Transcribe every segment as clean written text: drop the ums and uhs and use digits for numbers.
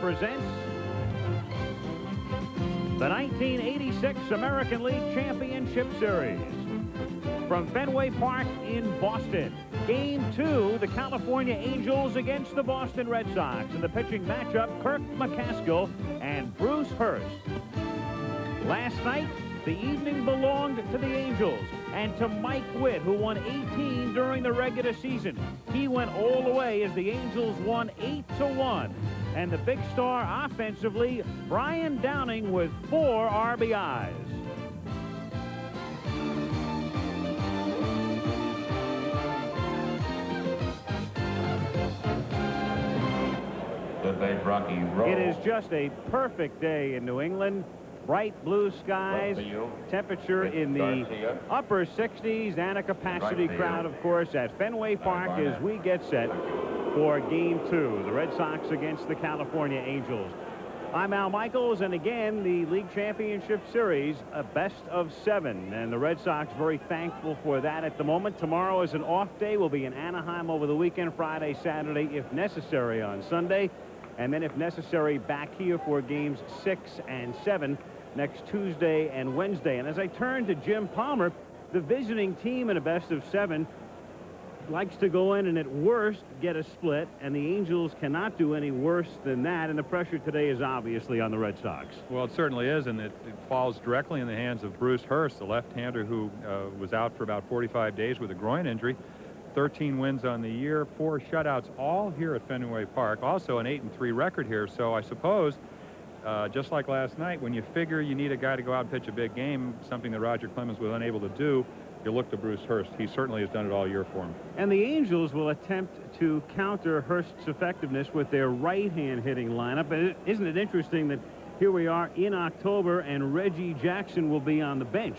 presents the 1986 American League Championship Series. From Fenway Park in Boston, Game 2, the California Angels against the Boston Red Sox. In the pitching matchup, Kirk McCaskill and Bruce Hurst. Last night, the evening belonged to the Angels and to Mike Witt, who won 18 during the regular season. He went all the way as the Angels won 8-1. And the big star offensively, Brian Downing with 4 RBIs. It is just a perfect day in New England. Bright blue skies, temperature in the upper 60s, and a capacity crowd, of course, at Fenway Park as we get set for Game 2, the Red Sox against the California Angels. I'm Al Michaels, and again, the League Championship Series, a best-of-7, and the Red Sox very thankful for that at the moment. Tomorrow is an off day. We'll be in Anaheim over the weekend, Friday, Saturday, if necessary on Sunday, and then if necessary back here for Games 6 and 7 next Tuesday and Wednesday. And as I turn to Jim Palmer, the visiting team in a best-of-7 likes to go in and at worst get a split, and the Angels cannot do any worse than that, and the pressure today is obviously on the Red Sox. Well, it certainly is, and it falls directly in the hands of Bruce Hurst, the left-hander who was out for about 45 days with a groin injury. 13 wins on the year, 4 shutouts, all here at Fenway Park. Also an 8-3 record here, so I suppose just like last night, when you figure you need a guy to go out and pitch a big game, something that Roger Clemens was unable to do, you look to Bruce Hurst. He certainly has done it all year for him. And the Angels will attempt to counter Hurst's effectiveness with their right-hand hitting lineup. But isn't it interesting that here we are in October and Reggie Jackson will be on the bench?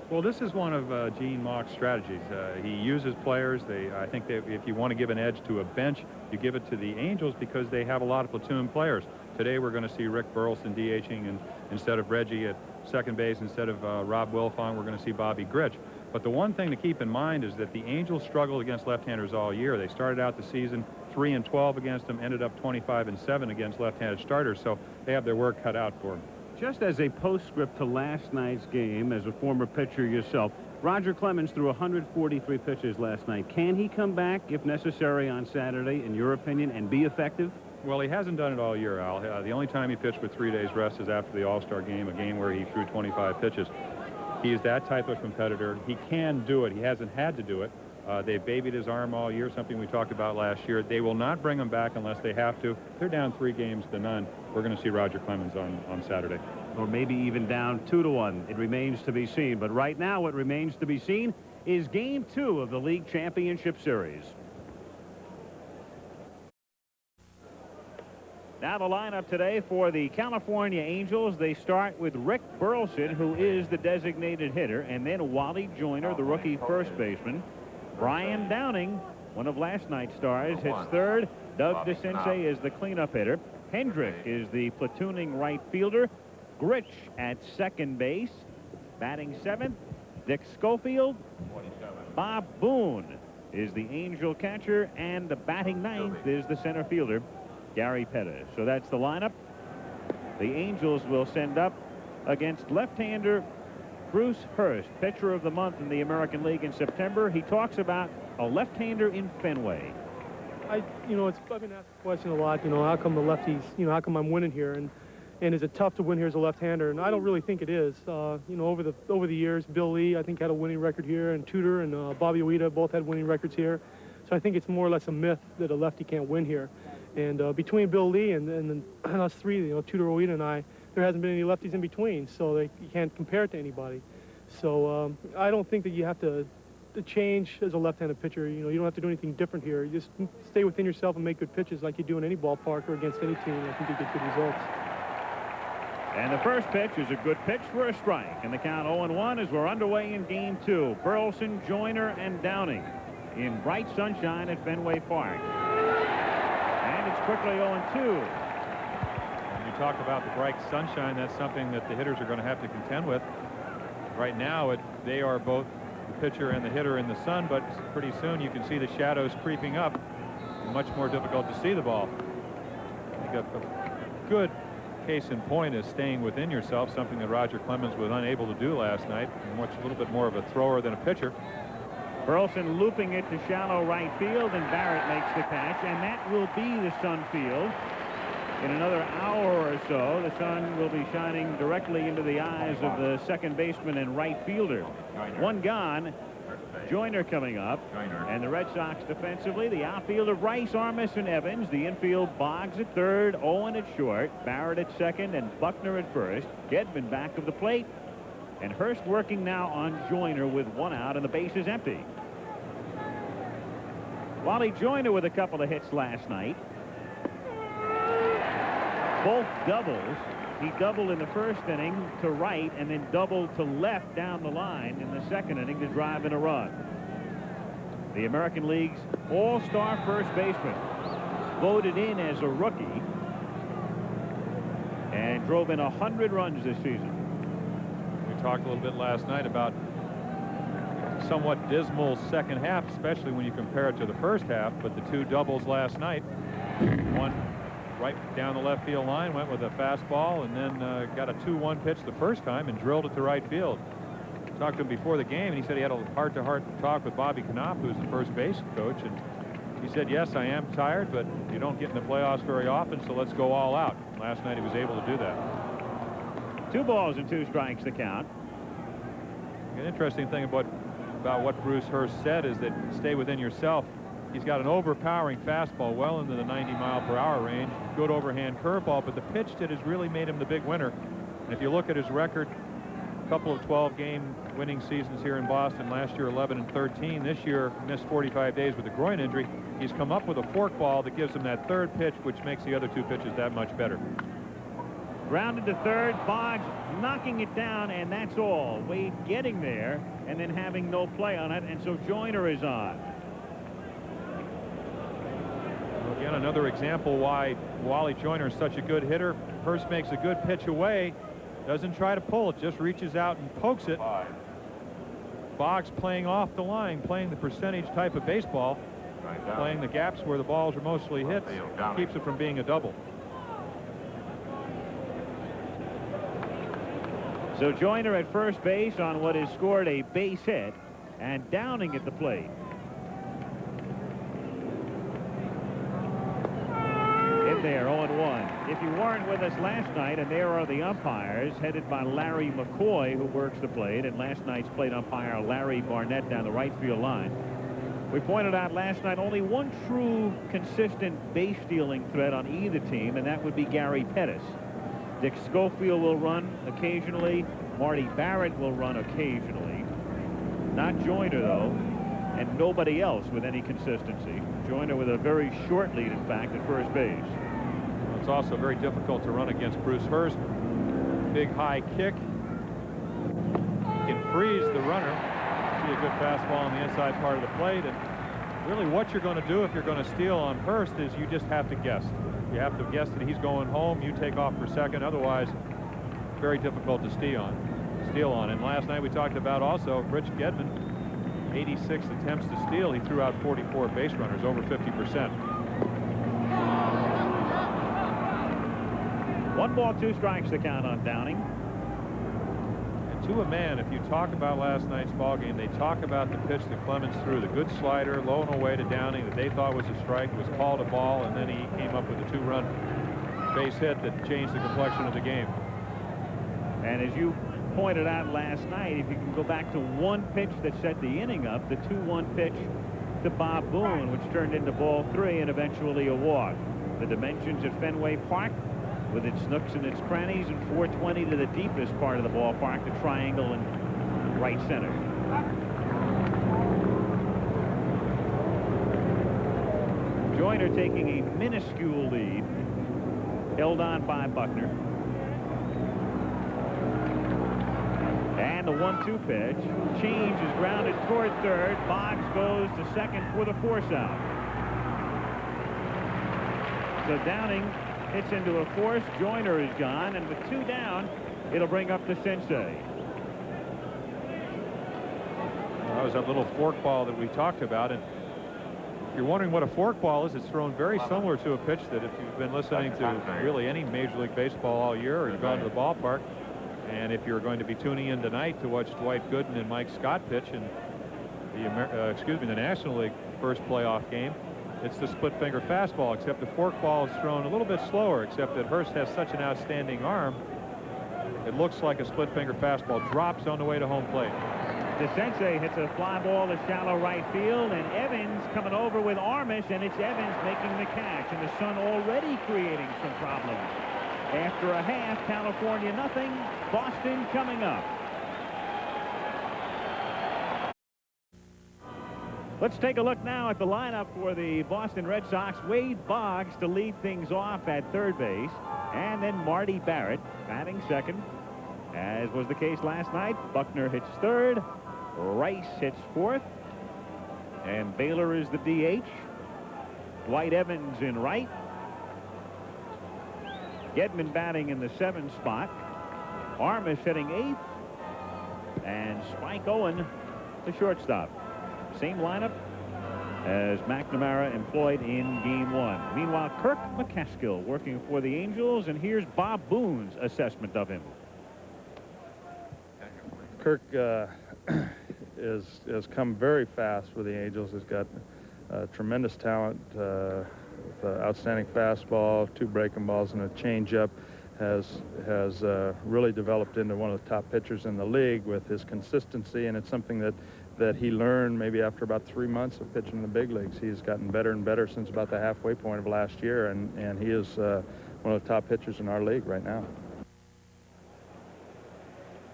Well, this is one of Gene Mauch's strategies. He uses players. I think that if you want to give an edge to a bench, you give it to the Angels because they have a lot of platoon players. Today we're going to see Rick Burleson DHing, and instead of Reggie at second base, instead of Rob Wilfong, we're going to see Bobby Grich. But the one thing to keep in mind is that the Angels struggled against left-handers all year. They started out the season 3-12 against them, ended up 25-7 against left-handed starters, so they have their work cut out for them. Just as a postscript to last night's game, as a former pitcher yourself, Roger Clemens threw 143 pitches last night. Can he come back, if necessary, on Saturday, in your opinion, and be effective? Well, he hasn't done it all year, Al. The only time he pitched with 3 days rest is after the All-Star game, a game where he threw 25 pitches. He's that type of competitor. He can do it. He hasn't had to do it. They've babied his arm all year, something we talked about last year. They will not bring him back unless they have to. They're down 3-0. We're going to see Roger Clemens on Saturday. Or maybe even down 2-1. It remains to be seen. But right now what remains to be seen is Game 2 of the League Championship Series. Now the lineup today for the California Angels. They start with Rick Burleson, who is the designated hitter, and then Wally Joyner, the rookie first baseman. Brian Downing, one of last night's stars, hits third. Doug DeCinces is the cleanup hitter. Hendrick is the platooning right fielder. Grich at second base. Batting seventh, Dick Schofield. Bob Boone is the Angel catcher, and the batting ninth is the center fielder, Gary Pettis. So that's the lineup. The Angels will send up against left-hander Bruce Hurst, pitcher of the month in the American League in September. He talks about a left-hander in Fenway. I've been asked the question a lot, how come the lefties, how come I'm winning here? And is it tough to win here as a left-hander? And I don't really think it is. Over the years, Bill Lee, I think, had a winning record here, and Tudor and Bobby Ueda both had winning records here. So I think it's more or less a myth that a lefty can't win here. And between Bill Lee and us three, Tudor, Ueda, and I, there hasn't been any lefties in between, so you can't compare it to anybody. So I don't think that you have to change as a left-handed pitcher. You don't have to do anything different here. You just stay within yourself and make good pitches like you do in any ballpark or against any team. I think you get good results. And the first pitch is a good pitch for a strike. And the count 0-1 as we're underway in Game 2. Burleson, Joyner, and Downing in bright sunshine at Fenway Park. And it's quickly 0-2. When you talk about the bright sunshine, that's something that the hitters are going to have to contend with. Right now, they are both the pitcher and the hitter in the sun, but pretty soon you can see the shadows creeping up. Much more difficult to see the ball. I think a good case in point is staying within yourself, something that Roger Clemens was unable to do last night. A little bit more of a thrower than a pitcher. Burleson looping it to shallow right field, and Barrett makes the catch, and that will be the Sun field. In another hour or so, the sun will be shining directly into the eyes of the second baseman and right fielder. One gone. Joyner coming up. And the Red Sox defensively, the outfield of Rice, Armas, and Evans. The infield, Boggs at third, Owen at short, Barrett at second, and Buckner at first. Gedman back of the plate. And Hurst working now on Joyner with one out, and the base is empty. Wally Joyner with a couple of hits last night. Both doubles. He doubled in the first inning to right and then doubled to left down the line in the second inning to drive in a run. The American League's all-star first baseman, voted in as a rookie, and drove in 100 runs this season. We talked a little bit last night about somewhat dismal second half, especially when you compare it to the first half, but the two doubles last night, one right down the left field line, went with a fastball, and then got a 2-1 pitch the first time and drilled it to right field. Talked to him before the game, and he said he had a heart-to-heart talk with Bobby Knopf, who's the first base coach, and he said, yes, I am tired, but you don't get in the playoffs very often, so let's go all out. Last night he was able to do that. 2 balls and 2 strikes to count. An interesting thing about what Bruce Hurst said is that stay within yourself. He's got an overpowering fastball well into the 90-mile-per-hour range, good overhand curveball, but the pitch that has really made him the big winner. And if you look at his record, a couple of 12-game winning seasons here in Boston, last year 11 and 13, this year missed 45 days with a groin injury. He's come up with a forkball that gives him that third pitch, which makes the other 2 pitches that much better. Grounded to third, Boggs knocking it down, and that's all. Wade getting there and then having no play on it, and so Joyner is on. Again, another example why Wally Joyner is such a good hitter. Hurst makes a good pitch away, doesn't try to pull it, just reaches out and pokes it. Boggs playing off the line, playing the percentage type of baseball, playing the gaps where the balls are mostly hit, keeps it from being a double. So Joyner at first base on what is scored a base hit, and Downing at the plate. In there, 0-1. If you weren't with us last night, and there are the umpires, headed by Larry McCoy, who works the plate, and last night's plate umpire Larry Barnett down the right field line. We pointed out last night only one true consistent base stealing threat on either team, and that would be Gary Pettis. Dick Schofield will run occasionally. Marty Barrett will run occasionally. Not Joyner, though, and nobody else with any consistency. Joyner with a very short lead, in fact, at first base. Well, it's also very difficult to run against Bruce Hurst. Big high kick. He can freeze the runner. See a good fastball on the inside part of the plate. And really what you're going to do if you're going to steal on Hurst is you just have to guess. You have to guess that he's going home. You take off for second. Otherwise, very difficult to steal on. And last night we talked about also Rich Gedman, 86 attempts to steal. He threw out 44 base runners, over 50%. 1 ball, 2 strikes to count on Downing. And to a man, if you talk about last night's ball game, they talk about the pitch that Clemens threw, the good slider, low and away to Downing that they thought was a strike, was called a ball, and then he came up with a 2-run base hit that changed the complexion of the game. And as you pointed out last night, if you can go back to one pitch that set the inning up, the 2-1 pitch to Bob Boone, which turned into ball 3 and eventually a walk. The dimensions at Fenway Park, with its nooks and its crannies, and 420 to the deepest part of the ballpark, the triangle in right center. Joyner taking a minuscule lead, held on by Buckner. And the 1-2 pitch. Change is grounded toward third. Boggs goes to second for the force out. So Downing hits into a force. Joyner is gone, and with 2 down, it'll bring up the Sensei. That was that little forkball that we talked about, and If you're wondering what a forkball is, it's thrown very similar to a pitch that if you've been listening to really any Major League Baseball all year, or you've gone to the ballpark, and if you're going to be tuning in tonight to watch Dwight Gooden and Mike Scott pitch in the National League first playoff game, it's the split finger fastball, except the forkball is thrown a little bit slower, except that Hurst has such an outstanding arm. It looks like a split finger fastball, drops on the way to home plate. DeCinces hits a fly ball to shallow right field, and Evans coming over with Armish, and it's Evans making the catch, and the Sun already creating some problems. After a half, California nothing, Boston coming up. Let's take a look now at the lineup for the Boston Red Sox. Wade Boggs to lead things off at third base, and then Marty Barrett batting second, as was the case last night. Buckner hits third, Rice hits fourth, and Baylor is the DH. Dwight Evans in right. Gedman batting in the 7th spot. Armish hitting 8th, and Spike Owen the shortstop. Same lineup as McNamara employed in Game 1. Meanwhile, Kirk McCaskill working for the Angels, and here's Bob Boone's assessment of him. Kirk has come very fast for the Angels. He's got tremendous talent, outstanding fastball, 2 breaking balls, and a changeup. Has really developed into one of the top pitchers in the league with his consistency, and it's something that he learned maybe after about 3 months of pitching in the big leagues. He's gotten better and better since about the halfway point of last year, and he is one of the top pitchers in our league right now.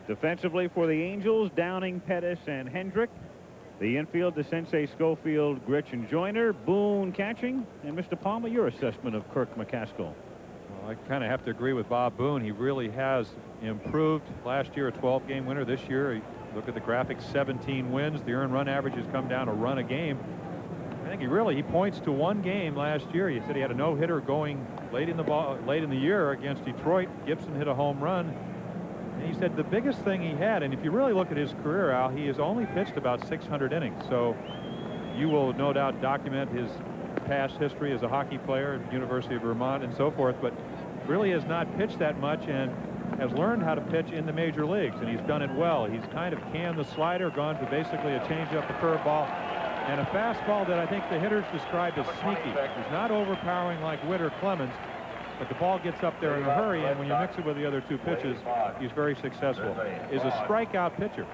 Defensively for the Angels, Downing, Pettis, and Hendrick. The infield, DeCinces, Schofield, Grich, and Joyner. Boone catching. And Mr. Palmer, your assessment of Kirk McCaskill. Well, I kind of have to agree with Bob Boone. He really has improved. Last year, a 12-game winner. This year, look at the graphics, 17 wins. The earned run average has come down a run a game. I think he points to one game last year. He said he had a no-hitter going late in the year against Detroit. Gibson hit a home run. And he said the biggest thing he had, and if you really look at his career, Al, he has only pitched about 600 innings. So you will no doubt document his past history as a hockey player at the University of Vermont and so forth, but really has not pitched that much and has learned how to pitch in the major leagues, and he's done it well. He's kind of canned the slider, gone to basically a changeup, a curveball, and a fastball that I think the hitters described as sneaky. He's not overpowering like Witt or Clemens, but the ball gets up there in a hurry, and when you mix it with the other 2 pitches, he's very successful. Is a strikeout pitcher.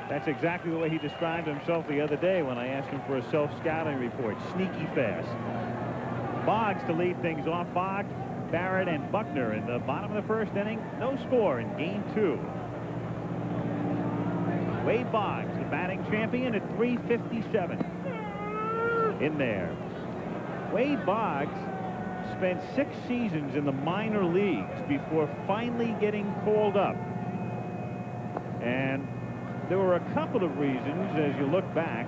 That's exactly the way he described himself the other day when I asked him for a self-scouting report. Sneaky fast. Boggs to lead things off. Boggs, Barrett, and Buckner in the bottom of the 1st inning. No score in Game 2. Wade Boggs, the batting champion, at 357 in there. Wade Boggs spent 6 seasons in the minor leagues before finally getting called up. And there were a couple of reasons as you look back.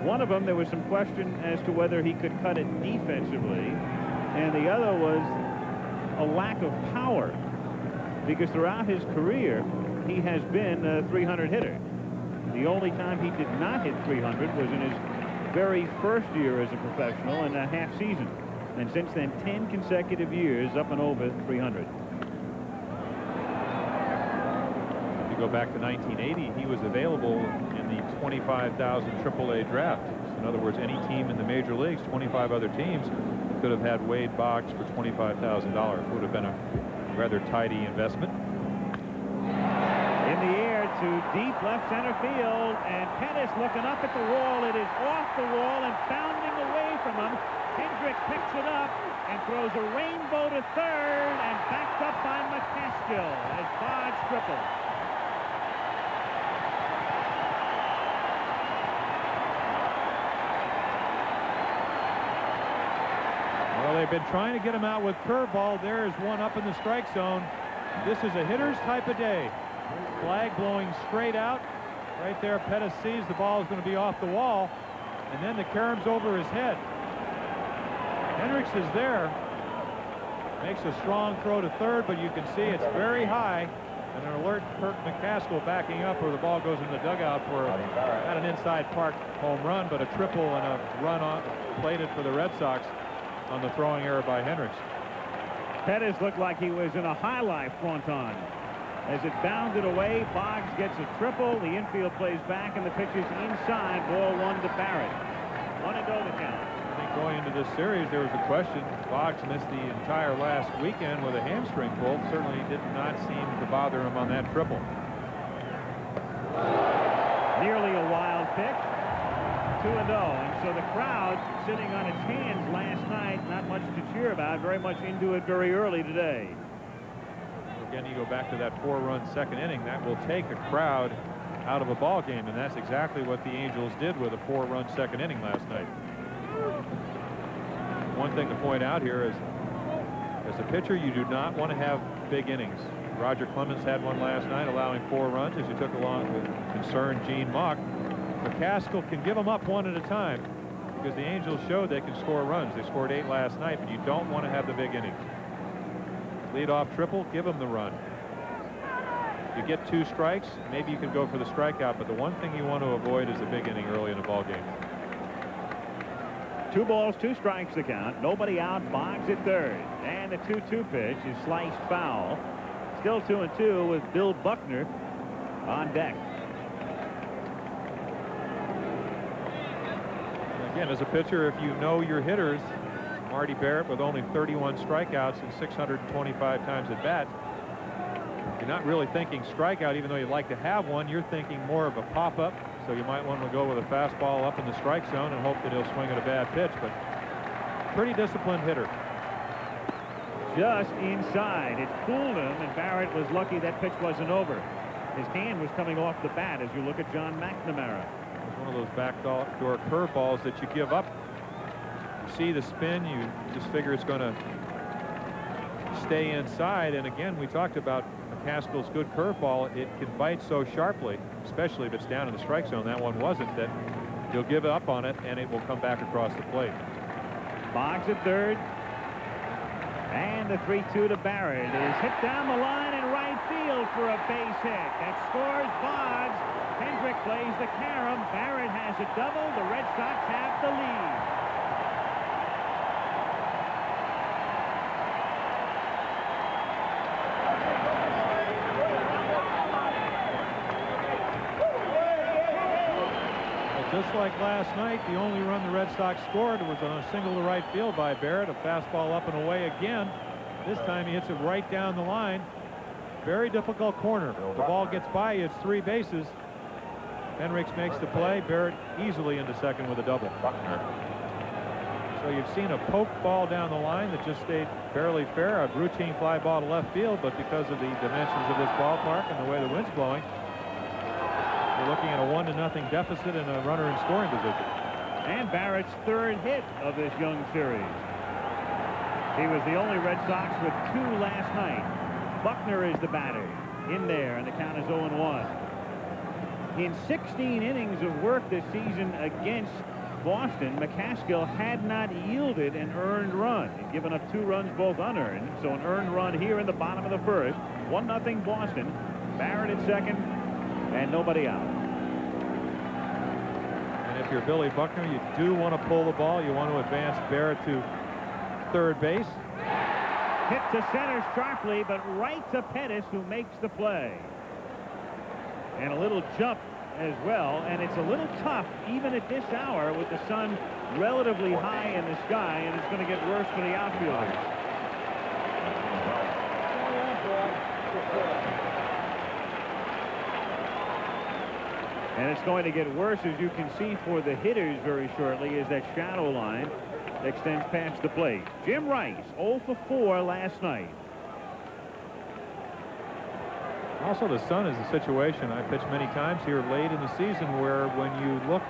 One of them, there was some question as to whether he could cut it defensively, and the other was a lack of power, because throughout his career he has been a 300 hitter. The only time he did not hit 300 was in his very first year as a professional in a half season. And since then, 10 consecutive years up and over 300. If you go back to 1980, he was available in the 25,000 AAA draft. In other words, any team in the major leagues, 25 other teams, could have had Wade Boggs for $25,000. It would have been a rather tidy investment. In the air to deep left center field, and Pettis looking up at the wall. It is off the wall and bounding away from him. Hendrick picks it up and throws a rainbow to third, and backed up by McCaskill as Boggs tripled. Well, they've been trying to get him out with curveball. There is one up in the strike zone. This is a hitter's type of day. Flag blowing straight out. Right there, Pettis sees the ball is going to be off the wall, and then the carom's over his head. Hendricks is there, makes a strong throw to third, but you can see it's very high. And an alert Kirk McCaskill backing up where the ball goes in the dugout for not an inside park home run, but a triple and a run on plated for the Red Sox on the throwing error by Hendricks. Pettis looked like he was in a high life fronton. As it bounded away, Boggs gets a triple. The infield plays back, and the pitch is inside. Ball 1 to Barrett. 1-0 the count. I think going into this series, there was a question. Boggs missed the entire last weekend with a hamstring pull. Certainly did not seem to bother him on that triple. Nearly a wild pitch. 2-0. And so the crowd sitting on its hands last night, not much to cheer about, very much into it very early today. Again, you go back to that 4-run second inning. That will take a crowd out of a ball game, and that's exactly what the Angels did with a 4-run second inning last night. One thing to point out here is, as a pitcher, you do not want to have big innings. Roger Clemens had one last night, allowing 4 runs as he took along with concerned Gene Mauch. McCaskill can give them up one at a time because the Angels showed they can score runs. They scored 8 last night, but you don't want to have the big innings. Lead off triple, give them the run. You get 2 strikes, maybe you can go for the strikeout, but the one thing you want to avoid is a big inning early in a ball game. 2 balls, 2 strikes the count. Nobody out. Boggs at third. And the 2-2 pitch is sliced foul. Still 2-2 with Bill Buckner on deck. Again, as a pitcher, if you know your hitters, Marty Barrett with only 31 strikeouts and 625 times at bat, you're not really thinking strikeout, even though you'd like to have one. You're thinking more of a pop-up, so you might want to go with a fastball up in the strike zone and hope that he'll swing at a bad pitch, but pretty disciplined hitter. Just inside. It fooled him, and Barrett was lucky that pitch wasn't over. His hand was coming off the bat as you look at John McNamara. It's one of those backdoor curveballs that you give up. You see the spin, you just figure it's going to stay inside, and again, we talked about McCaskill's good curveball. It can bite so sharply, especially if it's down in the strike zone. That one wasn't, that you'll give up on it and it will come back across the plate. Boggs at third, and the 3-2 to Barrett is hit down the line in right field for a base hit. That scores Boggs. Hendrick plays the carom. Barrett has a double. The Red Sox have the lead. Just like last night, the only run the Red Sox scored was on a single to right field by Barrett, a fastball up and away again. This time he hits it right down the line. Very difficult corner. The ball gets by you. It's 3 bases. Hendricks makes the play. Barrett easily into second with a double. So you've seen a poke ball down the line that just stayed fairly fair, a routine fly ball to left field, but because of the dimensions of this ballpark and the way the wind's blowing, we're looking at a 1-0 deficit and a runner in scoring position. And Barrett's 3rd hit of this young series. He was the only Red Sox with 2 last night. Buckner is the batter in there, and the count is 0-1. In 16 innings of work this season against Boston, McCaskill had not yielded an earned run. He'd given up 2 runs, both unearned. So an earned run here in the bottom of the first. 1-0 Boston. Barrett at second, and nobody out. And if you're Billy Buckner, you do want to pull the ball. You want to advance Barrett to third base. Hit to center sharply, but right to Pettis, who makes the play. And a little jump as well, and it's a little tough even at this hour with the sun relatively high in the sky, and it's going to get worse for the outfielders. And it's going to get worse, as you can see, for the hitters very shortly, as that shadow line extends past the plate. Jim Rice, 0 for 4 last night. Also, the sun is a situation I pitched many times here late in the season where when you look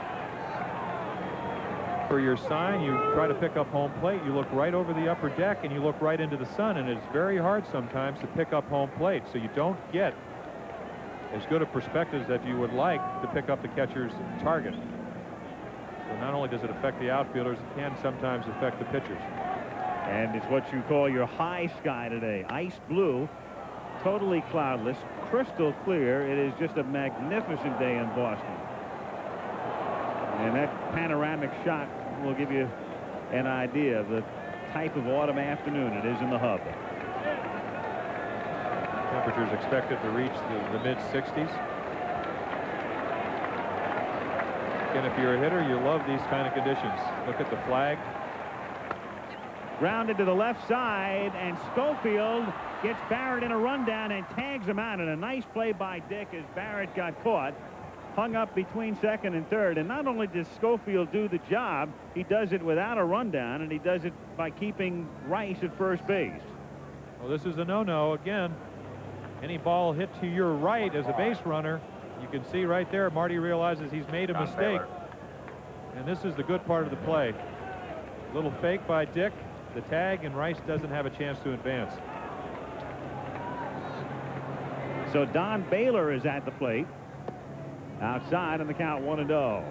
for your sign, you try to pick up home plate, you look right over the upper deck and you look right into the sun, and it's very hard sometimes to pick up home plate, so you don't get as good a perspective as you would like to pick up the catcher's target. So not only does it affect the outfielders, it can sometimes affect the pitchers. And it's what you call your high sky today. Ice blue, totally cloudless, crystal clear. It is just a magnificent day in Boston. And that panoramic shot will give you an idea of the type of autumn afternoon it is in the hub. Temperatures expected to reach the mid-60s. And if you're a hitter, you love these kind of conditions. Look at the flag. Grounded to the left side, and Schofield gets Barrett in a rundown and tags him out. And a nice play by Dick as Barrett got caught, hung up between second and third. And not only does Schofield do the job, he does it without a rundown, and he does it by keeping Rice at first base. Well, this is a no-no again. Any ball hit to your right as a base runner, you can see right there Marty realizes he's made a mistake. And this is the good part of the play. A little fake by Dick, the tag, and Rice doesn't have a chance to advance. So Don Baylor is at the plate. Outside on the count 1-0.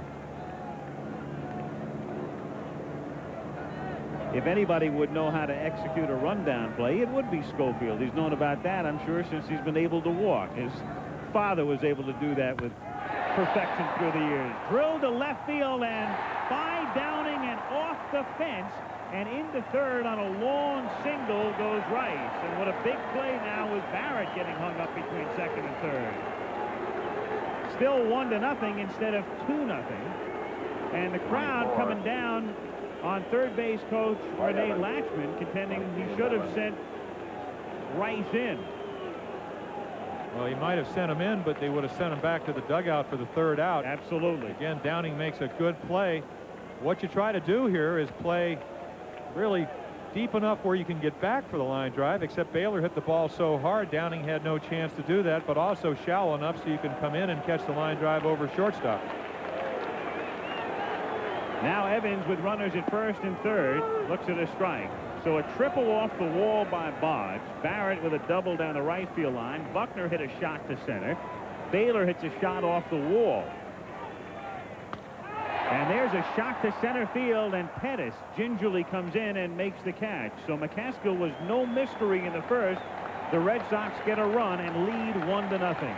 If anybody would know how to execute a rundown play, it would be Schofield. He's known about that, I'm sure, since he's been able to walk. His father was able to do that with perfection through the years. Drilled to left field and by Downing and off the fence and into third on a long single goes Rice. And what a big play now with Barrett getting hung up between second and third. Still 1-0 instead of 2-0. And the crowd coming down on third base coach Rene Latchman, contending he should have sent Rice in. Well, he might have sent him in, but they would have sent him back to the dugout for the third out. Absolutely. Again, Downing makes a good play. What you try to do here is play really deep enough where you can get back for the line drive, except Baylor hit the ball so hard, Downing had no chance to do that, but also shallow enough so you can come in and catch the line drive over shortstop. Now Evans with runners at first and third looks at a strike. So a triple off the wall by Boggs. Barrett with a double down the right field line. Buckner hit a shot to center. Baylor hits a shot off the wall. And there's a shot to center field, and Pettis gingerly comes in and makes the catch. So McCaskill was no mystery in the first. The Red Sox get a run and lead 1-0.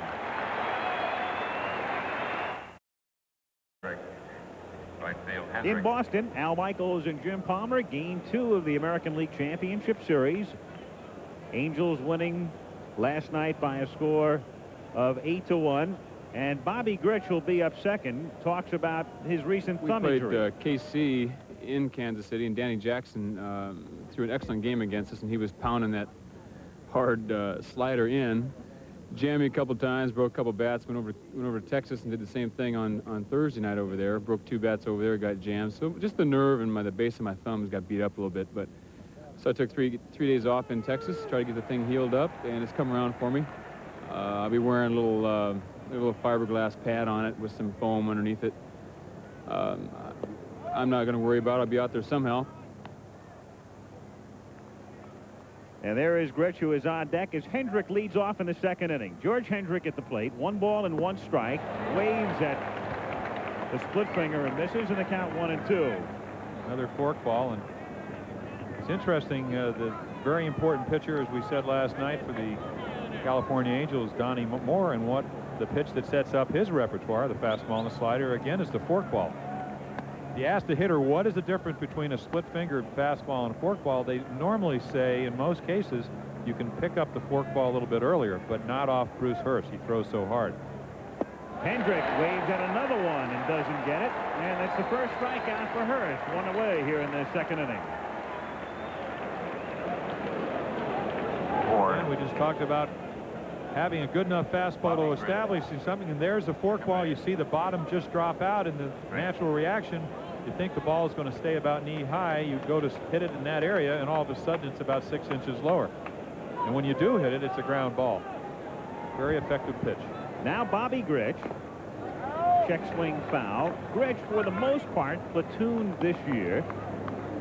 In Boston, Al Michaels and Jim Palmer Game 2 of the American League Championship Series. Angels winning last night by a score of 8-1. And Bobby Grich will be up second. Talks about his recent thumb injury. We played KC in Kansas City, and Danny Jackson threw an excellent game against us, and he was pounding that hard slider in. Jammed me a couple times, broke a couple bats, went over to Texas and did the same thing on Thursday night over there. Broke 2 bats over there, got jammed. So just the nerve and the base of my thumbs got beat up a little bit. But so I took three days off in Texas, tried to get the thing healed up, and it's come around for me. I'll be wearing a little fiberglass pad on it with some foam underneath it. I'm not going to worry about it. I'll be out there somehow. And there is Grich, who is on deck as Hendrick leads off in the second inning. George Hendrick at the plate, 1 ball and 1 strike. Waves at the split finger and misses, and the count 1-2. Another forkball, and it's interesting. The very important pitcher, as we said last night, for the California Angels, Donnie Moore, and what the pitch that sets up his repertoire, the fastball and the slider, again, is the forkball. If you ask the hitter what is the difference between a split-fingered fastball and a forkball, they normally say in most cases you can pick up the forkball a little bit earlier, but not off Bruce Hurst. He throws so hard. Hendrick waves at another one and doesn't get it, and that's the first strikeout for Hurst. 1 away here in the second inning. And we just talked about having a good enough fastball to establish something, and there's the forkball. You see the bottom just drop out, and the natural reaction, you think the ball is going to stay about knee high. You go to hit it in that area, and all of a sudden it's about 6 inches lower. And when you do hit it, it's a ground ball. Very effective pitch. Now Bobby Grich. Check swing foul. Grich, for the most part, platooned this year.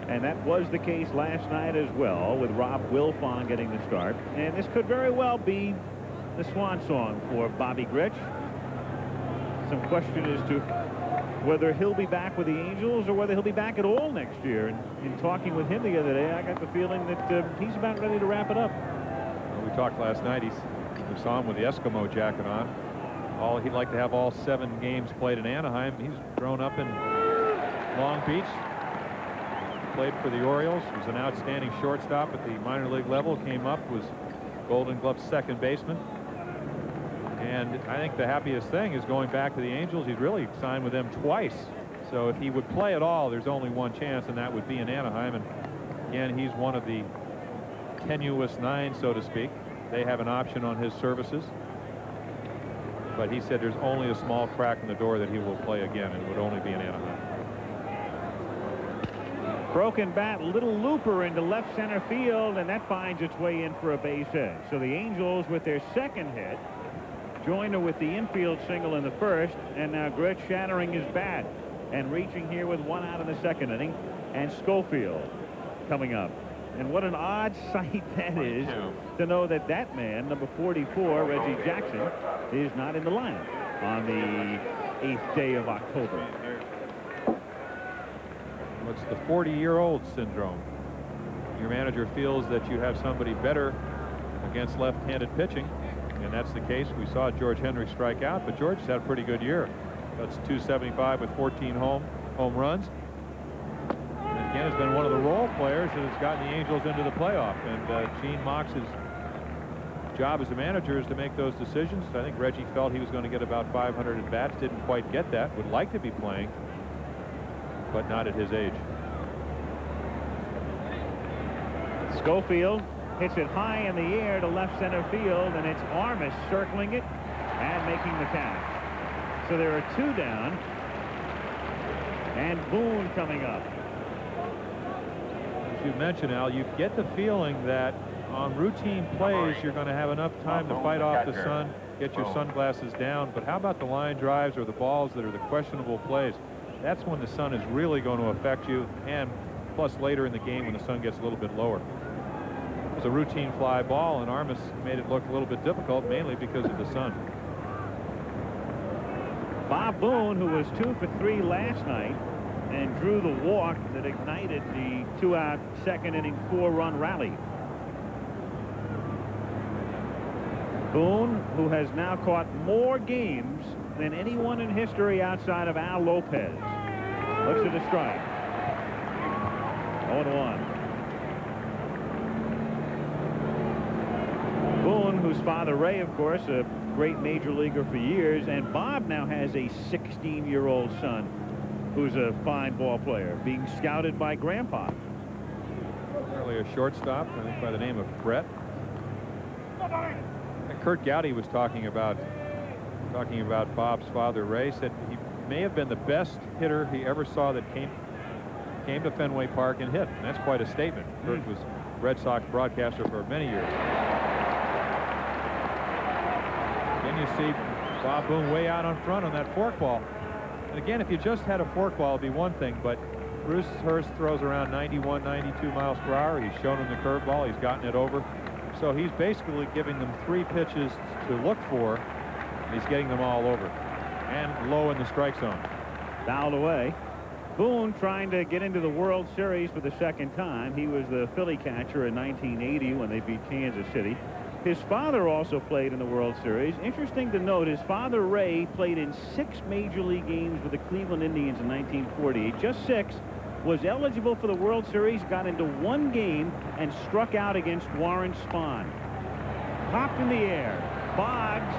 And that was the case last night as well, with Rob Wilfong getting the start. And this could very well be the swan song for Bobby Grich. Some question as to whether he'll be back with the Angels or whether he'll be back at all next year. And in talking with him the other day, I got the feeling that he's about ready to wrap it up. Well, we talked last night. He's We saw him with the Eskimo jacket on. He'd like to have all 7 games played in Anaheim. He's grown up in Long Beach. Played for the Orioles. Was an outstanding shortstop at the minor league level. Came up, was Golden Glove second baseman. And I think the happiest thing is going back to the Angels. He's really signed with them twice. So if he would play at all, there's only one chance, and that would be in Anaheim. And again, he's one of the tenuous 9, so to speak. They have an option on his services. But he said there's only a small crack in the door that he will play again, and it would only be in Anaheim. Broken bat, little looper into left center field, and that finds its way in for a base hit. So the Angels, with their second hit, joined her with the infield single in the first, and now Grit shattering his bat and reaching here with 1 out in the second inning, and Schofield coming up. And what an odd sight that is to know that that man, number 44, Reggie Jackson, is not in the lineup on the 8th day of October. What's the 40-year-old syndrome? Your manager feels that you have somebody better against left-handed pitching, and that's the case. We saw George Hendrick strike out, but George has had a pretty good year. That's 275 with 14 home runs. And again, has been one of the role players that has gotten the Angels into the playoff. And Gene Mox's job as a manager is to make those decisions. I think Reggie felt he was going to get about 500 at bats. Didn't quite get that. Would like to be playing, but not at his age. Schofield hits it high in the air to left center field, and it's Armas circling it and making the catch. So there are 2 down, and Boone coming up. As you mentioned, Al, you get the feeling that on routine plays you're going to have enough time to fight off the sun, get your sunglasses down. But how about the line drives or the balls that are the questionable plays? That's when the sun is really going to affect you, and plus later in the game when the sun gets a little bit lower. It was a routine fly ball, and Armas made it look a little bit difficult, mainly because of the sun. Bob Boone, who was 2 for 3 last night and drew the walk that ignited the 2-out second inning 4-run rally. Boone, who has now caught more games than anyone in history outside of Al Lopez. Looks at the strike. 0-1. Boone, whose father Ray, of course, a great major leaguer for years, and Bob now has a 16-year-old son who's a fine ball player, being scouted by Grandpa. Earlier shortstop, I think by the name of Brett. And Kurt Gowdy was talking about Bob's father Ray. Said he may have been the best hitter he ever saw that came to Fenway Park and hit, and that's quite a statement. Kurt was Red Sox broadcaster for many years. Then you see Bob Boone way out on front on that forkball. And again, if you just had a forkball, it'd be one thing, but Bruce Hurst throws around 91, 92 miles per hour. He's shown him the curveball. He's gotten it over. So he's basically giving them 3 pitches to look for. He's getting them all over. And low in the strike zone. Fouled away. Boone trying to get into the World Series for the second time. He was the Philly catcher in 1980 when they beat Kansas City. His father also played in the World Series. Interesting to note, his father Ray played in 6 major league games with the Cleveland Indians in 1948. Just 6. Was eligible for the World Series, got into 1 game, and struck out against Warren Spahn. Popped in the air. Boggs,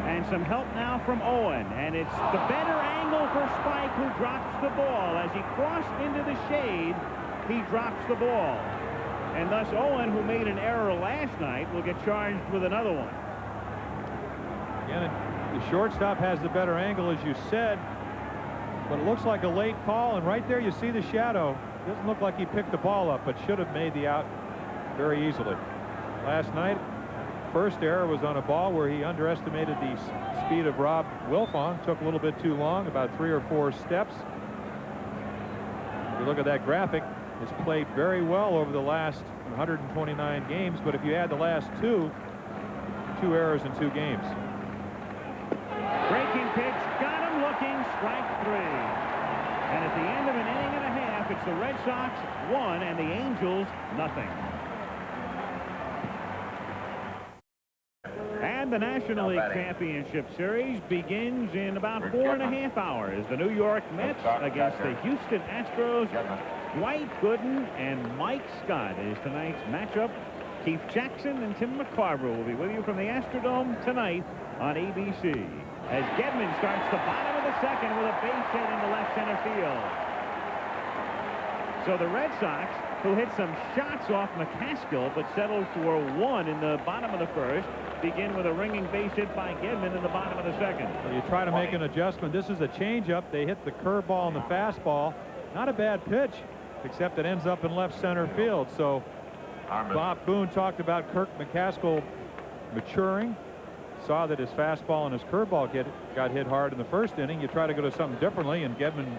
and some help now from Owen. And it's the better angle for Spike, who drops the ball. As he crossed into the shade, he drops the ball. And thus Owen, who made an error last night, will get charged with another one. Again, the shortstop has the better angle, as you said, but it looks like a late call, and right there you see the shadow. Doesn't look like he picked the ball up, but should have made the out very easily. Last night, first error was on a ball where he underestimated the speed of Rob Wilfong. Took a little bit too long, about 3 or 4 steps. If you look at that graphic, it's played very well over the last 129 games, but if you add the last 2 errors in 2 games. Breaking pitch, got him looking, strike 3. And at the end of an inning and a half, it's the Red Sox 1 and the Angels nothing. And And the National League Championship Series begins in about 4.5 hours. The New York Mets against the Houston Astros. Dwight Gooden and Mike Scott is tonight's matchup. Keith Jackson and Tim McCarver will be with you from the Astrodome tonight on ABC. As Gedman starts the bottom of the second with a base hit into left center field. So the Red Sox, who hit some shots off McCaskill but settled for one in the bottom of the first, begin with a ringing base hit by Gedman in the bottom of the second. So you try to make an adjustment. This is a changeup. They hit the curveball and the fastball. Not a bad pitch, except it ends up in left center field. So Bob Boone talked about Kirk McCaskill maturing. Saw that his fastball and his curveball got hit hard in the first inning. You try to go to something differently, and Gedman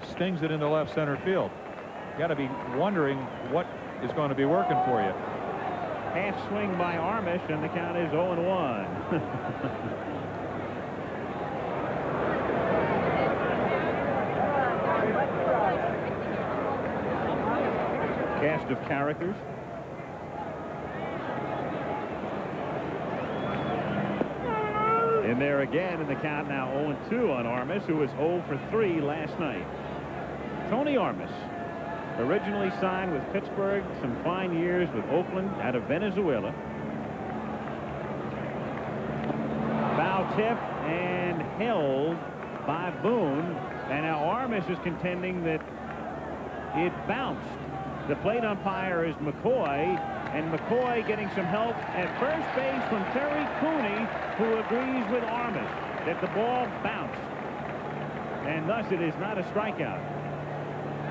stings it into left center field. You got to be wondering what is going to be working for you. Half swing by Armish, and the count is 0-1. Cast of characters. In there again, and the count now 0-2 on Armas, who was 0 for 3 last night. Tony Armas, originally signed with Pittsburgh, some fine years with Oakland out of Venezuela. Foul tip and held by Boone, and now Armas is contending that it bounced. The plate umpire is McCoy, and McCoy getting some help at first base from Terry Cooney, who agrees with Armas that the ball bounced, and thus it is not a strikeout.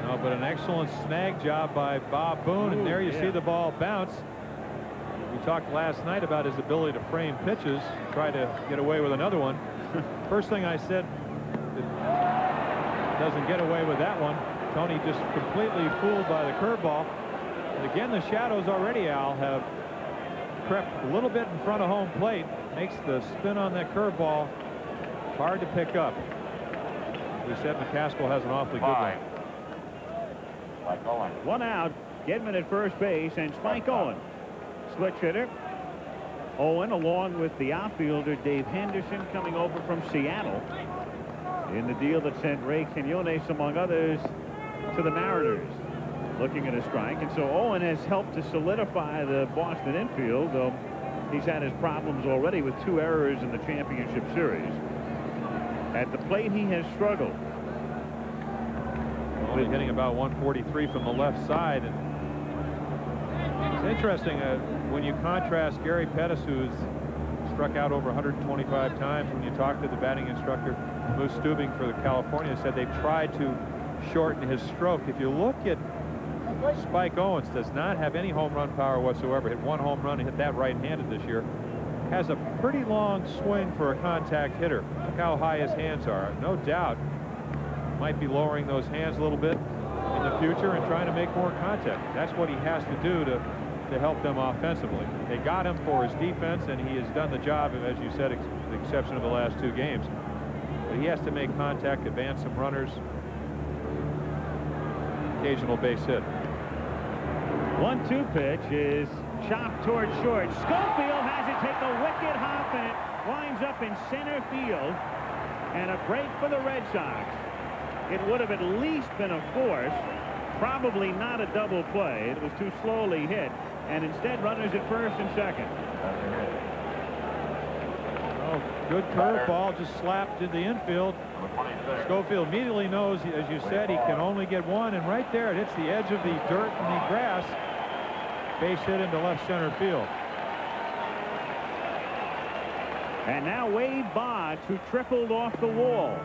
No, but an excellent snag job by Bob Boone. And there you see the ball bounce. We talked last night about his ability to frame pitches, try to get away with another one. First thing I said, doesn't get away with that one. Tony just completely fooled by the curveball. And again, the shadows already, Al, have crept a little bit in front of home plate. Makes the spin on that curveball hard to pick up. We said McCaskill has an awfully good one. One out. Gedman at first base, and Spike Owen. Switch hitter. Owen, along with the outfielder Dave Henderson, coming over from Seattle in the deal that sent Ray Quinones, among others, to the Mariners. Looking at a strike, and so Owen has helped to solidify the Boston infield, though he's had his problems already with 2 errors in the championship series. At the plate, he has struggled. Only hitting about 143 from the left side. And it's interesting when you contrast Gary Pettis, who's struck out over 125 times. When you talk to the batting instructor Moose Stubing for the California, said they've tried to shorten his stroke. If you look at Spike Owens, does not have any home run power whatsoever. Hit 1 home run and hit that right-handed this year. Has a pretty long swing for a contact hitter. Look how high his hands are. No doubt might be lowering those hands a little bit in the future and trying to make more contact. That's what he has to do to help them offensively. They got him for his defense, and he has done the job, as you said, with the exception of the last 2 games. But he has to make contact, advance some runners, occasional base hit. 1-2 pitch is chopped toward short. Schofield has it take a wicked hop, and it winds up in center field. And a break for the Red Sox. It would have at least been a force, probably not a double play. It was too slowly hit, and instead runners at first and second. Oh, good curveball, just slapped in the infield. Schofield immediately knows, as you said, he can only get 1, and right there it hits the edge of the dirt and the grass. Base hit into left center field. And now Wade Boggs, who trickled off the wall,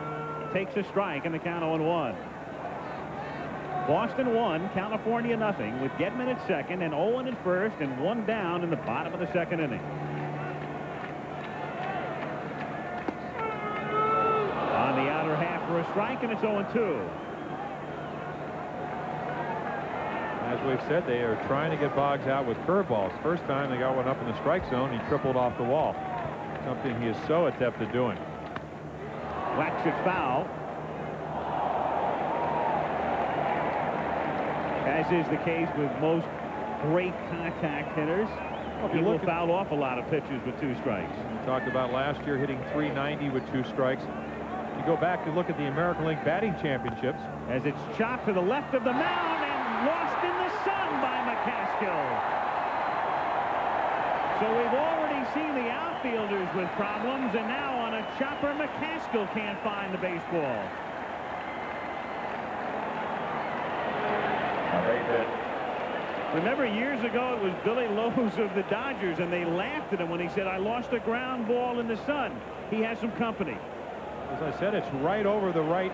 takes a strike, and the count 0-1. Boston 1, California nothing, with Gedman at second and Owen at first, and 1 down in the bottom of the second inning. On the outer half for a strike, and it's 0-2. As we've said, they are trying to get Boggs out with curveballs. First time they got one up in the strike zone, he tripled off the wall. Something he is so adept at doing. Whacks it foul. As is the case with most great contact hitters. Well, if He you will look at, foul off a lot of pitches with 2 strikes. we talked about last year hitting .390 with 2 strikes. You go back to look at the American League batting championships. As it's chopped to the left of the mound and lost in the sun by McCaskill. So we've already seen the outfielders with problems, and now on a chopper, McCaskill can't find the baseball. Remember, years ago, it was Billy Lowe's of the Dodgers, and they laughed at him when he said, "I lost a ground ball in the sun." He has some company. As I said, it's right over the right,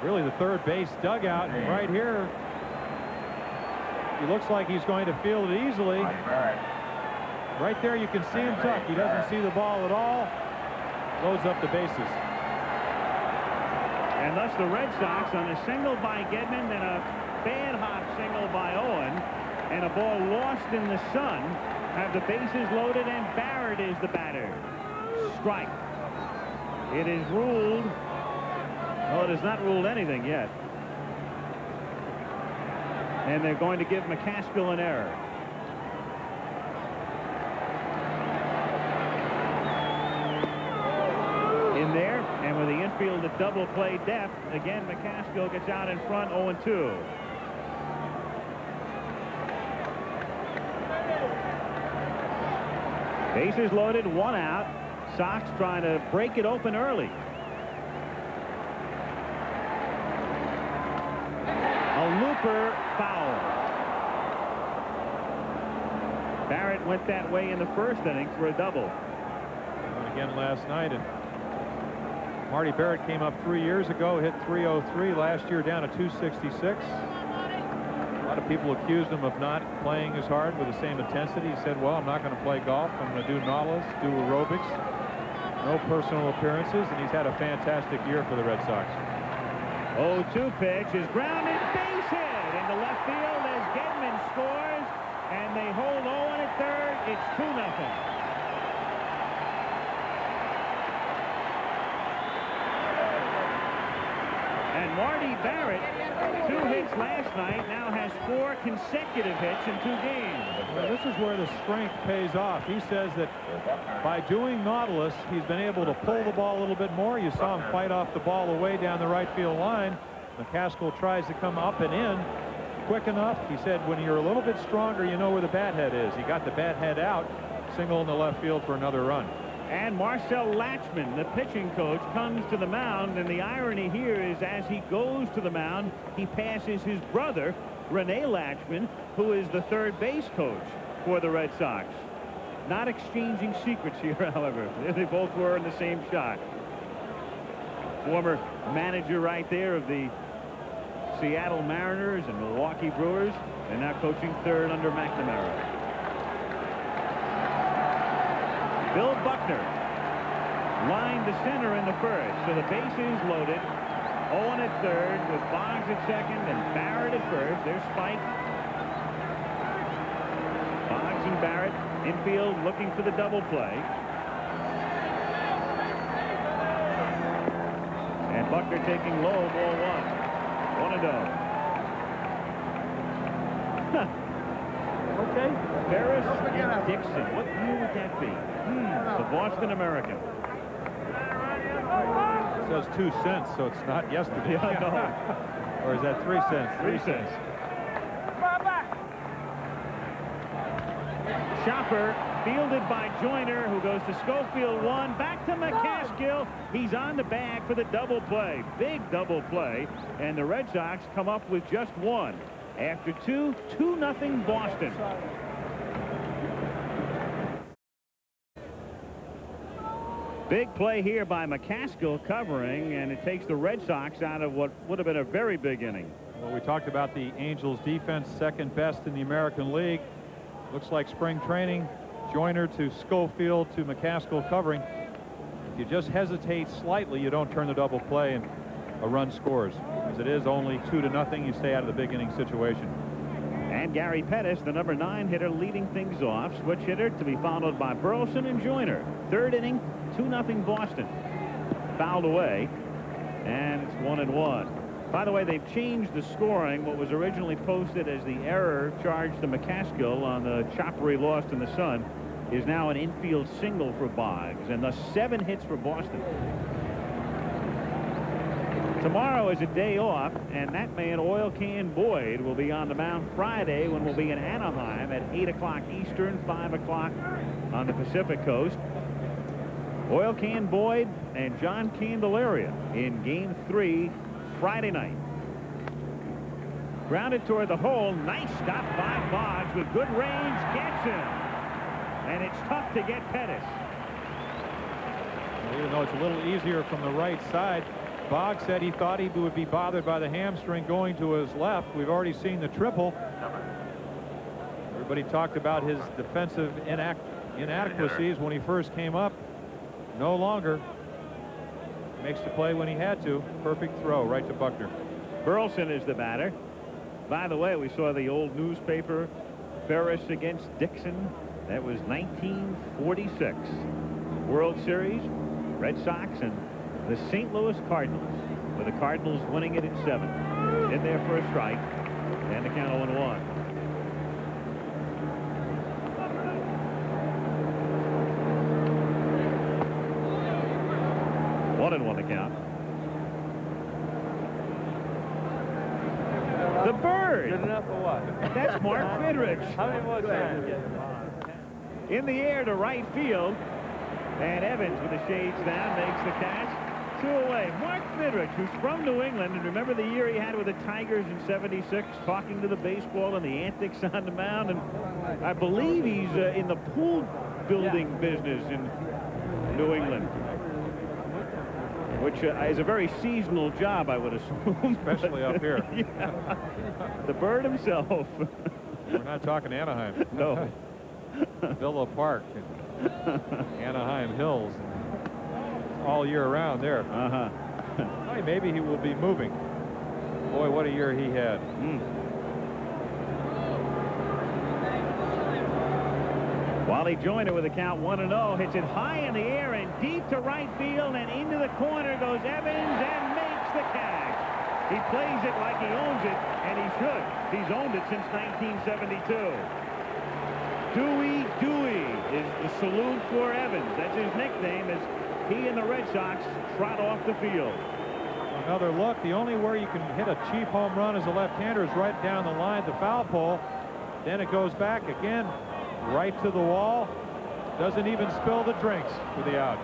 really the third base dugout. And right here, he looks like he's going to field it easily. Right there, you can see him tuck. He doesn't see the ball at all. Loads up the bases. And thus the Red Sox, on a single by Gedman, then a bad hop single by Owen, and a ball lost in the sun, have the bases loaded, and Barrett is the batter. Strike. It is ruled. Well, it has not ruled anything yet. And they're going to give McCaskill an error. In there, and with the infield at double play depth, again McCaskill gets out in front, 0-2. Bases loaded, 1 out. Sox trying to break it open early. A looper foul. Barrett went that way in the first inning for a double. And again last night, and Marty Barrett came up 3 years ago, hit .303 last year, down to .266. A lot of people accused him of not playing as hard with the same intensity. He said, well, I'm not going to play golf. I'm going to do Nautilus, do aerobics. No personal appearances, and he's had a fantastic year for the Red Sox. 0-2 pitch is grounded, base hit into left field as Gedman scores, and they hold Owen at third. It's 2-0. And Marty Barrett, 2 hits last night, now has 4 consecutive hits in 2 games. Well, this is where the strength pays off. He says that by doing Nautilus, he's been able to pull the ball a little bit more. You saw him fight off the ball away down the right field line. McCaskill tries to come up and in quick enough. He said when you're a little bit stronger, you know where the bat head is. He got the bat head out, single in the left field for another run. And Marcel Latchman, the pitching coach, comes to the mound, and the irony here is as he goes to the mound, he passes his brother, Rene Latchman, who is the third base coach for the Red Sox. Not exchanging secrets here, however. They both were in the same shot. Former manager right there of the Seattle Mariners and Milwaukee Brewers, and now coaching third under McNamara. Bill Buckner lined to center in the first, so the bases loaded. Owen at third with Boggs at second and Barrett at first. There's Spike. Boggs and Barrett infield looking for the double play. And Buckner taking low, ball 1. 1-0. Okay. Ferris and Dixon. What year would that be? The Boston American. It says 2 cents, so it's not yesterday. Yeah, no. Or is that 3 cents? 3 cents. Chopper fielded by Joyner, who goes to Schofield 1. Back to McCaskill. He's on the bag for the double play. Big double play. And the Red Sox come up with just 1. After 2, 2-0 Boston. Big play here by McCaskill covering, and it takes the Red Sox out of what would have been a very big inning. Well, we talked about the Angels defense, second best in the American League. Looks like spring training. Joyner to Schofield to McCaskill covering. If you just hesitate slightly, you don't turn the double play and a run scores. As it is only 2-0, you stay out of the big inning situation. And Gary Pettis, the number 9 hitter, leading things off. Switch hitter to be followed by Burleson and Joyner. Third inning, 2-0 Boston. Fouled away, and it's 1-1. By the way, they've changed the scoring. What was originally posted as the error charged to McCaskill on the chopper he lost in the sun is now an infield single for Boggs, and thus 7 hits for Boston. Tomorrow is a day off, and that man, Oil Can Boyd, will be on the mound Friday when we'll be in Anaheim at 8 o'clock Eastern, 5 o'clock on the Pacific Coast. Oil Can Boyd and John Candelaria in Game 3 Friday night. Grounded toward the hole. Nice stop by Boggs with good range. Gets him. And it's tough to get Pettis. Even though it's a little easier from the right side, Boggs said he thought he would be bothered by the hamstring going to his left. We've already seen the triple. Everybody talked about his defensive inadequacies when he first came up. No longer. Makes the play when he had to. Perfect throw right to Buckner. Burleson is the batter. By the way, we saw the old newspaper Ferris against Dixon. That was 1946. World Series, Red Sox and the St. Louis Cardinals, with the Cardinals winning it in 7. In their first strike, and the count 0-1. One and 1 the count. The bird. Good enough for what? That's Mark Fidrich. How many more times? In the air to right field. And Evans with the shades down makes the catch. 2 away. Mark Fidrich, who's from New England, and remember the year he had with the Tigers in '76, talking to the baseball and the antics on the mound. And I believe he's in the pool building business in New England, which is a very seasonal job, I would assume. Especially up here. Yeah. The bird himself. We're not talking Anaheim. No. Villa Park and Anaheim Hills all year round there. Hey, maybe he will be moving. Boy, what a year he had. Wally Joyner with a count 1-0, hits it high in the air and deep to right field, and into the corner goes Evans and makes the catch. He plays it like he owns it, and he should. He's owned it since 1972. Dewey is the salute for Evans. That's his nickname, as he and the Red Sox trot off the field. Another look. The only where you can hit a cheap home run as a left-hander is right down the line, the foul pole. Then it goes back again, right to the wall. Doesn't even spill the drinks for the out.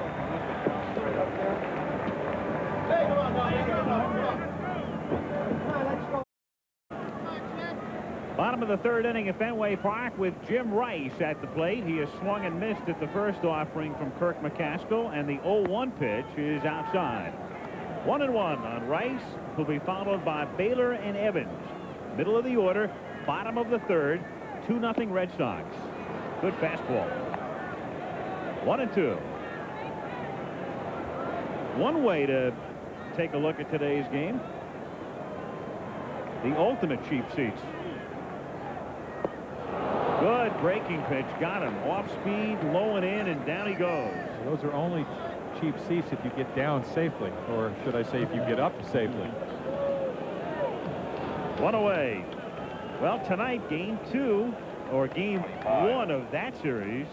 Bottom of the 3rd inning at Fenway Park with Jim Rice at the plate. He has swung and missed at the first offering from Kirk McCaskill, and the 0-1 pitch is outside. 1-1 on Rice, who'll be followed by Baylor and Evans. Middle of the order, bottom of the 3rd, 2-0 Red Sox. Good fastball. 1-2. One way to take a look at today's game, the ultimate cheap seats. Good breaking pitch, got him off speed, low and in, and down he goes. Those are only cheap seats if you get down safely, or should I say if you get up safely. 1 away. Well, tonight, game 2, or game 1 of that series,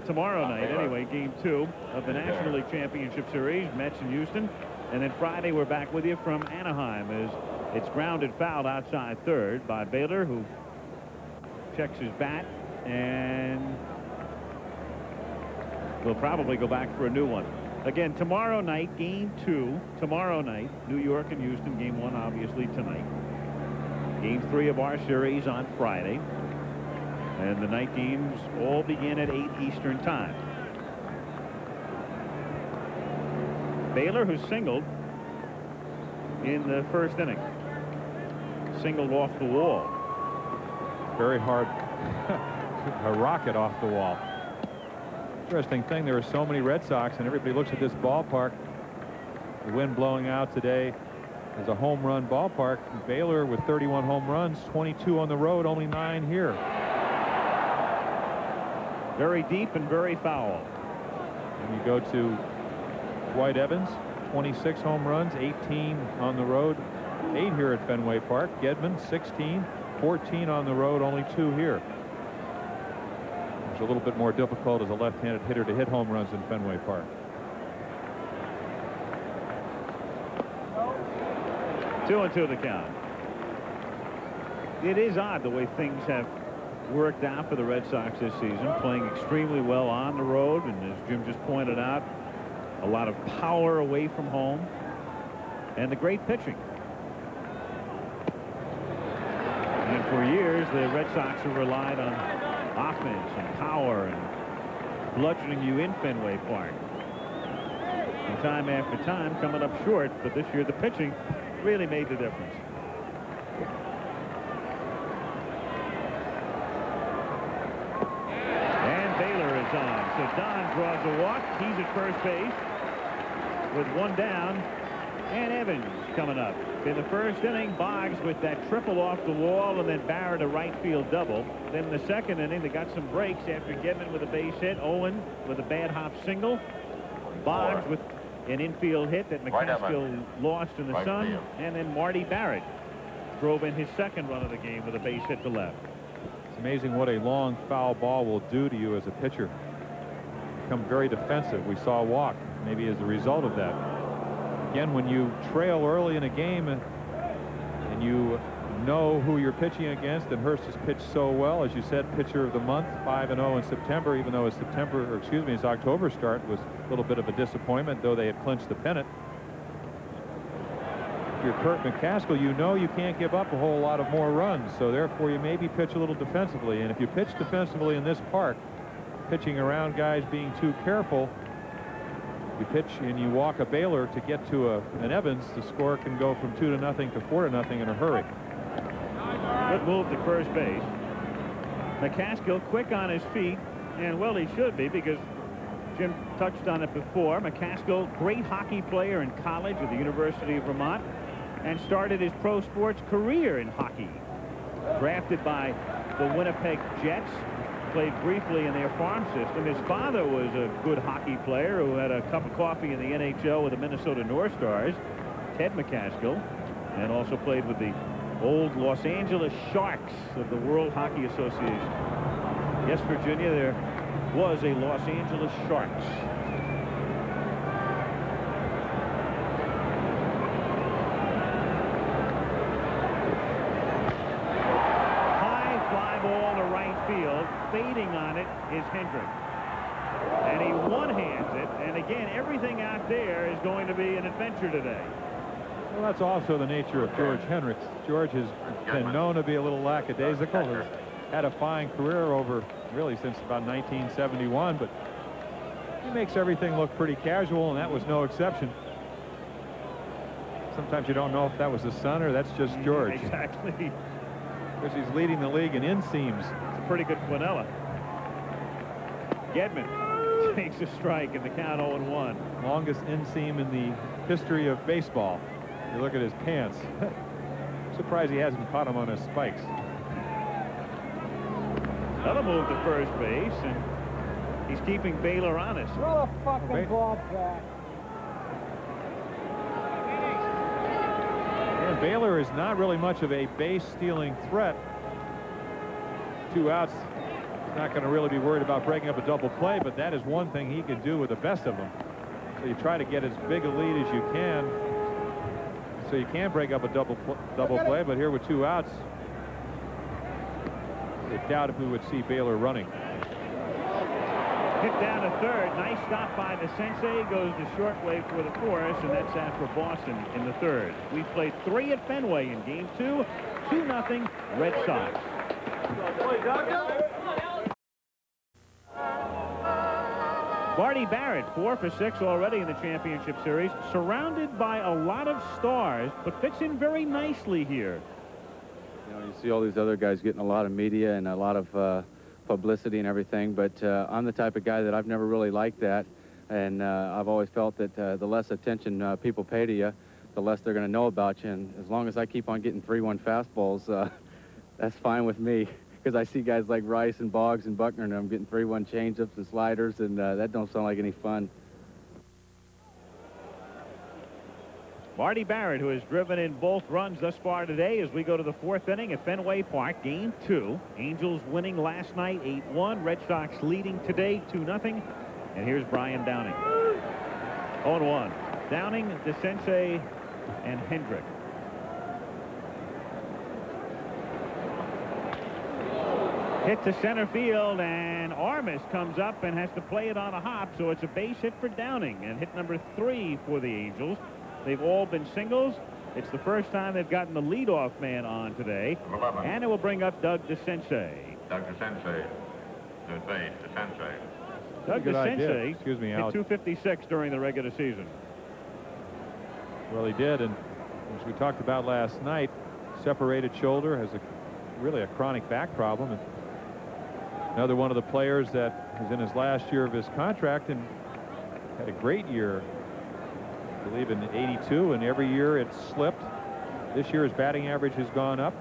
tomorrow night anyway, game 2 of the National League Championship Series, Mets and Houston. And then Friday we're back with you from Anaheim as it's grounded fouled outside 3rd by Baylor, who checks his bat and will probably go back for a new one. Again, tomorrow night, game 2, tomorrow night, New York and Houston, game 1 obviously tonight. Game 3 of our series on Friday. And the night games all begin at 8 Eastern time. Baylor, who singled in the 1st inning. Singled off the wall. Very hard. A rocket off the wall. Interesting thing, there are so many Red Sox, and everybody looks at this ballpark. The wind blowing out today is a home run ballpark. Baylor with 31 home runs, 22 on the road, only 9 here. Very deep and very foul. And you go to Dwight Evans, 26 home runs, 18 on the road, 8 here at Fenway Park. Gedman 16, 14 on the road, only 2 here. It's a little bit more difficult as a left-handed hitter to hit home runs in Fenway Park. 2-2 the count. It is odd the way things have worked out for the Red Sox this season, playing extremely well on the road, and as Jim just pointed out, a lot of power away from home, and the great pitching. And for years, the Red Sox have relied on offense and power and bludgeoning you in Fenway Park. And time after time coming up short, but this year the pitching really made the difference. And Baylor is on. So Don draws a walk. He's at first base with 1 down. And Evans coming up. In the first inning, Boggs with that triple off the wall, and then Barrett a right field double. Then in the second inning, they got some breaks after Gedman with a base hit, Owen with a bad hop single, Boggs with an infield hit that McCaskill lost in the sun, and then Marty Barrett drove in his second run of the game with a base hit to left. It's amazing what a long foul ball will do to you as a pitcher. Become very defensive. We saw a walk maybe as a result of that. Again, when you trail early in a game and you know who you're pitching against, and Hurst has pitched so well, as you said, pitcher of the month, 5-0 in September, even though his his October start was a little bit of a disappointment, though they had clinched the pennant. If you're Kurt McCaskill, you know you can't give up a whole lot of more runs, so therefore you maybe pitch a little defensively. And if you pitch defensively in this park, pitching around guys being too careful, you pitch and you walk a Baylor to get to an Evans, the score can go from 2-0 to 4-0 in a hurry. Good move to first base. McCaskill quick on his feet, and well, he should be, because Jim touched on it before. McCaskill, great hockey player in college at the University of Vermont, and started his pro sports career in hockey. Drafted by the Winnipeg Jets, played briefly in their farm system. His father was a good hockey player who had a cup of coffee in the NHL with the Minnesota North Stars, Ted McCaskill, and also played with the old Los Angeles Sharks of the World Hockey Association. Yes, Virginia, there was a Los Angeles Sharks. High fly ball to right field. Fading on it is Hendrick. And he one-hands it, and again, everything out there is going to be an adventure today. Well, that's also the nature of George Hendricks. George has been known to be a little lackadaisical, has had a fine career over really since about 1971, but he makes everything look pretty casual, and that was no exception. Sometimes you don't know if that was the son or that's just George. Exactly. Because he's leading the league in inseams. It's a pretty good Quinella. Gedman takes a strike in the count 0-1. Longest inseam in the history of baseball. You look at his pants. Surprised he hasn't caught him on his spikes. Another move to first base, and he's keeping Baylor honest. Throw the fucking ball back. And Baylor is not really much of a base-stealing threat. 2 outs. He's not going to really be worried about breaking up a double play, but that is one thing he can do with the best of them. So you try to get as big a lead as you can, so you can break up a double play. But here with 2 outs, I doubt if we would see Baylor running. Hit down to third. Nice stop by the sensei. Goes to short way for the Forest, and that's out for Boston in the third. We've played 3 at Fenway in game 2. 2-0 Red Sox. Marty Barrett, 4 for 6 already in the championship series. Surrounded by a lot of stars, but fits in very nicely here. You know, you see all these other guys getting a lot of media and a lot of publicity and everything, but I'm the type of guy that I've never really liked that, and I've always felt that the less attention people pay to you, the less they're going to know about you, and as long as I keep on getting 3-1 fastballs, that's fine with me, because I see guys like Rice and Boggs and Buckner, and I'm getting 3-1 changeups and sliders, and that don't sound like any fun. Marty Barrett, who has driven in both runs thus far today, as we go to the 4th inning at Fenway Park, Game 2. Angels winning last night 8-1. Red Sox leading today 2-0. And here's Brian Downing. 0-1. Downing, DeCinces, and Hendrick. Hit to center field, and Armas comes up and has to play it on a hop, so it's a base hit for Downing, and hit number 3 for the Angels. They've all been singles. It's the first time they've gotten the leadoff man on today, and it will bring up Doug DeCinces. Doug DeCinces, third base, DeCinces. Doug Good idea. DeCinces Excuse me, hit Alex. 256 during the regular season. Well, he did, and as we talked about last night, separated shoulder, has really a chronic back problem. And another one of the players that is in his last year of his contract and had a great year, I believe in 82, and every year it's slipped. This year his batting average has gone up.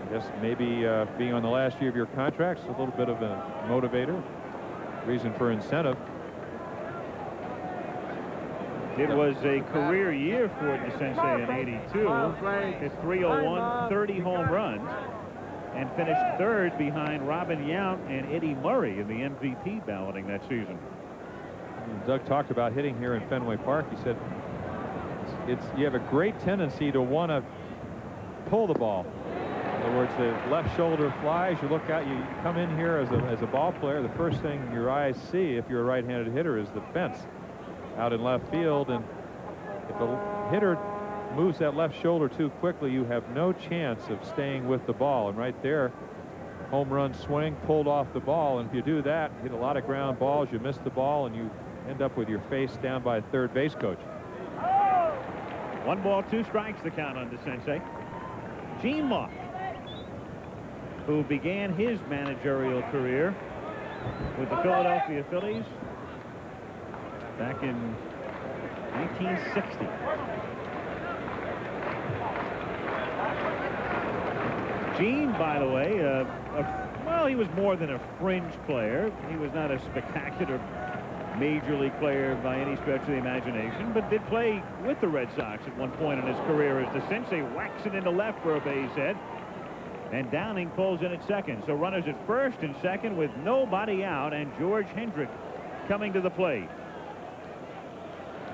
I guess maybe being on the last year of your contract is a little bit of a motivator, reason for incentive. It was a career year for DeCinces in 82. Hit 301, 30 home runs, and finished 3rd behind Robin Yount and Eddie Murray in the MVP balloting that season. Doug talked about hitting here in Fenway Park. He said you have a great tendency to want to pull the ball. In other words, the left shoulder flies. You look out, you come in here as a ball player, the first thing your eyes see if you're a right-handed hitter is the fence out in left field, and if a hitter moves that left shoulder too quickly, you have no chance of staying with the ball. And right there, home run swing, pulled off the ball, and if you do that, hit a lot of ground balls, you miss the ball, and you end up with your face down by a third base coach. 1 ball, 2 strikes, the count on DeCinces. Gene Mauch, who began his managerial career with the Philadelphia Phillies back in 1960. Gene, by the way, well, he was more than a fringe player. He was not a spectacular major league player by any stretch of the imagination, but did play with the Red Sox at one point in his career as DeCinces whacks it into left for a base hit, and Downing pulls in at second. So runners at first and second with nobody out, and George Hendrick coming to the plate.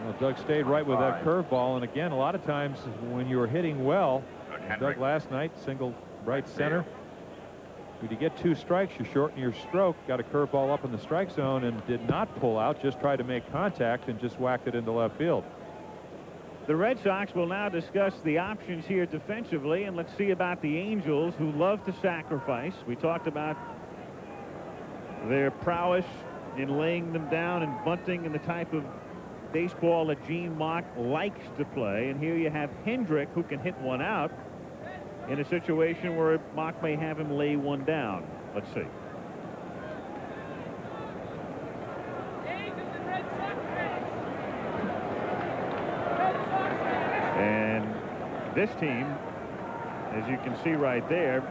Well, Doug stayed right with that curveball, and again, a lot of times when you're hitting well, Doug last night single right center. When you get 2 strikes, you shorten your stroke. Got a curveball up in the strike zone and did not pull out, just tried to make contact and just whacked it into left field. The Red Sox will now discuss the options here defensively, and let's see about the Angels, who love to sacrifice. We talked about their prowess in laying them down and bunting and the type of baseball that Gene Mauch likes to play. And here you have Hendrick, who can hit one out in a situation where Mauch may have him lay one down. Let's see. And this team, as you can see right there,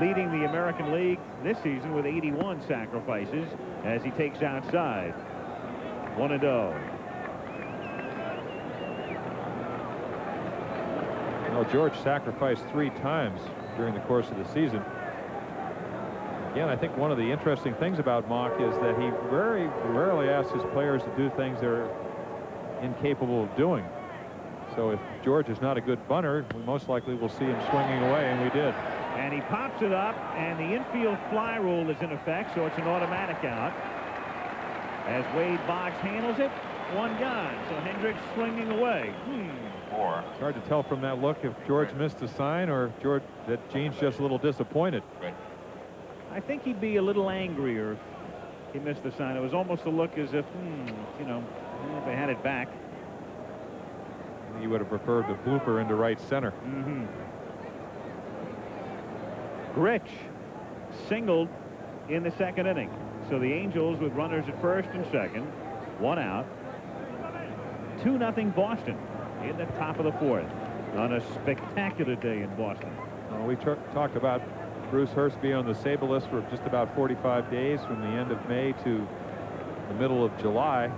leading the American League this season with 81 sacrifices as he takes outside. 1-0. Well, George sacrificed 3 times during the course of the season. Again, I think one of the interesting things about Mauch is that he very rarely asks his players to do things they're incapable of doing. So if George is not a good bunter, we most likely will see him swinging away, and we did. And he pops it up, and the infield fly rule is in effect, so it's an automatic out. As Wade Boggs handles it, 1 gone. So Hendrick's swinging away. 4. It's hard to tell from that look if George missed a sign or that Gene's just a little disappointed. I think he'd be a little angrier if he missed the sign. It was almost a look as if, you know, if they had it back. He would have preferred the blooper into right center. Grich singled in the 2nd inning. So the Angels with runners at first and second, 1 out. 2-0 Boston in the top of the 4th on a spectacular day in Boston. We talked about Bruce Hurst being on the Sable list for just about 45 days from the end of May to the middle of July,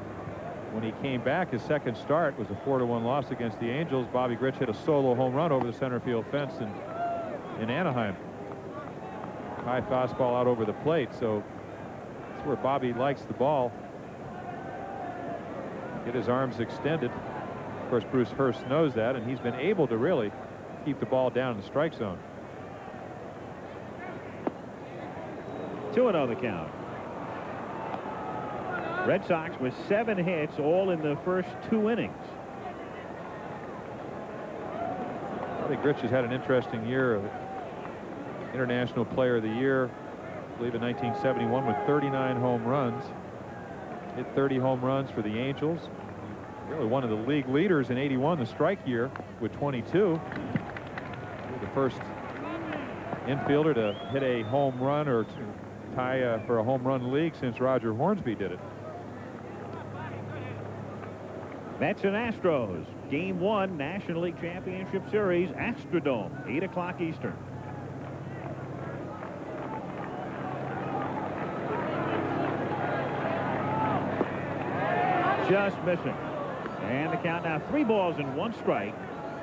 when he came back, his second start was a 4-1 loss against the Angels. Bobby Grich hit a solo home run over the center field fence in Anaheim. High fastball out over the plate, so that's where Bobby likes the ball. Get his arms extended. Of course, Bruce Hurst knows that, and he's been able to really keep the ball down in the strike zone. 2-0 the count. Red Sox with 7 hits, all in the first 2 innings. Bobby Grich has had an interesting year. International Player of the Year, I believe in 1971, with 39 home runs. Hit 30 home runs for the Angels. Really one of the league leaders in '81, the strike year, with 22. The first infielder to hit a home run or to tie for a home run league since Roger Hornsby did it. Mets and Astros, Game 1, National League Championship Series, Astrodome, 8 o'clock Eastern. Just missing. And the count now 3 balls and 1 strike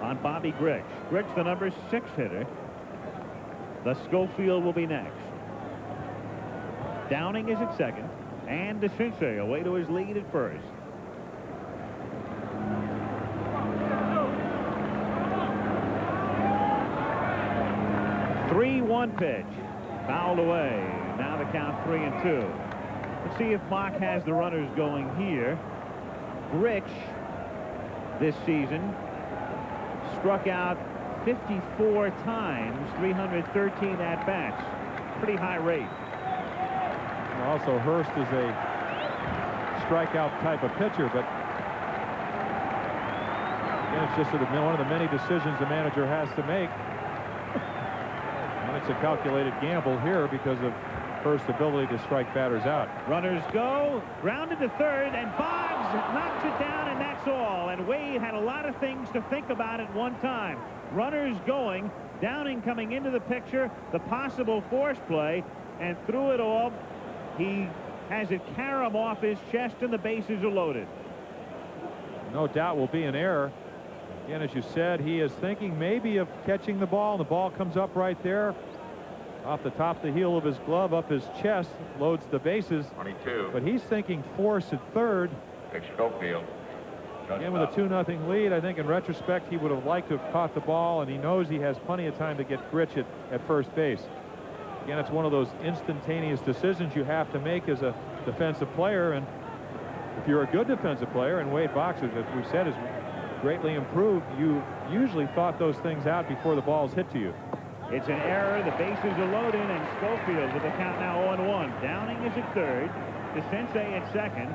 on Bobby Grich. Grich, the number 6 hitter. The Schofield will be next. Downing is at second, and DeCinces away to his lead at first. One pitch fouled away. Now the count 3-2. Let's see if Mock has the runners going here. Grich this season struck out 54 times, 313 at bats. Pretty high rate. Also, Hurst is a strikeout type of pitcher, but again, it's just sort of one of the many decisions the manager has to make. It's a calculated gamble here because of Hurst's ability to strike batters out. Runners go, grounded to third, and Boggs knocks it down, and that's all. And Wade had a lot of things to think about at one time. Runners going, Downing coming into the picture, the possible force play, and through it all, he has it carom off his chest, and the bases are loaded. No doubt will be an error. Again, as you said, he is thinking maybe of catching the ball, and the ball comes up right there off the top of the heel of his glove, up his chest, loads the bases. 22. But he's thinking force at third. Big Schofield. Again, with a 2-0 lead, I think in retrospect he would have liked to have caught the ball, and he knows he has plenty of time to get Grich at first base. Again, it's one of those instantaneous decisions you have to make as a defensive player, and if you're a good defensive player, and Wade Boggs, as we've said, is greatly improved, you usually thought those things out before the balls hit to you. It's an error. The bases are loaded, and Schofield with the count now 0-1. Downing is at third, DeCinces at second,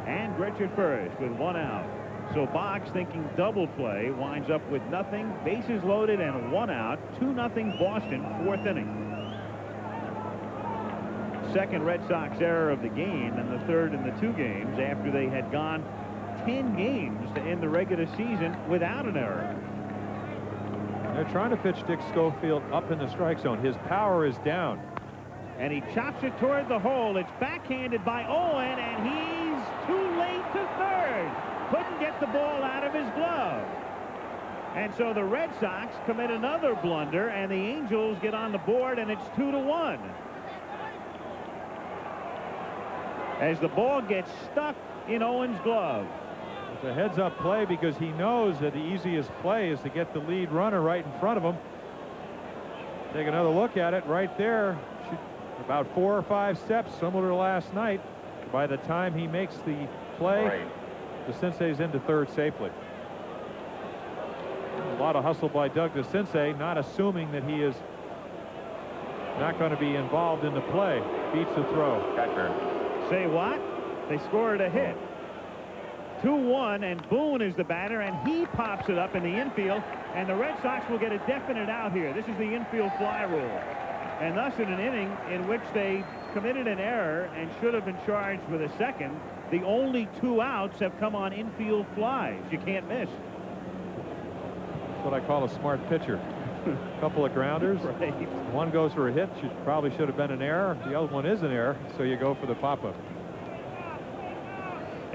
and Grich at first with 1 out. So Boggs, thinking double play, winds up with nothing. Bases loaded and 1 out. 2-0 Boston, 4th inning. Second Red Sox error of the game, and the third in the 2 games after they had gone 10 games to end the regular season without an error. They're trying to pitch Dick Schofield up in the strike zone. His power is down. And he chops it toward the hole. It's backhanded by Owen, and he's too late to third. Couldn't get the ball out of his glove. And so the Red Sox commit another blunder, and the Angels get on the board, and it's 2-1. As the ball gets stuck in Owen's glove. It's a heads-up play because he knows that the easiest play is to get the lead runner right in front of him. Take another look at it right there. About 4 or 5 steps, similar to last night. By the time he makes the play, DeCinces into third safely. A lot of hustle by Doug DeCinces, not assuming that he is not going to be involved in the play. Beats the throw. Catcher. Say what? They scored a hit. 2-1, and Boone is the batter, and he pops it up in the infield, and the Red Sox will get a definite out here. This is the infield fly rule. And thus, in an inning in which they committed an error and should have been charged with a second, the only 2 outs have come on infield flies. You can't miss. That's what I call a smart pitcher. A couple of grounders. Right. One goes for a hit, probably should have been an error. The other one is an error, so you go for the pop-up.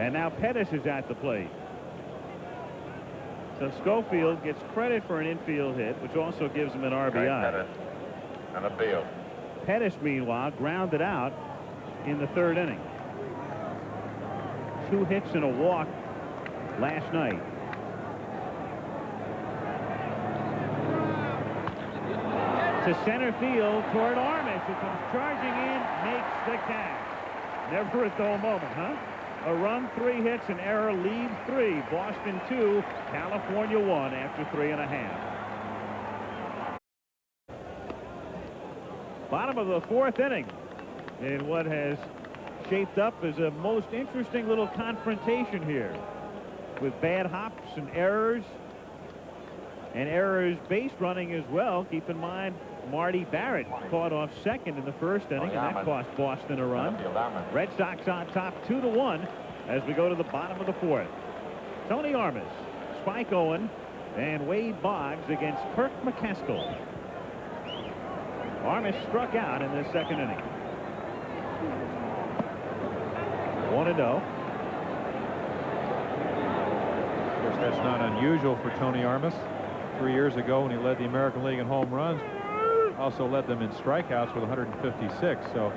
And now Pettis is at the plate. So Schofield gets credit for an infield hit, which also gives him an RBI. Pettis and a field. Pettis, meanwhile, grounded out in the third inning. 2 hits and a walk last night. To center field toward Armas, who comes charging in, makes the catch. Never a dull moment, huh? A run, 3 hits, an error, lead 3. Boston 2, California 1 after 3.5. Bottom of the 4th inning in what has shaped up as a most interesting little confrontation here, with bad hops and errors base running as well. Keep in mind, Marty Barrett caught off second in the first inning, and that cost Boston a run. Red Sox on top 2-1 as we go to the bottom of the 4th. Tony Armas, Spike Owen, and Wade Boggs against Kirk McCaskill. Armas struck out in the second inning. 1-0. Of course, that's not unusual for Tony Armas. 3 years ago, when he led the American League in home runs, also led them in strikeouts with 156. So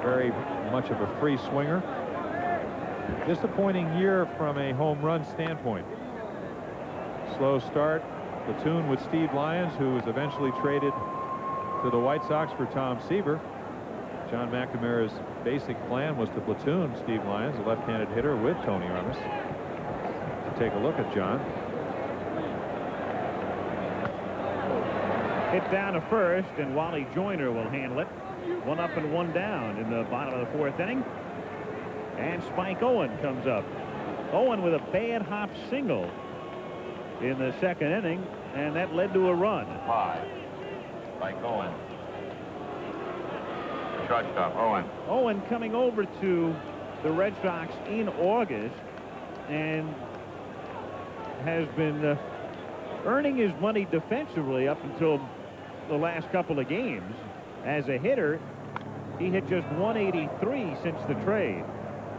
very much of a free swinger. Disappointing year from a home run standpoint. Slow start. Platoon with Steve Lyons, who was eventually traded to the White Sox for Tom Seaver. John McNamara's basic plan was to platoon Steve Lyons, a left-handed hitter, with Tony Armas. To take a look at John. Hit down to first, and Wally Joyner will handle it. 1 up and 1 down in the bottom of the 4th inning. And Spike Owen comes up. Owen with a bad hop single in the second inning, and that led to a run. 5. Spike Owen. Shortstop, Owen. Owen coming over to the Red Sox in August and has been earning his money defensively up until the last couple of games. As a hitter, he hit just 183 since the trade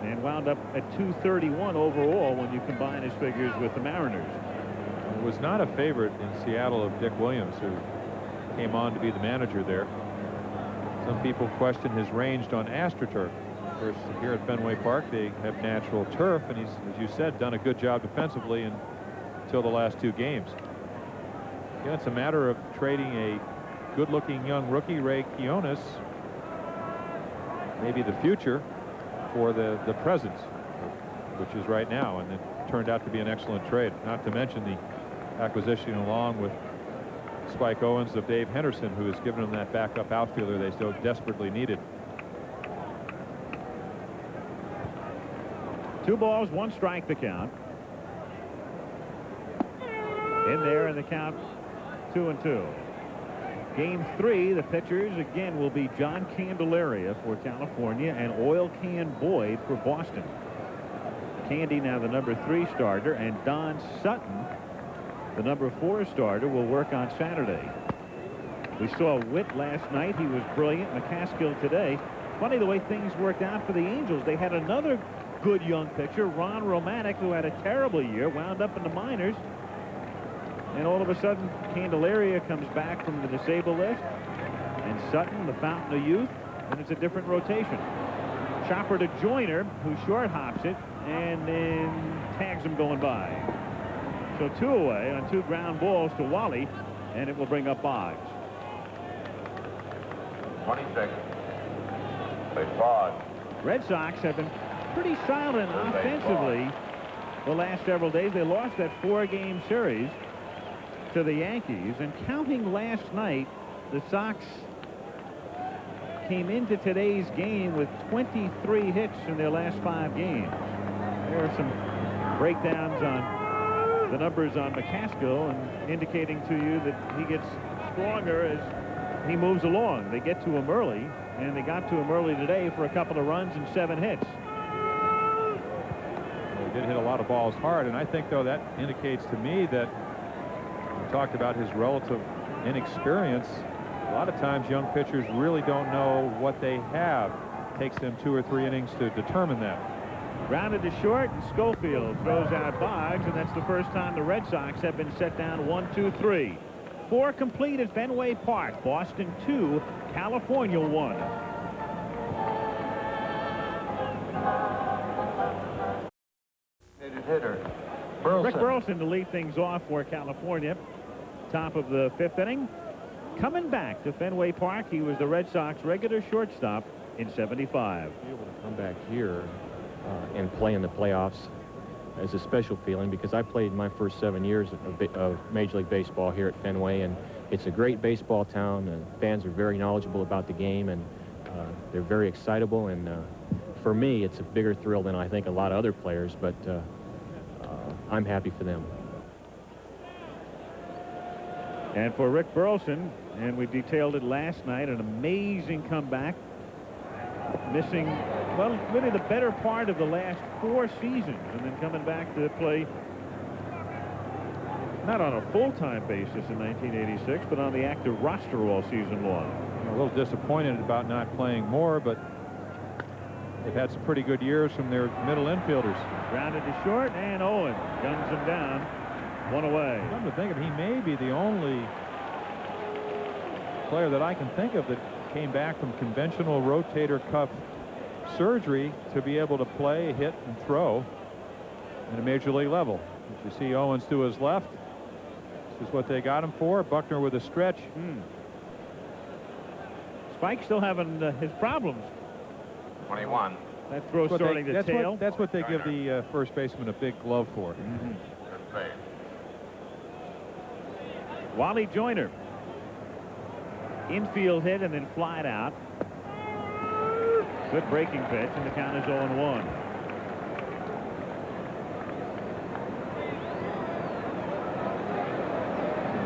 and wound up at 231 overall when you combine his figures with the Mariners. Was not a favorite in Seattle of Dick Williams, who came on to be the manager there. Some people question his range on AstroTurf. Of course, here at Fenway Park, they have natural turf, and he's, as you said, done a good job defensively until the last 2 games. Yeah, it's a matter of trading a good-looking young rookie, Ray Quiones, maybe the future, for the present, which is right now, and it turned out to be an excellent trade. Not to mention the acquisition, along with Spike Owens, of Dave Henderson, who has given them that backup outfielder they so desperately needed. 2 balls, 1 strike the count. In there, and the count 2-2. Game 3, the pitchers again will be John Candelaria for California and Oil Can Boyd for Boston. Candy now the number 3 starter, and Don Sutton, the number 4 starter, will work on Saturday. We saw Witt last night. He was brilliant. McCaskill today. Funny the way things worked out for the Angels. They had another good young pitcher, Ron Romanek, who had a terrible year, wound up in the minors. And all of a sudden, Candelaria comes back from the disabled list, and Sutton, the fountain of youth, and it's a different rotation. Chopper to Joyner, who short hops it, and then tags him going by. So 2 away on 2 ground balls to Wally, and it will bring up Boggs. 26. Base Boggs. Red Sox have been pretty silent offensively the last several days. They lost that 4-game series to the Yankees, and counting last night, the Sox came into today's game with 23 hits in their last 5 games. There are some breakdowns on the numbers on McCaskill, and indicating to you that he gets stronger as he moves along. They get to him early, and they got to him early today for a couple of runs and 7 hits. Well, he did hit a lot of balls hard, and I think, though, that indicates to me that we talked about his relative inexperience. A lot of times young pitchers really don't know what they have takes them 2 or 3 innings to determine that. Grounded to short, and Schofield throws out Boggs, and that's the first time the Red Sox have been set down 1-2-3. 4 complete at Fenway Park. Boston 2, California 1. Hitter. Rick Burleson to lead things off for California. Top of the 5th inning. Coming back to Fenway Park, he was the Red Sox regular shortstop in '75. Be able to come back here and play in the playoffs is a special feeling, because I played my first 7 years of Major League Baseball here at Fenway, and it's a great baseball town. And fans are very knowledgeable about the game, and they're very excitable. And for me, it's a bigger thrill than I think a lot of other players, but I'm happy for them. And for Rick Burleson, and we detailed it last night, an amazing comeback. Missing, well, really the better part of the last 4 seasons, and then coming back to play not on a full-time basis in 1986, but on the active roster all season long. A little disappointed about not playing more, but they've had some pretty good years from their middle infielders. Grounded to short, and Owen guns him down. 1 away. Come to think of it, he may be the only player that I can think of that came back from conventional rotator cuff surgery to be able to play, hit, and throw at a major league level. As you see Owens to his left, this is what they got him for. Buckner with a stretch. Spike still having his problems. 21. That throw starting to tail. That's what they give the first baseman a big glove for. Good play. Wally Joyner. Infield hit and then flied out. Good breaking pitch, and the count is 0-1.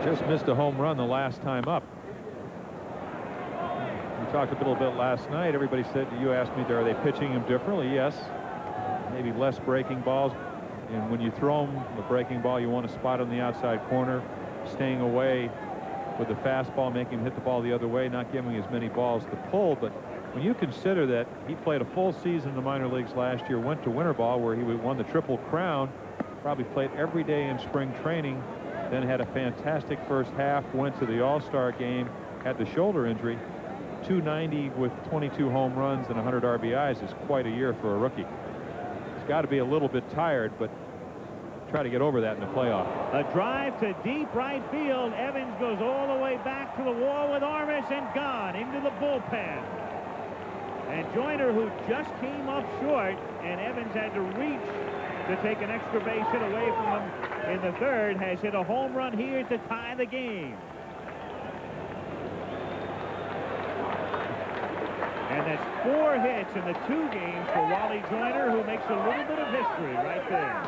Just missed a home run the last time up. We talked a little bit last night. Everybody said, you asked me, are they pitching him differently? Yes. Maybe less breaking balls. And when you throw him the breaking ball, you want to spot on the outside corner, staying away with the fastball, making him hit the ball the other way, not giving as many balls to pull. But when you consider that he played a full season in the minor leagues last year, went to winter ball where he won the Triple Crown, probably played every day in spring training, then had a fantastic first half, went to the All-Star game, had the shoulder injury. 290 with 22 home runs and 100 RBIs is quite a year for a rookie. He's got to be a little bit tired, but try to get over that in the playoff. A drive to deep right field. Evans goes all the way back to the wall with Armas, and gone into the bullpen. And Joyner, who just came up short, and Evans had to reach to take an extra base hit away from him in the third, has hit a home run here to tie the game. And that's 4 hits in the 2 games for Wally Joyner, who makes a little bit of history right there.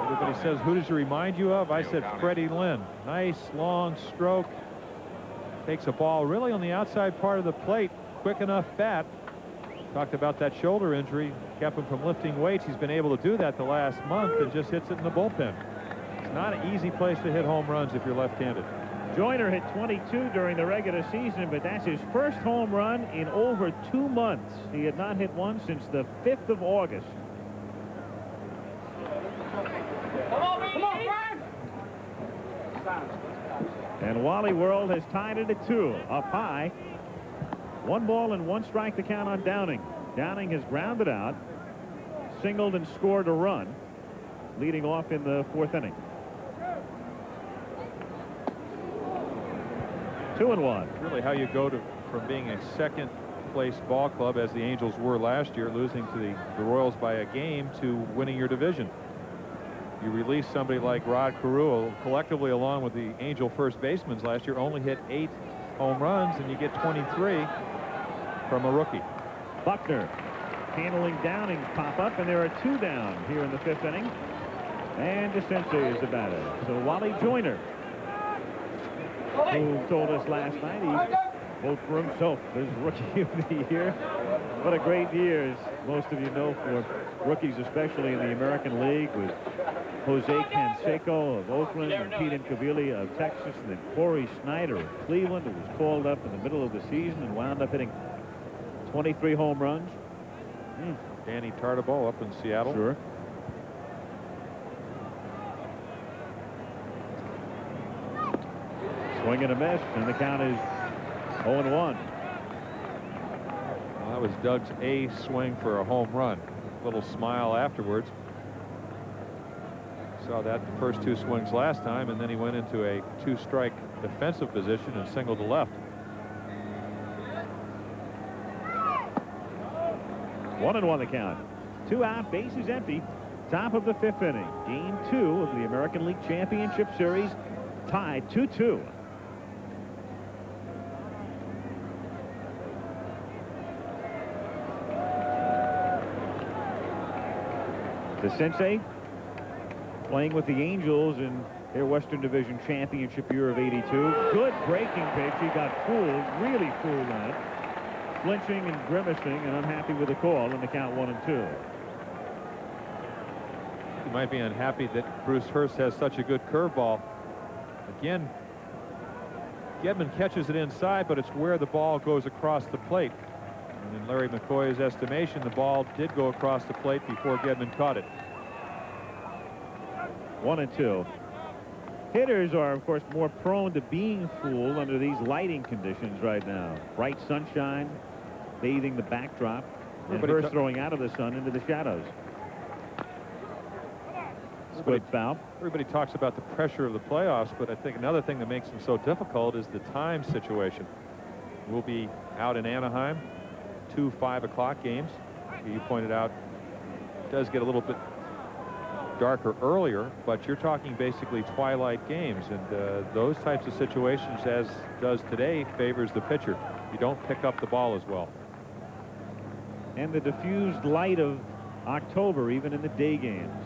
Everybody says, who does he remind you of? I said Freddie Lynn. Nice long stroke. Takes a ball really on the outside part of the plate. Quick enough bat. Talked about that shoulder injury. Kept him from lifting weights. He's been able to do that the last month and just hits it in the bullpen. It's not an easy place to hit home runs if you're left-handed. Joyner hit 22 during the regular season, but that's his first home run in over 2 months. He had not hit one since the 5th of August. And Wally World has tied it at 2. Up high. 1 ball and 1 strike to count on Downing. Downing has grounded out, singled and scored a run, leading off in the 4th inning. 2-1. Really how you go from being a second-place ball club, as the Angels were last year, losing to the Royals by a game, to winning your division. You release somebody like Rod Carew, collectively along with the Angel first basemen last year, only hit 8 home runs, and you get 23 from a rookie. Buckner handling Downing's pop-up, and there are 2 down here in the 5th inning. And DeCinces is the batter. So Wally Joyner, who told us last night he voted for himself as Rookie of the Year. What a great year, as most of you know, for rookies, especially in the American League, with Jose Canseco of Oakland and Pete Incaviglia of Texas, and then Corey Snyder of Cleveland, who was called up in the middle of the season and wound up hitting 23 home runs. Danny Tartabeau up in Seattle. Sure. Swing and a miss, and the count is 0-1. Well, that was Doug's A swing for a home run. Little smile afterwards. Saw that the first 2 swings last time, and then he went into a 2-strike defensive position and singled to left. 1-1 the count. 2 out, bases empty. Top of the 5th inning. Game 2 of the American League Championship Series, tied 2-2. The Sensei playing with the Angels in their Western Division Championship year of '82. Good breaking pitch. He got fooled, really fooled on it. Flinching and grimacing and unhappy with the call, and the count 1-2. He might be unhappy that Bruce Hurst has such a good curveball. Again, Gedman catches it inside, but it's where the ball goes across the plate. And in Larry McCoy's estimation, the ball did go across the plate before Gedman caught it. 1-2. Hitters are, of course, more prone to being fooled under these lighting conditions right now. Bright sunshine, bathing the backdrop, and Hurst throwing out of the sun into the shadows. Split foul. Everybody talks about the pressure of the playoffs, but I think another thing that makes them so difficult is the time situation. We'll be out in Anaheim, 2 5 o'clock games. You pointed out it does get a little bit darker earlier, but you're talking basically twilight games, and those types of situations, as does today, favors the pitcher. You don't pick up the ball as well. And the diffused light of October, even in the day games.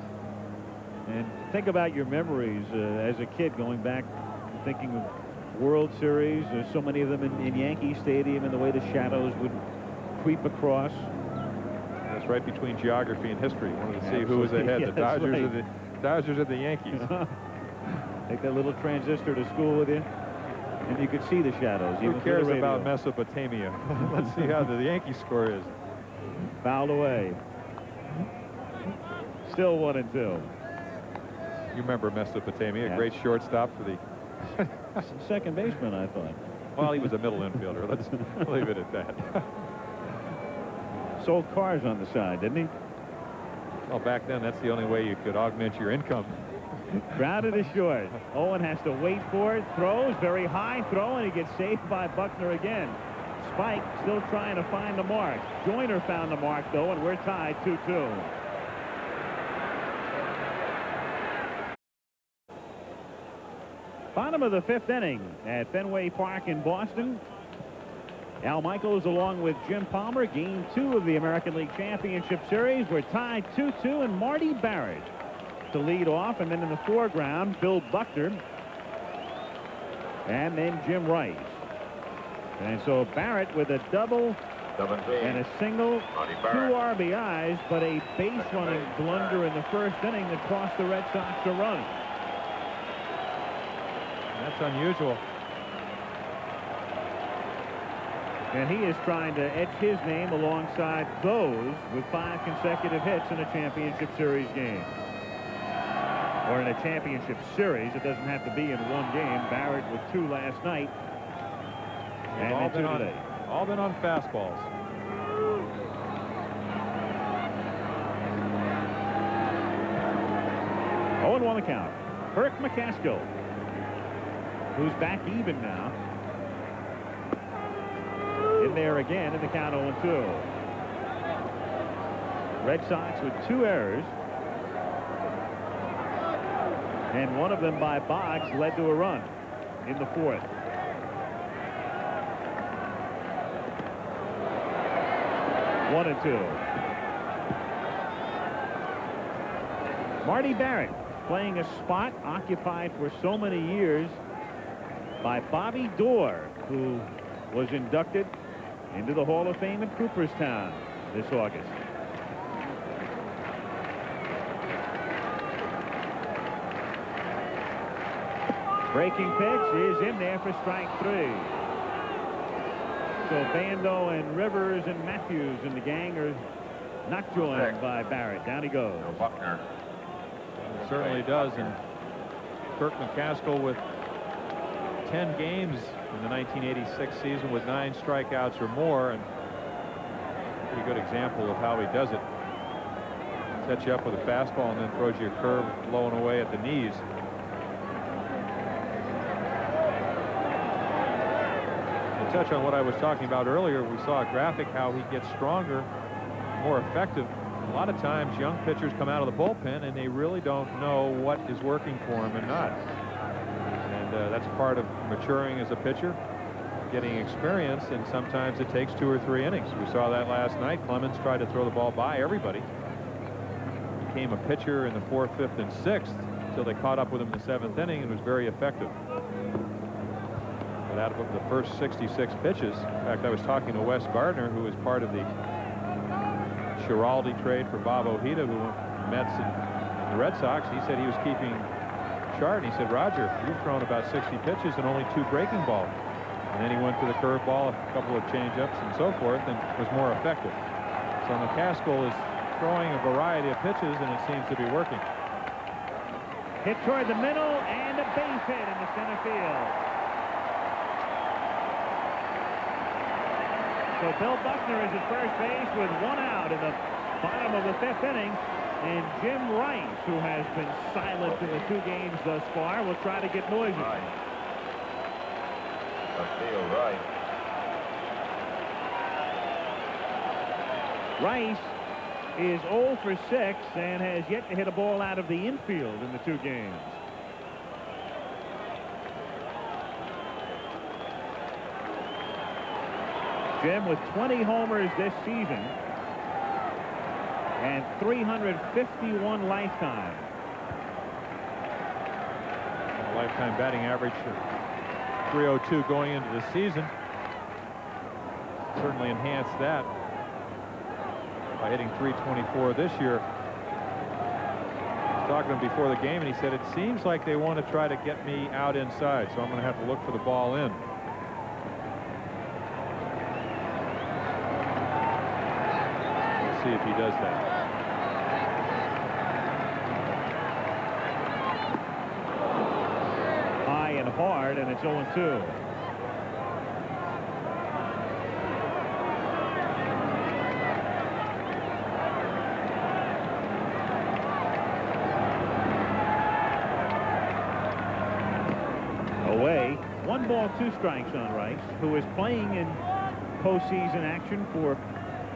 And think about your memories as a kid going back, thinking of World Series. There's so many of them in Yankee Stadium, and the way the shadows would creep across. That's right between geography and history. Wanted to see who was ahead, the Dodgers or the Dodgers or the Yankees. Take that little transistor to school with you, and you could see the shadows. Who cares about Mesopotamia? Let's see how the Yankee score is. Fouled away. Still 1-2. You remember Mesopotamia, Yeah. a great shortstop for the second baseman, I thought. Well, he was a middle infielder. Let's leave it at that. Sold cars on the side, didn't he? Well, back then, that's the only way you could augment your income. Grounded to short. Owen has to wait for it. Throws, very high throw, and he gets saved by Buckner again. Spike still trying to find the mark. Joyner found the mark, though, and we're tied 2-2. Bottom of the 5th inning at Fenway Park in Boston. Al Michaels along with Jim Palmer, game 2 of the American League Championship Series. We're tied 2-2, and Marty Barrett to lead off, and then in the foreground, Bill Buckner, and then Jim Rice. And so Barrett with a double 17. and a single, Marty 2 Barrett. RBIs, but a base running blunder in the first inning that cost the Red Sox a run. That's unusual. And he is trying to etch his name alongside those with 5 consecutive hits in a championship series game. Or in a championship series. It doesn't have to be in one game. Barrett with 2 last night. And all then 2 today. All been on fastballs. Oh, and 1 the count. Kirk McCaskill, who's back even now. In there again in the count 0-2. Red Sox with 2 errors. And one of them by Boggs led to a run in the 4th. One and 2. Marty Barrett playing a spot occupied for so many years by Bobby Doerr, who was inducted into the Hall of Fame in Cooperstown this August. Breaking pitch is in there for strike 3. So Bando and Rivers and Matthews in the gang are not joined by Barrett. Down he goes. Bill Buckner. Certainly does. And Kirk McCaskill with 10 games in the 1986 season with 9 strikeouts or more, and pretty good example of how he does it. Sets you up with a fastball and then throws you a curve blowing away at the knees. To touch on what I was talking about earlier, we saw a graphic how he gets stronger, more effective. A lot of times young pitchers come out of the bullpen and they really don't know what is working for them and not. And that's part of maturing as a pitcher, getting experience, and sometimes it takes 2 or 3 innings. We saw that last night. Clemens tried to throw the ball by everybody. Became a pitcher in the 4th, 5th, and 6th until they caught up with him in the 7th inning and was very effective. But out of the first 66 pitches, in fact, I was talking to Wes Gardner, who was part of the Schiraldi trade for Bob Ojeda, who went from Mets and the Red Sox. He said he was keeping chart, and he said, Roger, you've thrown about 60 pitches and only 2 breaking balls. And then he went to the curveball, a couple of changeups and so forth, and was more effective. So McCaskill is throwing a variety of pitches, and it seems to be working. Hit toward the middle and a base hit in the center field. So Bill Buckner is at first base with 1 out in the bottom of the 5th inning. And Jim Rice, who has been silent in the 2 games thus far, will try to get noisy. Rice is 0 for 6 and has yet to hit a ball out of the infield in the 2 games. Jim with 20 homers this season and 351 lifetime. A lifetime batting average of 302 going into the season. Certainly enhanced that by hitting 324 this year. I was talking to him before the game, and he said, it seems like they want to try to get me out inside, so I'm going to have to look for the ball in. We'll see if he does that. High and hard, and it's 0-2. Away, 1 ball, 2 strikes on Rice, who is playing in postseason action for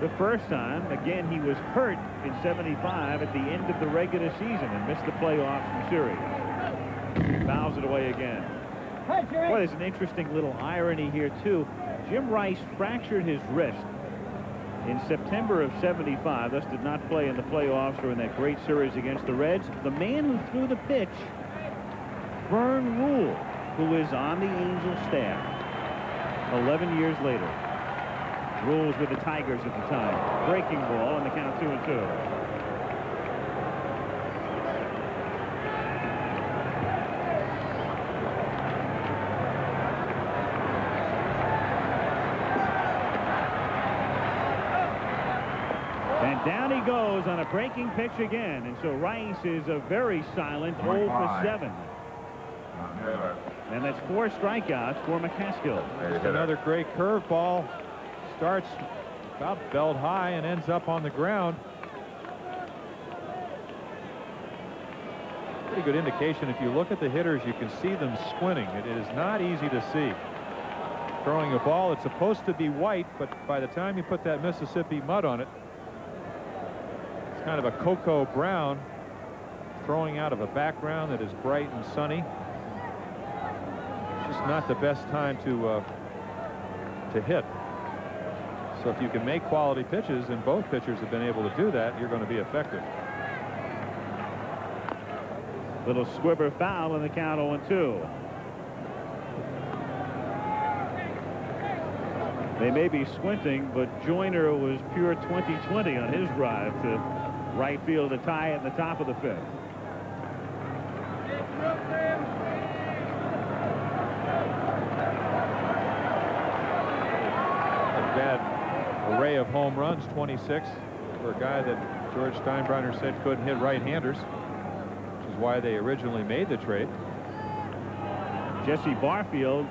the first time. Again, he was hurt in '75 at the end of the regular season and missed the playoffs from series. Fouls it away again. Boy, there's an interesting little irony here, too. Jim Rice fractured his wrist in September of '75, thus did not play in the playoffs or in that great series against the Reds. The man who threw the pitch, Vern Rule, who is on the Angels staff 11 years later. Rules with the Tigers at the time. Breaking ball, and the count 2-2. And down he goes on a breaking pitch again. And so Rice is a very silent 0 for 7. And that's 4 strikeouts for McCaskill. Another great curveball. Starts about belt high and ends up on the ground. Pretty good indication. If you look at the hitters, you can see them squinting. It is not easy to see. Throwing a ball, it's supposed to be white, but by the time you put that Mississippi mud on it, it's kind of a cocoa brown, throwing out of a background that is bright and sunny. It's just not the best time to hit. So if you can make quality pitches, and both pitchers have been able to do that, you're going to be effective. Little squibber foul in the count 0-2. They may be squinting, but Joyner was pure 20-20 on his drive to right field to tie at the top of the 5th. array of home runs, 26, for a guy that George Steinbrenner said couldn't hit right-handers, which is why they originally made the trade. Jesse Barfield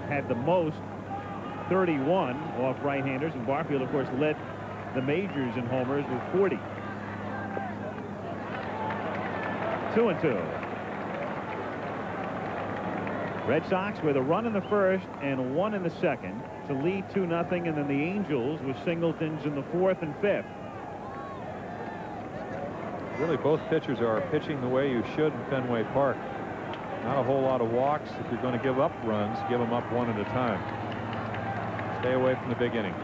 had the most, 31 off right-handers, and Barfield, of course, led the majors in homers with 40. 2-2. Red Sox with a run in the first and one in the second to lead 2-0, and then the Angels with Singletons in the fourth and fifth. Really, both pitchers are pitching the way you should in Fenway Park. Not a whole lot of walks. If you're going to give up runs, give them up one at a time. Stay away from the big inning.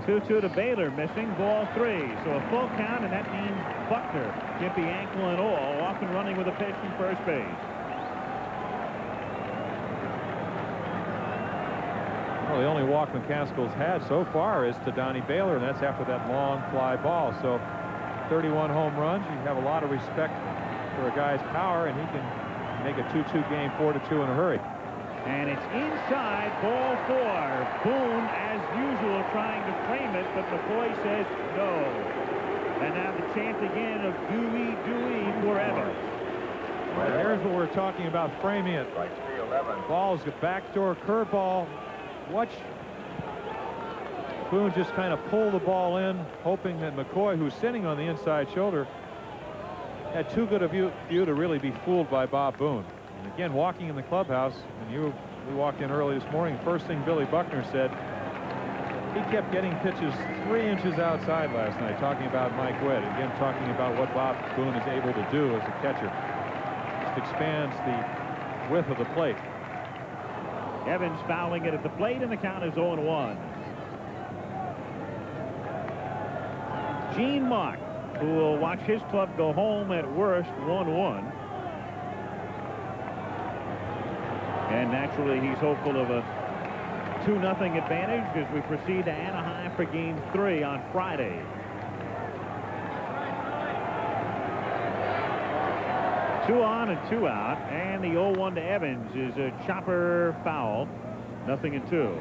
2-2 to Baylor, missing, ball 3. So a full count, and that means Buckner, jimpy ankle and all, off and running with a pitch from first base. Well, the only walk McCaskill's had so far is to Donnie Baylor, and that's after that long fly ball. So 31 home runs. You have a lot of respect for a guy's power, and he can make a 2-2 game 4-2 in a hurry. And it's inside, ball 4. Boone, as usual, trying to frame it, but McCoy says no. And now the chant again of Dewey, Dewey for Evans. Well, here's what we're talking about, framing it. Ball's a backdoor curveball. Watch Boone just kind of pull the ball in, hoping that McCoy, who's sitting on the inside shoulder, had too good a view to really be fooled by Bob Boone. And again, walking in the clubhouse, and we walked in early this morning, first thing Billy Buckner said, he kept getting pitches 3 inches outside last night, talking about Mike Witt. Again, talking about what Bob Boone is able to do as a catcher. Just expands the width of the plate. Evans fouling it at the plate, and the count is 0-1. Gene Mauch, who will watch his club go home at worst 1-1. And naturally, he's hopeful of a 2-0 advantage as we proceed to Anaheim for Game 3 on Friday. Two on and 2 out, and the 0-1 to Evans is a chopper foul. 0-2.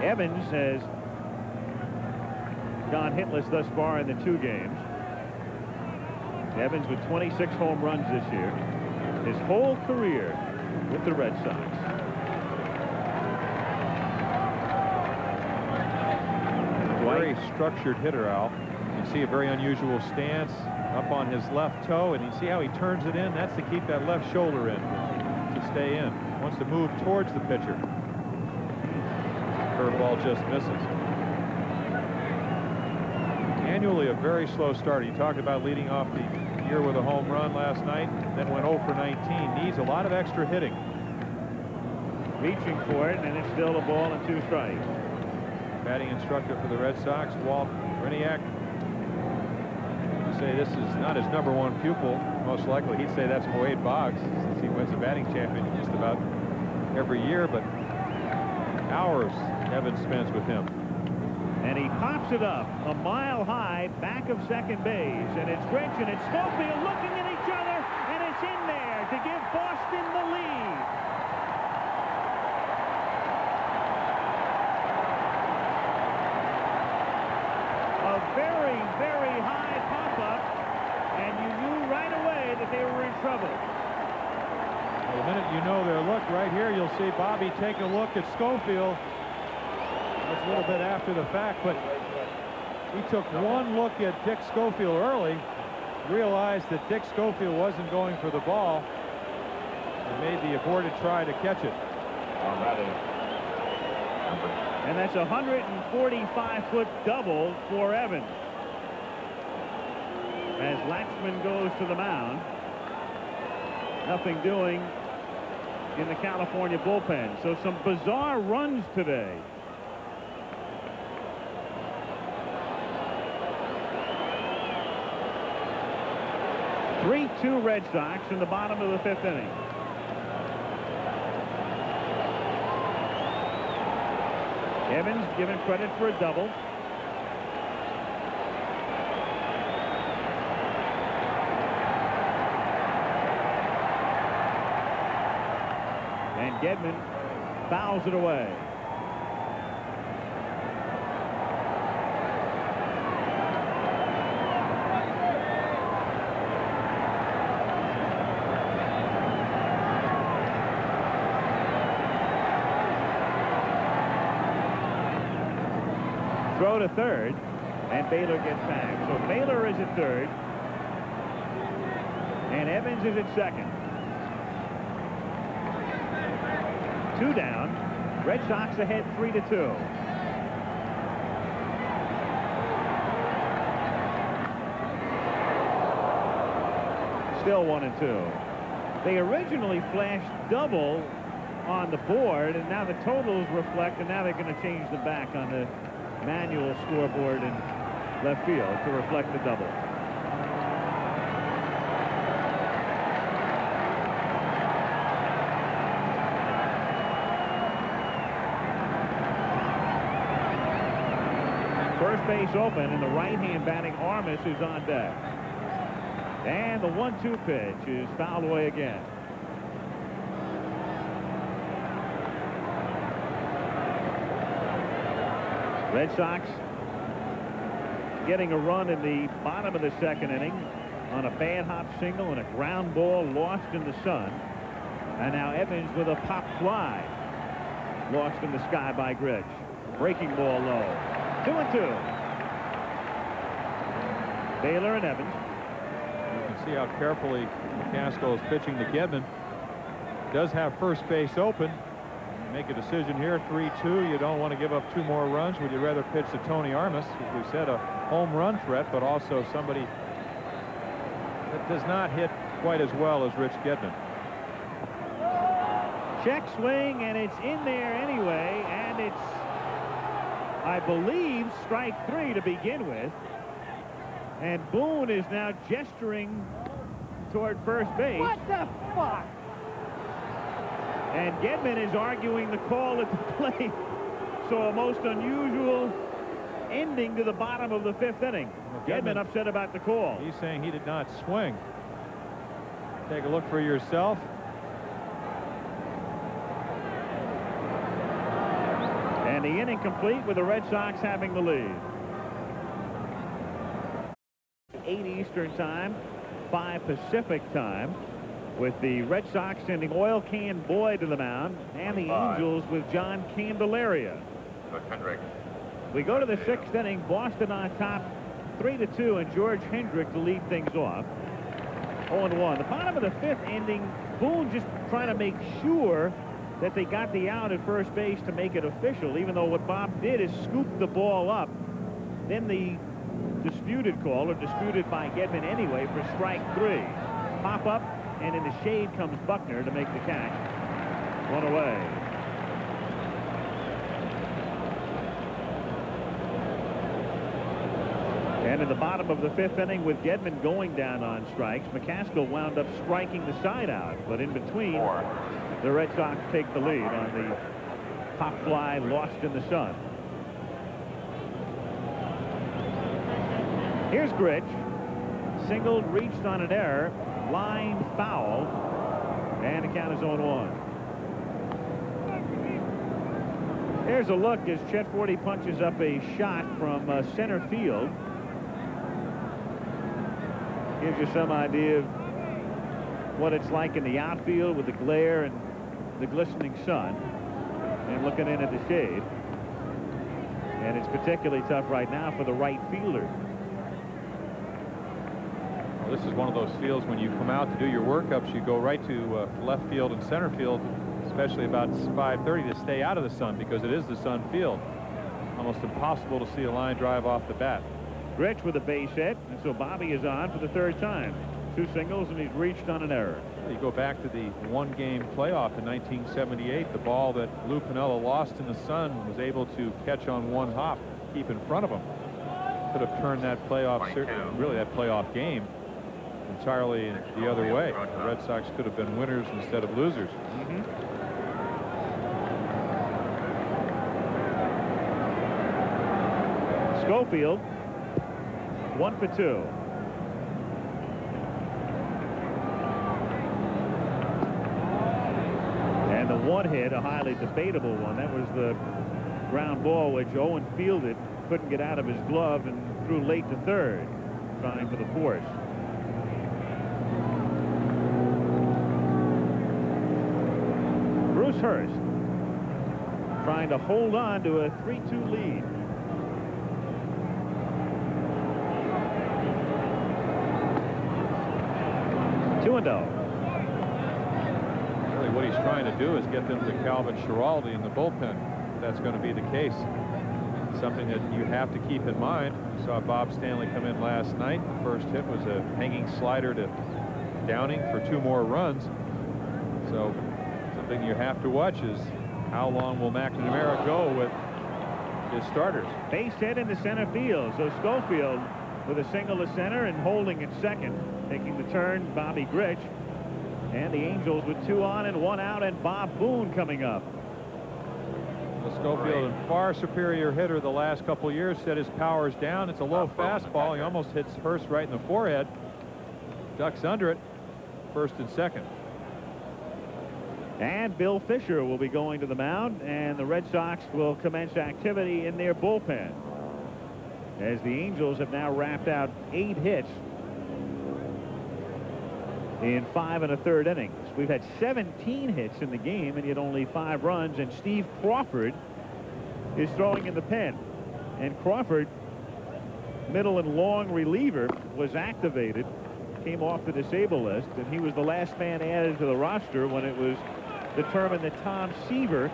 Evans has gone hitless thus far in the 2 games. Evans with 26 home runs this year. His whole career with the Red Sox. Very structured hitter, Al. You can see a very unusual stance up on his left toe, and you see how he turns it in. That's to keep that left shoulder in, to stay in. Wants to move towards the pitcher. Curveball just misses. Annually, a very slow start. He talked about leading off the year with a home run last night, then went 0 for 19. Needs a lot of extra hitting. Reaching for it, and it's still a ball and 2 strikes. Batting instructor for the Red Sox, Walt Reniak, say this is not his #1 pupil. Most likely he'd say that's Wade Boggs, since he wins the batting champion just about every year, but hours Evans spends with him. And he pops it up a mile high back of second base, and it's Rich and it's Schofield looking at each other, and it's in there to give Boston the lead. A very, very high pop-up, and you knew right away that they were in trouble. Well, the minute you know their look, right here you'll see Bobby take a look at Schofield. That's a little bit after the fact, but he took one look at Dick Schofield early, realized that Dick Schofield wasn't going for the ball, and made the aborted try to catch it. And that's a 145-foot double for Evans. As Laxman goes to the mound, nothing doing in the California bullpen. So some bizarre runs today. 3-2 Red Sox in the bottom of the 5th inning. Evans given credit for a double. And Gedman fouls it away. throw to third, and Baylor gets back. So Baylor is at third, and Evans is at second. 2 down. Red Sox ahead 3-2. Still 1-2. They originally flashed double on the board, and now the totals reflect, and now they're going to change them back on the manual scoreboard in left field to reflect the double. First base open, and the right-hand batting Armas is on deck. And the 1-2 pitch is fouled away again. Red Sox getting a run in the bottom of the second inning on a bad hop single and a ground ball lost in the sun. And now Evans with a pop fly lost in the sky by Grich. Breaking ball low. 2-2. Baylor and Evans. You can see how carefully McCaskill is pitching to Gedman. Does have first base open. Make a decision here, 3-2. You don't want to give up 2 more runs. Would you rather pitch to Tony Armas, as we said, a home run threat, but also somebody that does not hit quite as well as Rich Gedman. Check swing, and it's in there anyway, and it's, I believe, strike 3 to begin with. And Boone is now gesturing toward first base. What the fuck? And Gedman is arguing the call at the plate. So a most unusual ending to the bottom of the 5th inning. Well, Gedman upset about the call. He's saying he did not swing. Take a look for yourself. And the inning complete with the Red Sox having the lead. 8 Eastern time, 5 Pacific time, with the Red Sox sending Oil Can Boyd to the mound, and the Angels with John Candelaria. We go to the 6th inning. Boston on top 3-2, and George Hendrick to lead things off. 0-1. The bottom of the 5th inning, Boone just trying to make sure that they got the out at first base to make it official, even though what Bob did is scoop the ball up. Then the disputed call, or disputed by Gedman anyway, for strike 3. Pop up, and in the shade comes Buckner to make the catch. 1 away. And in the bottom of the 5th inning, with Gedman going down on strikes, McCaskill wound up striking the side out. But in between, the Red Sox take the lead on the pop fly lost in the sun. Here's Grich. Singled, reached on an error. Line foul, and the count is 0-1. There's a look as Chet Forte punches up a shot from center field. Gives you some idea of what it's like in the outfield with the glare and the glistening sun, and looking in at the shade. And it's particularly tough right now for the right fielder. This is one of those fields when you come out to do your workups, you go right to left field and center field, especially about 5:30, to stay out of the sun, because it is the sun field. Almost impossible to see a line drive off the bat. Grich with a base hit, and so Bobby is on for the 3rd time. 2 singles, and he's reached on an error. You go back to the 1-game playoff in 1978. The ball that Lou Piniella lost in the sun was able to catch on 1 hop, keep in front of him. Could have turned that playoff, really that playoff game, entirely the other way. The Red Sox could have been winners instead of losers. Schofield, 1 for 2. And the 1 hit, a highly debatable one. That was the ground ball which Owen fielded, couldn't get out of his glove, and threw late to 3rd, trying for the force. Bruce Hurst trying to hold on to a 3-2 lead. 2-0. Really what he's trying to do is get them to Calvin Schiraldi in the bullpen. That's going to be the case. Something that you have to keep in mind. You saw Bob Stanley come in last night. First hit was a hanging slider to Downing for 2 more runs. So something you have to watch is how long will McNamara go with his starters. Base hit into center field. So Schofield with a single to center and holding at second. Taking the turn, Bobby Grich. And the Angels with 2 on and 1 out, and Bob Boone coming up. Schofield, a far superior hitter the last couple years, set his powers down. It's a low fastball. He almost hits Hurst right in the forehead. Ducks under it, first and second. And Bill Fisher will be going to the mound, and the Red Sox will commence activity in their bullpen, as the Angels have now wrapped out 8 hits in 5 1/3 innings. We've had 17 hits in the game and yet only 5 runs, and Steve Crawford is throwing in the pen. And Crawford, middle and long reliever, was activated, came off the disabled list, and he was the last man added to the roster when it was determined that Tom Seaver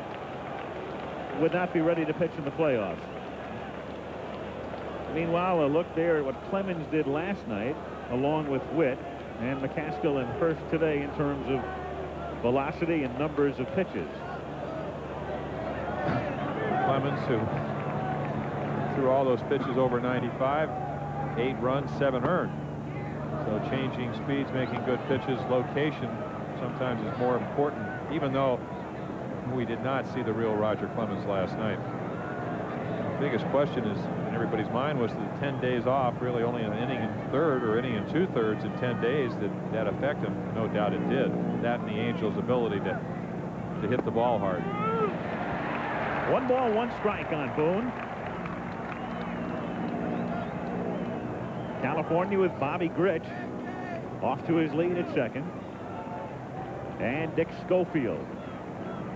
would not be ready to pitch in the playoffs. Meanwhile, a look there at what Clemens did last night, along with Witt and McCaskill and Hurst today in terms of velocity and numbers of pitches. Clemens, who threw all those pitches over 95, 8 runs, 7 earned. So changing speeds, making good pitches, location sometimes is more important, even though we did not see the real Roger Clemens last night. The biggest question is in everybody's mind was the 10 days off, really only an inning and third or inning and 2/3 in 10 days, did that affect him? No doubt it did. That and the Angels' ability to hit the ball hard. 1 ball, 1 strike on Boone. California with Bobby Grich off to his lead at second, and Dick Schofield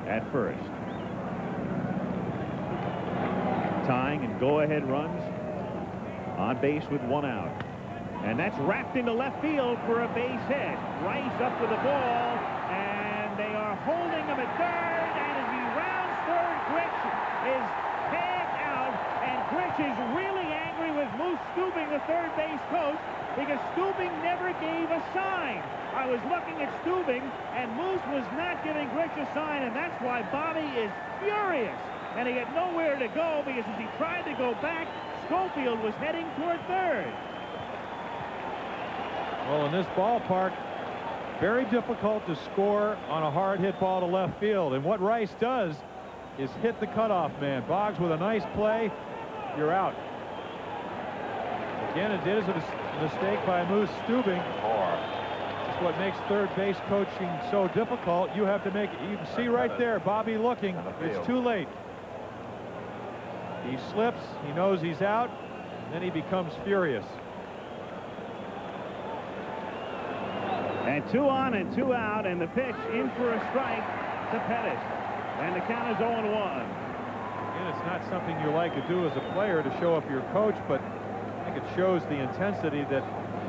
at first. Tying and go-ahead runs on base with 1 out. And that's wrapped into left field for a base hit. Rice up with the ball, and they are holding him at third, and as he rounds third, Grich is tagged out, and Grich is really angry with Moose Stubing, the third base coach, because Stubing never gave a sign. I was looking at Stubing, and Moose was not giving Grich a sign, and that's why Bobby is furious. And he had nowhere to go, because as he tried to go back, Schofield was heading toward third. Well, in this ballpark, very difficult to score on a hard hit ball to left field. And what Rice does is hit the cutoff man. Boggs with a nice play, you're out. Again, it is a mistake by Moose Stubing. It's what makes third base coaching so difficult. You have to make it. You can see right there, Bobby looking. It's too late. He slips, he knows he's out, and then he becomes furious. And 2 on and 2 out, and the pitch in for a strike to Pettis. And the count is 0-1. Again, it's not something you like to do as a player to show up your coach, but I think it shows the intensity that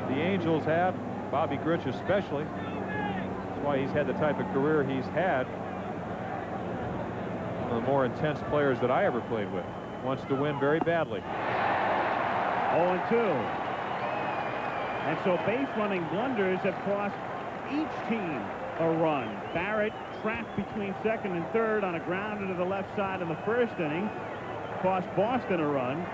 the Angels have, Bobby Grich especially. That's why he's had the type of career he's had. One of the more intense players that I ever played with. Wants to win very badly. 0-2. And so base running blunders have cost each team a run. Barrett trapped between second and third on a grounder to the left side in the first inning. Cost Boston a run.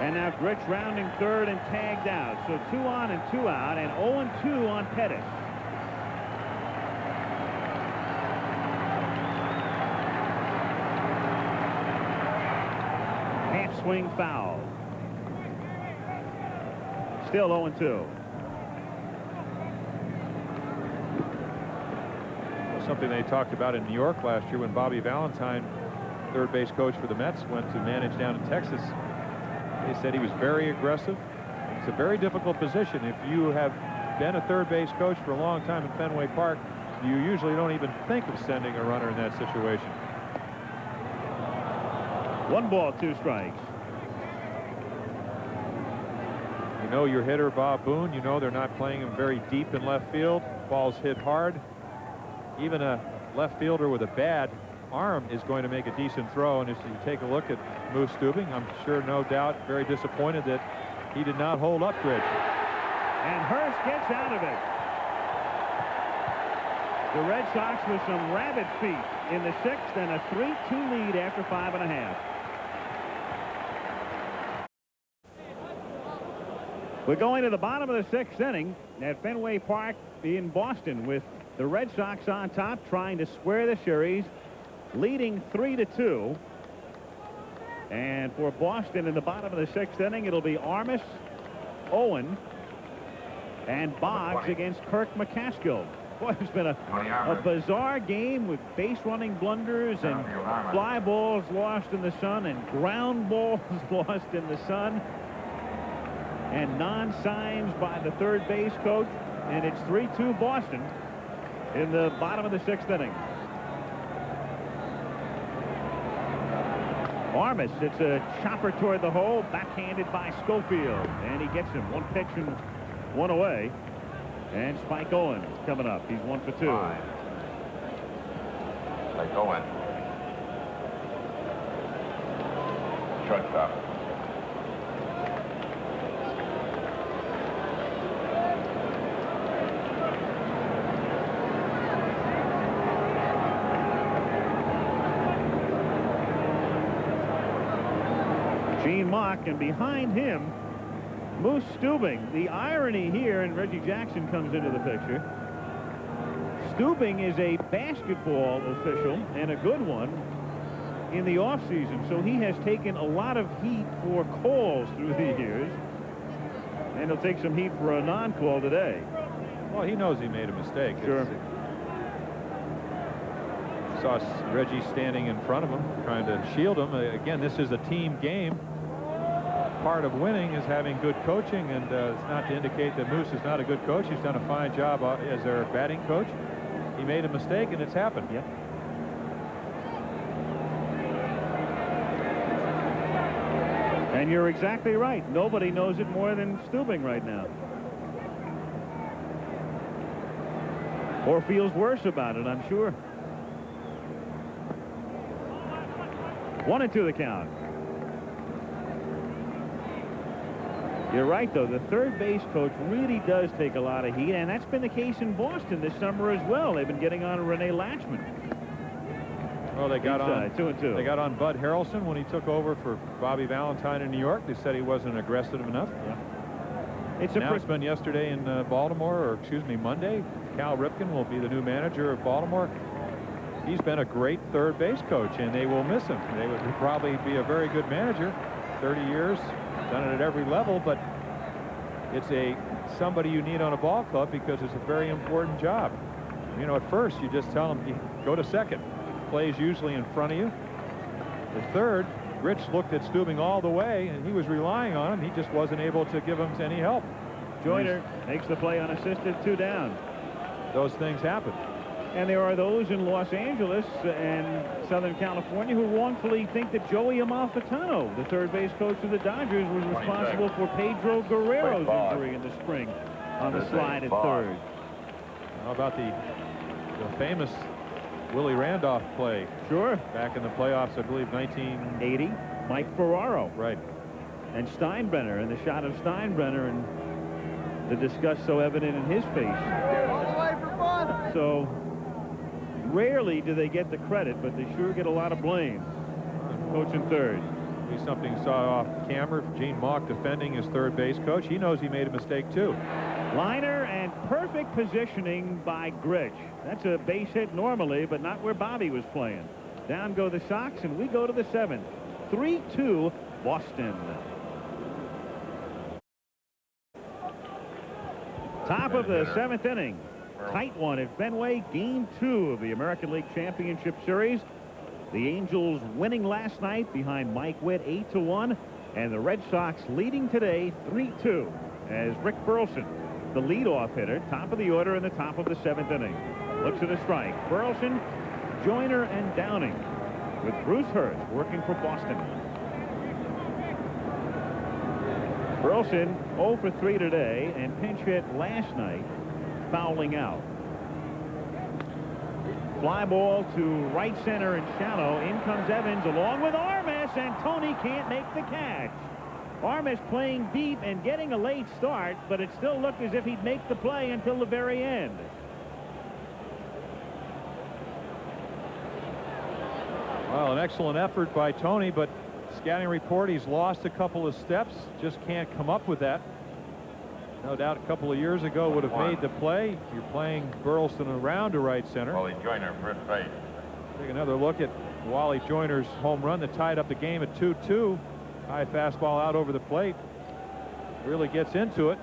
And now Grich rounding third and tagged out. So 2 on and 2 out, and 0-2 on Pettis. Half swing foul. Still 0-2. Something they talked about in New York last year when Bobby Valentine, third base coach for the Mets, went to manage down in Texas. They said he was very aggressive. It's a very difficult position. If you have been a third base coach for a long time in Fenway Park, you usually don't even think of sending a runner in that situation. 1 ball, 2 strikes. You know your hitter, Bob Boone. You know they're not playing him very deep in left field. Ball's hit hard. Even a left fielder with a bad arm is going to make a decent throw. And if you take a look at Moose Stubing, I'm sure, no doubt, very disappointed that he did not hold up Grich. And Hurst gets out of it. The Red Sox with some rabbit feet in the 6th and a 3-2 lead after 5½. We're going to the bottom of the 6th inning at Fenway Park in Boston with the Red Sox on top, trying to square the series, leading 3-2. And for Boston in the bottom of the 6th inning, it'll be Armas, Owen, and Boggs against Kirk McCaskill. Boy, it's been a bizarre game with base running blunders and fly balls lost in the sun and ground balls lost in the sun and non-signs by the third base coach. And it's 3-2 Boston in the bottom of the 6th inning. Armas, it's a chopper toward the hole, backhanded by Schofield, and he gets him. One pitch and one away. And Spike Owen coming up. He's 1 for 2. Spike Owen. Shortstop. Gene Mauch, and behind him, Moose Stubing. The irony here, and Reggie Jackson comes into the picture. Stubing is a basketball official, and a good one, in the offseason, so he has taken a lot of heat for calls through the years, and he'll take some heat for a non-call today. Well, he knows he made a mistake. Sure. Saw Reggie standing in front of him, trying to shield him. Again, this is a team game. Part of winning is having good coaching, and it's not to indicate that Moose is not a good coach. He's done a fine job as their batting coach. He made a mistake, and it's happened. Yep. And you're exactly right. Nobody knows it more than Stubing right now. Or feels worse about it, I'm sure. 1-2 the count. You're right, though. The third base coach really does take a lot of heat, and that's been the case in Boston this summer as well. They've been getting on Rene Latchman. Well, they got on 2-2. They got on Bud Harrelson when he took over for Bobby Valentine in New York. They said he wasn't aggressive enough. Yeah. It's announcement yesterday in Baltimore, or excuse me, Monday. Cal Ripken will be the new manager of Baltimore. He's been a great third base coach, and they will miss him. They would probably be a very good manager. 30 years. Done it at every level, but it's somebody you need on a ball club because it's a very important job. You know, at first you just tell him, go to second. Plays usually in front of you. At third, Rich looked at Stubing all the way, and he was relying on him. He just wasn't able to give him any help. Joyner makes the play unassisted, 2 down. Those things happen. And there are those in Los Angeles and Southern California who wrongfully think that Joey Amalfitano, the third base coach of the Dodgers, was responsible for Pedro Guerrero's injury in the spring on the slide at third. How about the famous Willie Randolph play? Sure. Back in the playoffs, I believe, 1980. Mike Ferraro. Right. And Steinbrenner, and the shot of Steinbrenner, and the disgust so evident in his face. So rarely do they get the credit, but they sure get a lot of blame. Coaching third. Be something saw off camera. Gene Mauch defending his third base coach. He knows he made a mistake too. Liner and perfect positioning by Grich. That's a base hit normally, but not where Bobby was playing. Down go the Sox, and we go to the 7th. 3-2 Boston. Top of the 7th inning. Tight one at Fenway. Game 2 of the American League Championship Series. The Angels winning last night behind Mike Witt 8-1, and the Red Sox leading today 3-2 as Rick Burleson, the leadoff hitter, top of the order in the top of the 7th inning. Looks at a strike. Burleson, Joyner, and Downing, with Bruce Hurst working for Boston. Burleson 0 for 3 today and pinch hit last night, fouling out. Fly ball to right center and shallow. In comes Evans along with Armas, and Tony can't make the catch. Armas playing deep and getting a late start, but it still looked as if he'd make the play until the very end. Well, an excellent effort by Tony, but scouting report, he's lost a couple of steps, just can't come up with that. No doubt a couple of years ago would have made the play. You're playing Burleson around to right center. Wally Joyner, first base. Take another look at Wally Joyner's home run that tied up the game at 2-2. High fastball out over the plate. Really gets into it.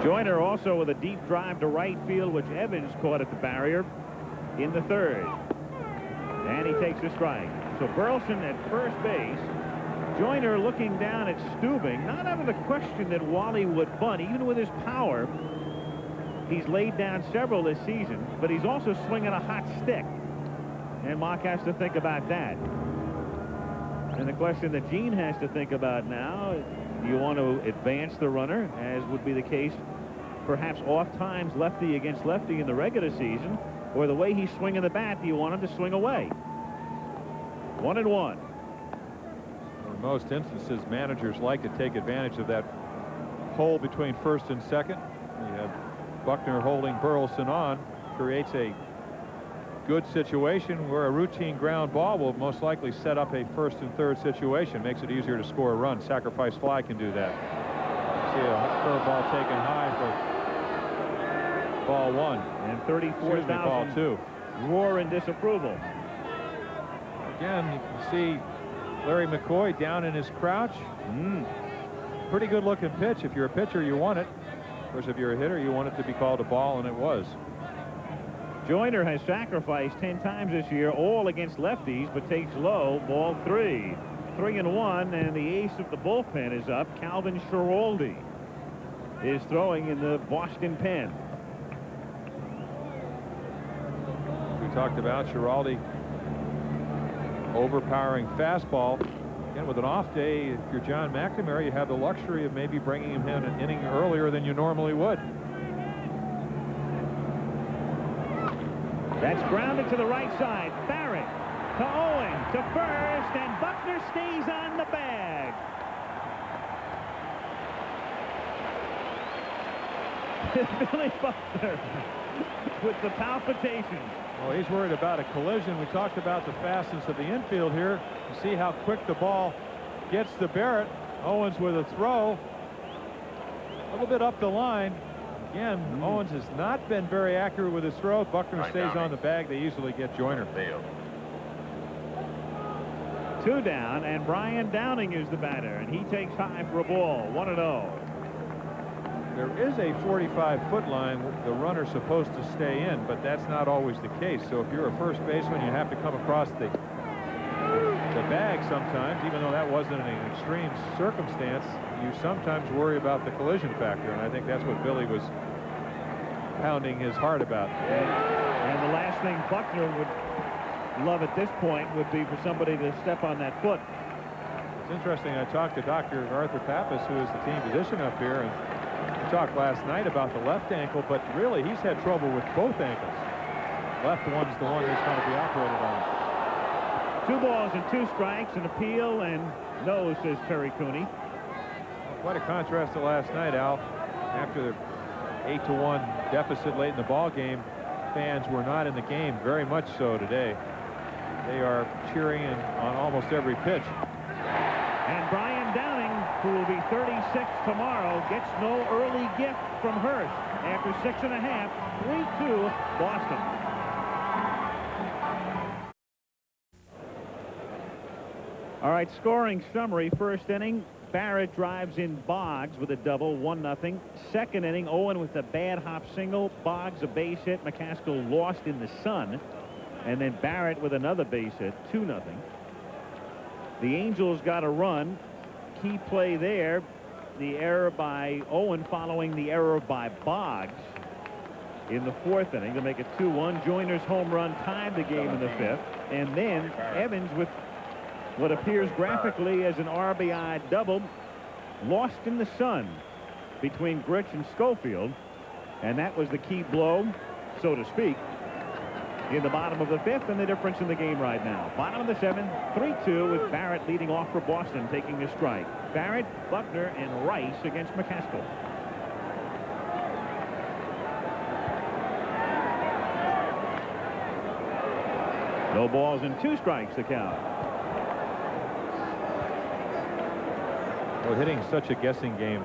Joyner also with a deep drive to right field, which Evans caught at the barrier in the third. And he takes a strike. So Burleson at first base. Joyner looking down at Stubing, not having the question that Wally would bunt, even with his power. He's laid down several this season, but he's also swinging a hot stick. And Mock has to think about that. And the question that Gene has to think about now, do you want to advance the runner, as would be the case perhaps off times lefty against lefty in the regular season, or the way he's swinging the bat, do you want him to swing away? 1-1. In most instances, managers like to take advantage of that hole between first and second. You have Buckner holding Burleson on, creates a good situation where a routine ground ball will most likely set up a first and third situation, makes it easier to score a run. Sacrifice fly can do that. See a curveball taken high for ball one. And 34,000 roar in disapproval. Again, you can see Larry McCoy down in his crouch. Pretty good looking pitch. If you're a pitcher, you want it. Of course, if you're a hitter, you want it to be called a ball, and it was. Joyner has sacrificed 10 times this year, all against lefties, but takes low, ball 3. 3-1, and the ace of the bullpen is up. Calvin Schiraldi is throwing in the Boston pen. We talked about Schiraldi overpowering fastball. Again, with an off day, if you're John McNamara, you have the luxury of maybe bringing him in an inning earlier than you normally would. That's grounded to the right side. Barrett to Owen to first, and Buckner stays on the bag. Billy Buckner with the palpitations. Well, he's worried about a collision. We talked about the fastness of the infield here. You see how quick the ball gets to Barrett. Owens with a throw. A little bit up the line. Again, Owens has not been very accurate with his throw. Buckner stays on the bag. They easily get Joyner. 2 down, and Brian Downing is the batter, and he takes high for a ball. 1-0. There is a 45-foot line the runner's supposed to stay in, but that's not always the case. So if you're a first baseman, you have to come across the bag sometimes, even though that wasn't an extreme circumstance. You sometimes worry about the collision factor, and I think that's what Billy was pounding his heart about. And the last thing Buckner would love at this point would be for somebody to step on that foot. It's interesting. I talked to Dr. Arthur Pappas, who is the team physician up here, and we talked last night about the left ankle, but really he's had trouble with both ankles. Left one's the one he's going to be operated on. 2 balls and 2 strikes, an appeal, and no, says Terry Cooney. Quite a contrast to last night, Al. After the 8-1 deficit late in the ball game, fans were not in the game, very much so today. They are cheering on almost every pitch. And Brian Downing, who will be 36 tomorrow, gets no early gift from Hurst after 6.5, 3-2 Boston. All right, scoring summary. First inning, Barrett drives in Boggs with a double, 1-0. Second inning, Owen with a bad hop single, Boggs a base hit, McCaskill lost in the sun, and then Barrett with another base hit, 2-0. The Angels got a run. Key play there, the error by Owen following the error by Boggs. in the 4th inning to make it 2-1. Joyner's home run tied the game in the 5th. And then Evans, with what appears graphically as an RBI double, lost in the sun between Grich and Schofield. And that was the key blow, so to speak, in the bottom of the 5th, and the difference in the game right now. Bottom of the 7th, 3-2, with Barrett leading off for Boston, taking a strike. Barrett, Buckner, and Rice against McCaskill. No balls and 2 strikes the count. Well, hitting such a guessing game.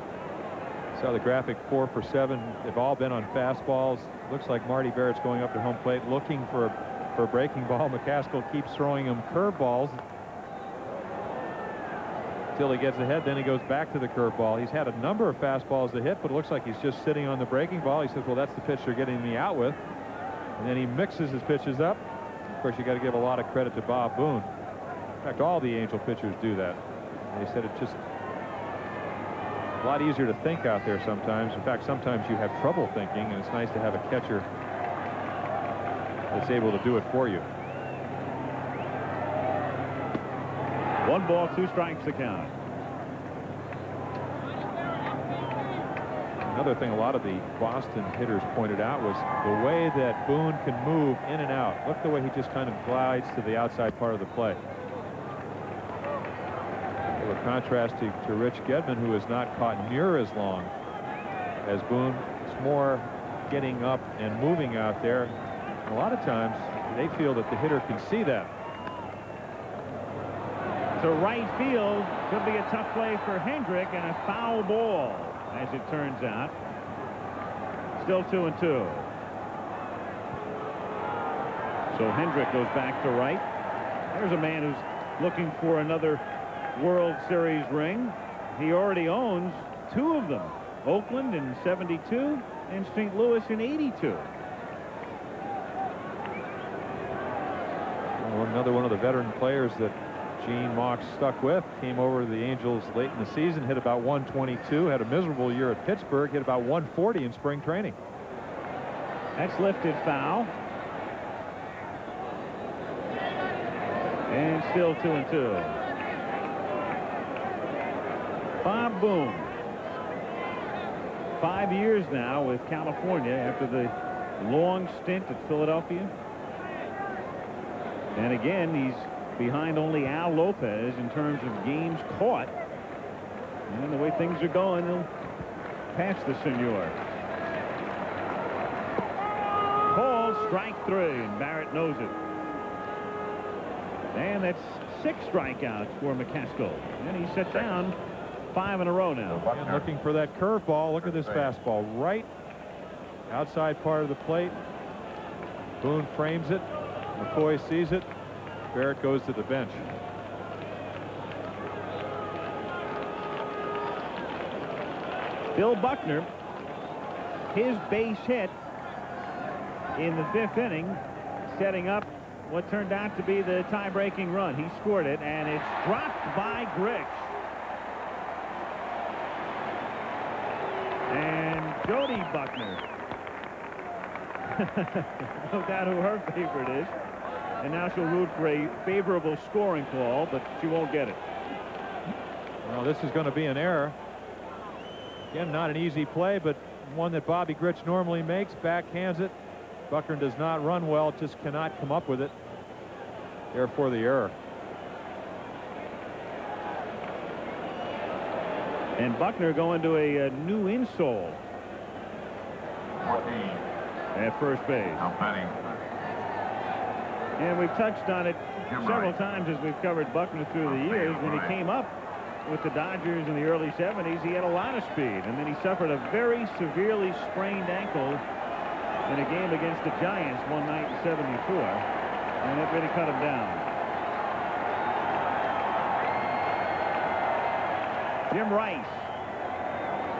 Saw the graphic, 4 for 7. They've all been on fastballs. Looks like Marty Barrett's going up to home plate looking for a breaking ball. McCaskill keeps throwing him curveballs until he gets ahead. Then he goes back to the curveball. He's had a number of fastballs to hit, but it looks like he's just sitting on the breaking ball. He says, well, that's the pitch they're getting me out with. And then he mixes his pitches up. Of course, you got to give a lot of credit to Bob Boone. In fact, all the Angel pitchers do that. They said it's just a lot easier to think out there sometimes. In fact, sometimes you have trouble thinking, and it's nice to have a catcher that's able to do it for you. 1 ball, 2 strikes the count. Another thing a lot of the Boston hitters pointed out was the way that Boone can move in and out. Look the way he just kind of glides to the outside part of the play. A contrast to Rich Gedman, who is not caught near as long as Boone. It's more getting up and moving out there. And a lot of times they feel that the hitter can see that. To right field, could be a tough play for Hendrick, and a foul ball, as it turns out. Still 2-2. So Hendrick goes back to right. There's a man who's looking for another World Series ring. He already owns 2 of them. Oakland in '72 and St. Louis in '82. Well, another one of the veteran players that Gene Mauch stuck with. Came over to the Angels late in the season, hit about 122, had a miserable year at Pittsburgh, hit about 140 in spring training. That's lifted foul. And still 2-2. Bob Boone, 5 years now with California after the long stint at Philadelphia. And again, he's behind only Al Lopez in terms of games caught. And the way things are going, he'll pass the senor. Called strike 3, and Barrett knows it. And that's 6 strikeouts for McCaskill. And he's set down 5 in a row now. And looking for that curveball. Look at this fastball right outside part of the plate. Boone frames it. McCoy sees it. Barrett goes to the bench. Bill Buckner, his base hit in the 5th inning, setting up what turned out to be the tie-breaking run. He scored it, and it's dropped by Grich. And Jody Buckner, no doubt who her favorite is, and now she'll root for a favorable scoring call, but she won't get it. Well, this is going to be an error. Again, not an easy play, but one that Bobby Grich normally makes. Backhands it. Buckner does not run well, just cannot come up with it. Therefore, the error. And Buckner going to a new insole 14. At first base. Now batting. And we've touched on it several times as we've covered Buckner through the years. When he came up with the Dodgers in the early 70s, he had a lot of speed, and then he suffered a very severely sprained ankle in a game against the Giants one night in '74, and it really cut him down. Jim Rice,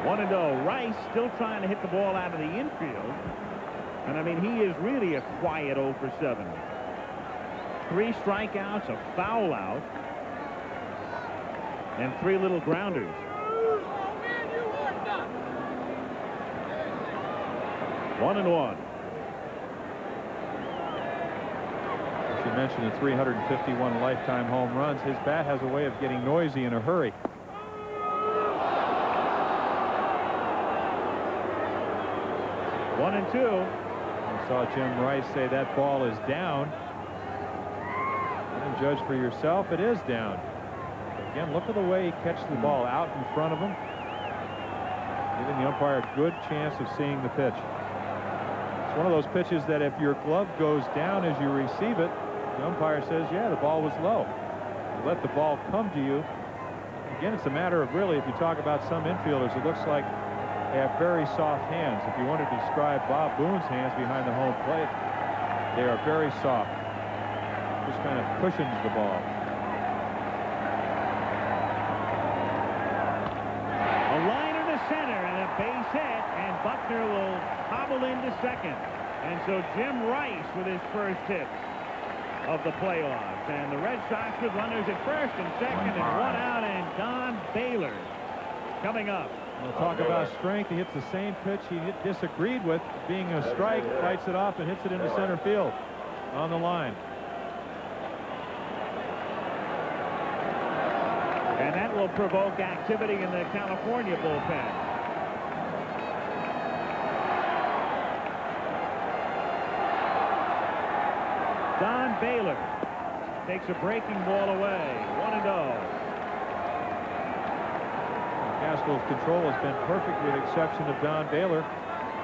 1-0. Rice still trying to hit the ball out of the infield, and I mean, he is really a quiet 0 for 7. 3 strikeouts, a foul out, and 3 little grounders. One and one. You mentioned the 351 lifetime home runs. His bat has a way of getting noisy in a hurry. One and two. I saw Jim Rice say that ball is down. And judge for yourself, it is down. Again, look at the way he catches the ball out in front of him, giving the umpire a good chance of seeing the pitch. It's one of those pitches that if your glove goes down as you receive it, the umpire says, yeah, the ball was low. You let the ball come to you. Again, it's a matter of really, if you talk about some infielders, it looks like they have very soft hands. If you wanted to describe Bob Boone's hands behind the home plate, they are very soft. Just kind of cushions the ball. A liner to center and a base hit, and Buckner will hobble into second. And so Jim Rice with his first hit of the playoffs. And the Red Sox with runners at first and second and one out, and Don Baylor coming up. We'll talk about strength. He hits the same pitch he disagreed with being a strike, fights it off and hits it into center field on the line. And that will provoke activity in the California bullpen. Don Baylor takes a breaking ball away. 1-0. Castle's control has been perfect with the exception of Don Baylor.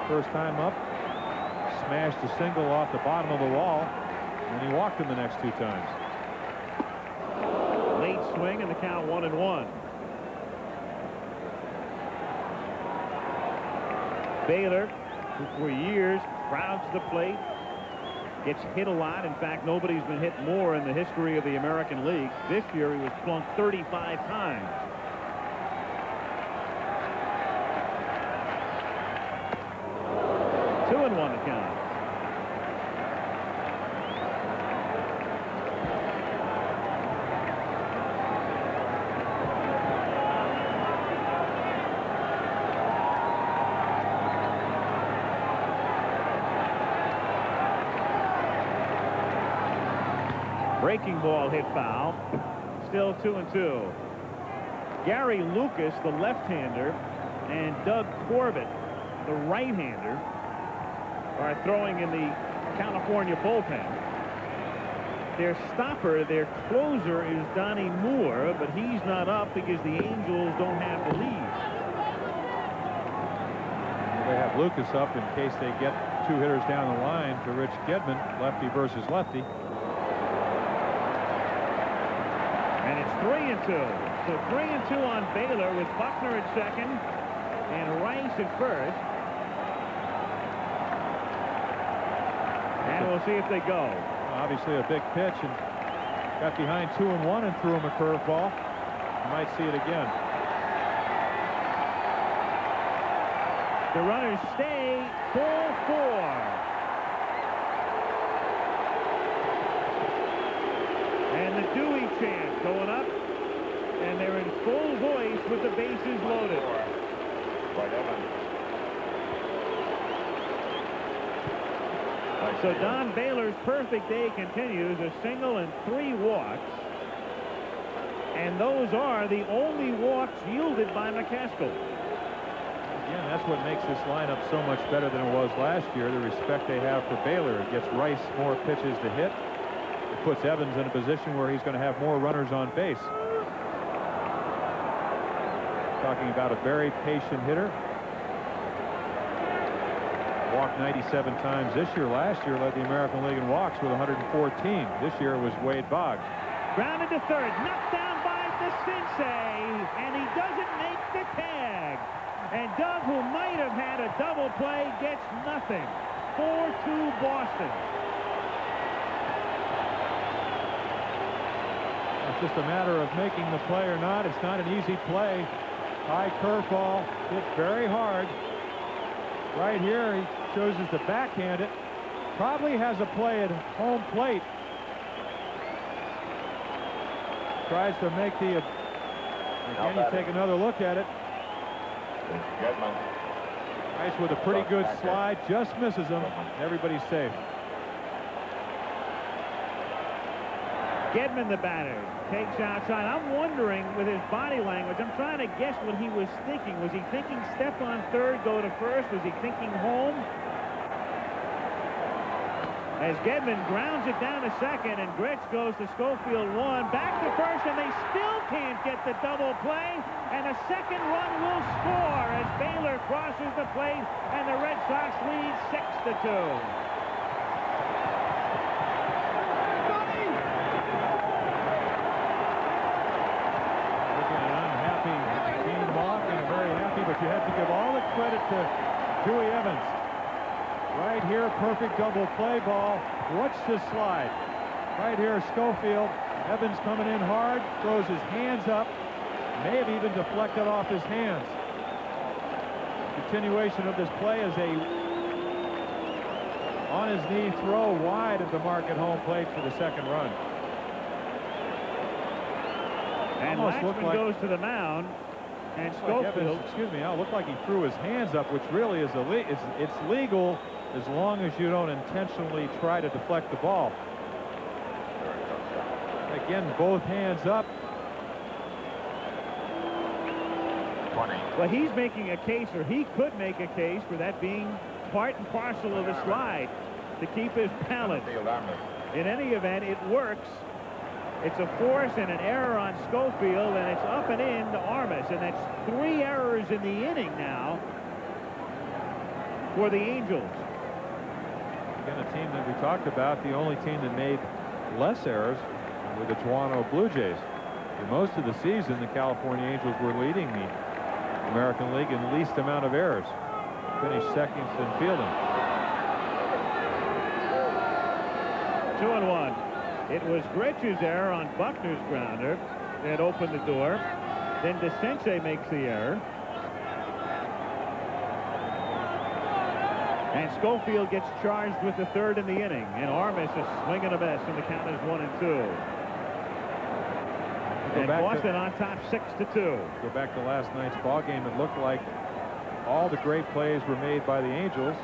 First time up, smashed a single off the bottom of the wall, and he walked him the next two times. Late swing and the count 1-1. Baylor, who for years crowds the plate, gets hit a lot. In fact, nobody's been hit more in the history of the American League. This year he was plunked 35 times. Two and one to count. Breaking ball hit foul. Still 2-2. Gary Lucas, the left-hander, and Doug Corbett, the right-hander, are throwing in the California bullpen. Their stopper, their closer, is Donnie Moore, but he's not up because the Angels don't have the lead. They have Lucas up in case they get two hitters down the line to Rich Gedman, lefty versus lefty. And it's 3-2. So 3-2 on Baylor with Buckner at second and Rice at first. And we'll see if they go. Obviously a big pitch, and got behind 2-1 and threw him a curveball. You might see it again. The runners stay. 4-4. And the Dewey chant going up, and they're in full voice with the bases loaded. So Don Baylor's perfect day continues, a single and 3 walks. And those are the only walks yielded by McCaskill. Again, that's what makes this lineup so much better than it was last year, the respect they have for Baylor. It gets Rice more pitches to hit. It puts Evans in a position where he's going to have more runners on base. Talking about a very patient hitter. Walked 97 times this year. Last year led the American League in walks with 114. This year it was Wade Boggs. Grounded to third, knocked down by DeCinces, and he doesn't make the tag. And Doug, who might have had a double play, gets nothing. 4-2 Boston. It's just a matter of making the play or not. It's not an easy play. High curveball, hit very hard. Right here, he chooses to backhand it. Probably has a play at home plate. Tries to make the... Again, you take another look at it. Rice with a pretty good slide, just misses him. Everybody's safe. Gedman, the batter, takes outside. I'm wondering, with his body language, I'm trying to guess what he was thinking. Was he thinking step on third, go to first? Was he thinking home? As Gedman grounds it down to second, and Grich goes to Schofield one, back to first, and they still can't get the double play, and a second run will score as Baylor crosses the plate, and the Red Sox lead 6-2. But you have to give all the credit to Dewey Evans. Right here, perfect double play ball. Watch this slide. Right here, Schofield. Evans coming in hard, throws his hands up, may have even deflected off his hands. Continuation of this play is a on-his-knee throw wide of the mark at home plate for the second run. And Laxman goes to the mound. And Schofield, excuse me, it looked like he threw his hands up, which really is it's legal as long as you don't intentionally try to deflect the ball. Again, both hands up. 20. Well, he's making a case, or he could make a case, for that being part and parcel of the slide to keep his balance. In any event, it works. It's a force and an error on Schofield, and it's up and in to Armas, and that's 3 errors in the inning now for the Angels. Again, a team that we talked about, the only team that made less errors were the Toronto Blue Jays. For most of the season, the California Angels were leading the American League in least amount of errors. Finished second in fielding. 2-1. It was Grich's error on Buckner's grounder that opened the door. Then DeCinces makes the error. And Schofield gets charged with the third in the inning. And Armas is swinging a miss, and the count is 1-2. And Boston on top 6-2. Go back to last night's ball game. It looked like all the great plays were made by the Angels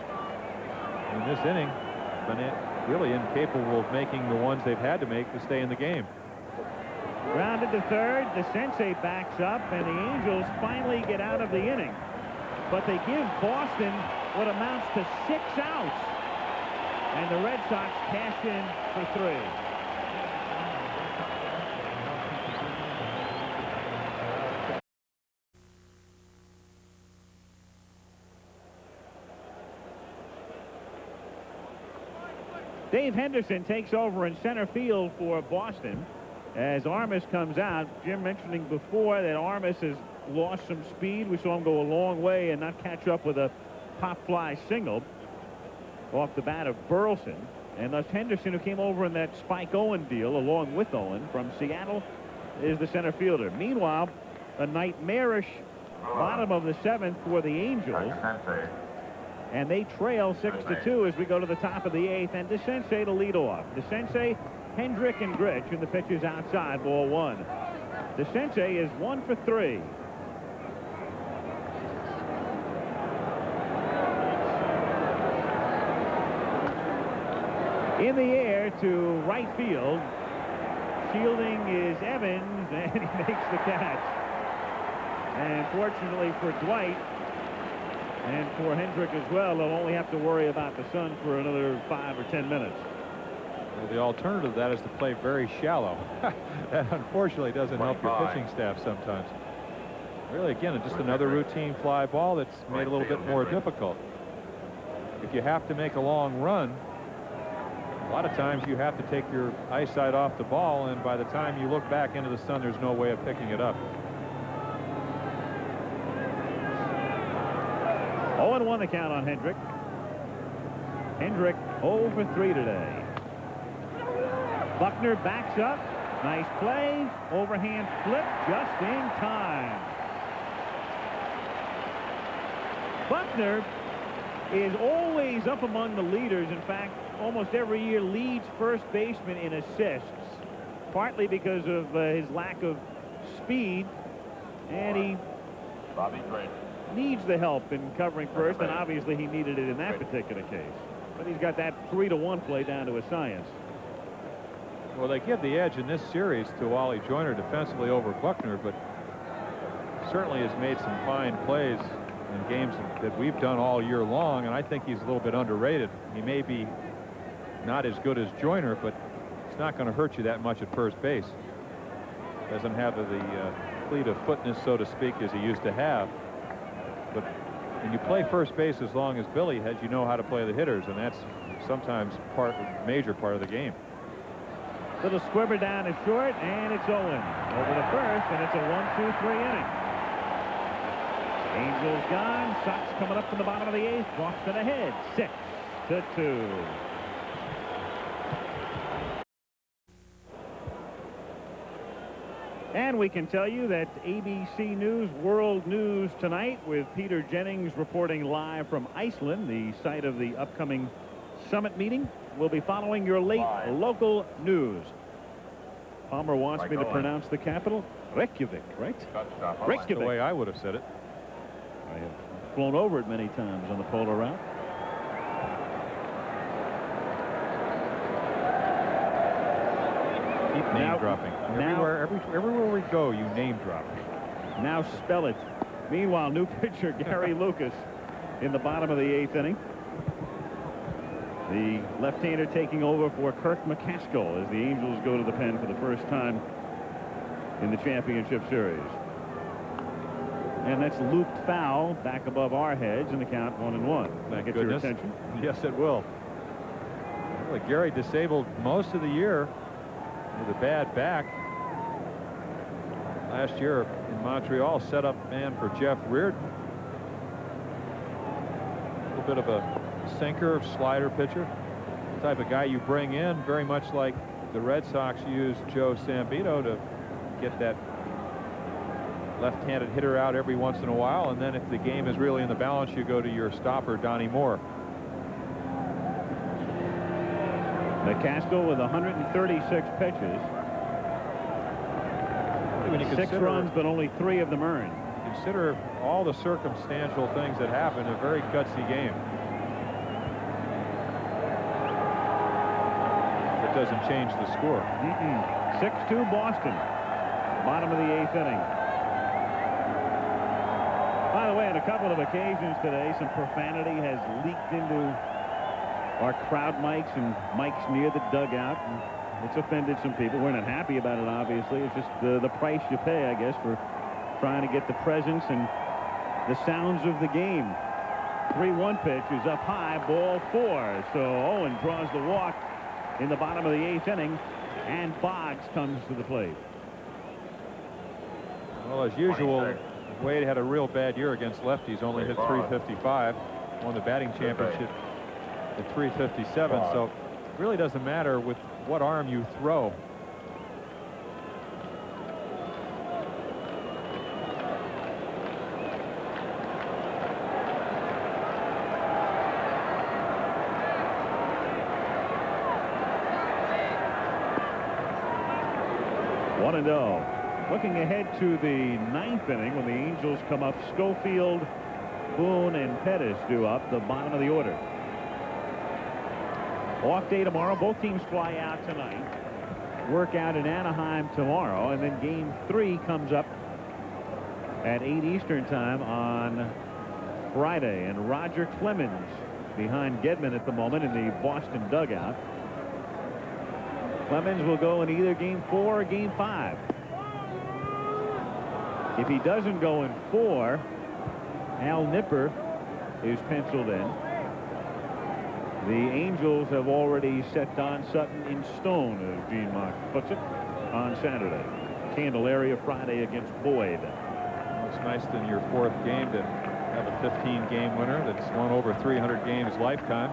in this inning, but really incapable of making the ones they've had to make to stay in the game. Grounded to third. DeCinces backs up, and the Angels finally get out of the inning. But they give Boston what amounts to 6 outs. And the Red Sox cash in for 3. Dave Henderson takes over in center field for Boston as Armas comes out. Jim mentioning before that Armas has lost some speed. We saw him go a long way and not catch up with a pop fly single off the bat of Burleson. And thus Henderson, who came over in that Spike Owen deal along with Owen from Seattle, is the center fielder. Meanwhile, a nightmarish bottom of the 7th for the Angels. And they trail 6-2 as we go to the top of the 8th, and DeCinces to lead off. DeCinces, Hendrick, and Grich, and the pitch is outside, ball 1. DeCinces is 1 for 3. In the air to right field. Shielding is Evans, and he makes the catch. And fortunately for Dwight, and for Hendrick as well, they'll only have to worry about the sun for another 5 or 10 minutes. Well, the alternative to that is to play very shallow. That unfortunately doesn't help your pitching staff sometimes. Really, again, just another routine fly ball that's made a little bit more difficult. If you have to make a long run, a lot of times you have to take your eyesight off the ball, and by the time you look back into the sun, there's no way of picking it up. 0-1 the count on Hendrick. Hendrick 0 for 3 today. Buckner backs up. Nice play. Overhand flip just in time. Buckner is always up among the leaders. In fact, almost every year leads first baseman in assists, partly because of his lack of speed, and he needs the help in covering first, and obviously he needed it in that particular case. But he's got that 3-1 play down to a science. Well, they give the edge in this series to Wally Joyner defensively over Buckner, but certainly has made some fine plays in games that we've done all year long, and I think he's a little bit underrated. He may be not as good as Joyner, but it's not going to hurt you that much at first base. Doesn't have the fleet of footness, so to speak, as he used to have. But when you play first base as long as Billy has, you know how to play the hitters, and that's sometimes major part of the game. Little squibber down to short, and it's Owen over to first, and it's a 1-2-3 inning. Angels gone. Sox coming up from the bottom of the 8th. Boston ahead, 6-2. And we can tell you that ABC News World News tonight with Peter Jennings reporting live from Iceland, the site of the upcoming summit meeting. We'll be following your late local news. Palmer wants me to pronounce the capital. Reykjavik, right? Reykjavik. The way I would have said it. I have flown over it many times on the polar route. Keep name dropping. Everywhere we go, you name drop. Now spell it. Meanwhile, new pitcher Gary Lucas in the bottom of the 8th inning. The left-hander taking over for Kirk McCaskill as the Angels go to the pen for the first time in the championship series. And that's looped foul back above our heads, and the count 1-1. That gets your attention? Yes, it will. Well, Gary disabled most of the year with a bad back. Last year in Montreal, set up man for Jeff Reardon. A little bit of a sinker, slider pitcher. The type of guy you bring in, very much like the Red Sox used Joe Sambito to get that left-handed hitter out every once in a while, and then if the game is really in the balance, you go to your stopper, Donnie Moore. McCaskill with 136 pitches. When you 6 runs, but only 3 of them earned. Consider all the circumstantial things that happen. A very gutsy game. It doesn't change the score. 6-2 Boston. Bottom of the 8th inning. By the way, on a couple of occasions today, some profanity has leaked into our crowd mics and mics near the dugout. And it's offended some people. We're not happy about it, obviously. It's just the price you pay, I guess, for trying to get the presence and the sounds of the game. 3-1 pitch is up high, ball 4. So Owen draws the walk in the bottom of the 8th inning, and Boggs comes to the plate. Well, as usual, Wade had a real bad year against lefties, only hit .355, won the batting championship at .357, so it really doesn't matter with what arm you throw. One and oh. Looking ahead to the 9th inning when the Angels come up, Schofield, Boone, and Pettis due up the bottom of the order. Off day tomorrow. Both teams fly out tonight. Work out in Anaheim tomorrow, and then game 3 comes up at 8 Eastern time on Friday. And Roger Clemens behind Gedman at the moment in the Boston dugout. Clemens will go in either game 4 or game 5. If he doesn't go in 4, Al Nipper is penciled in. The Angels have already set Don Sutton in stone, as Gene Mauch puts it, on Saturday. Candelaria Friday against Boyd. Well, it's nice in your 4th game to have a 15-game winner that's won over 300 games lifetime.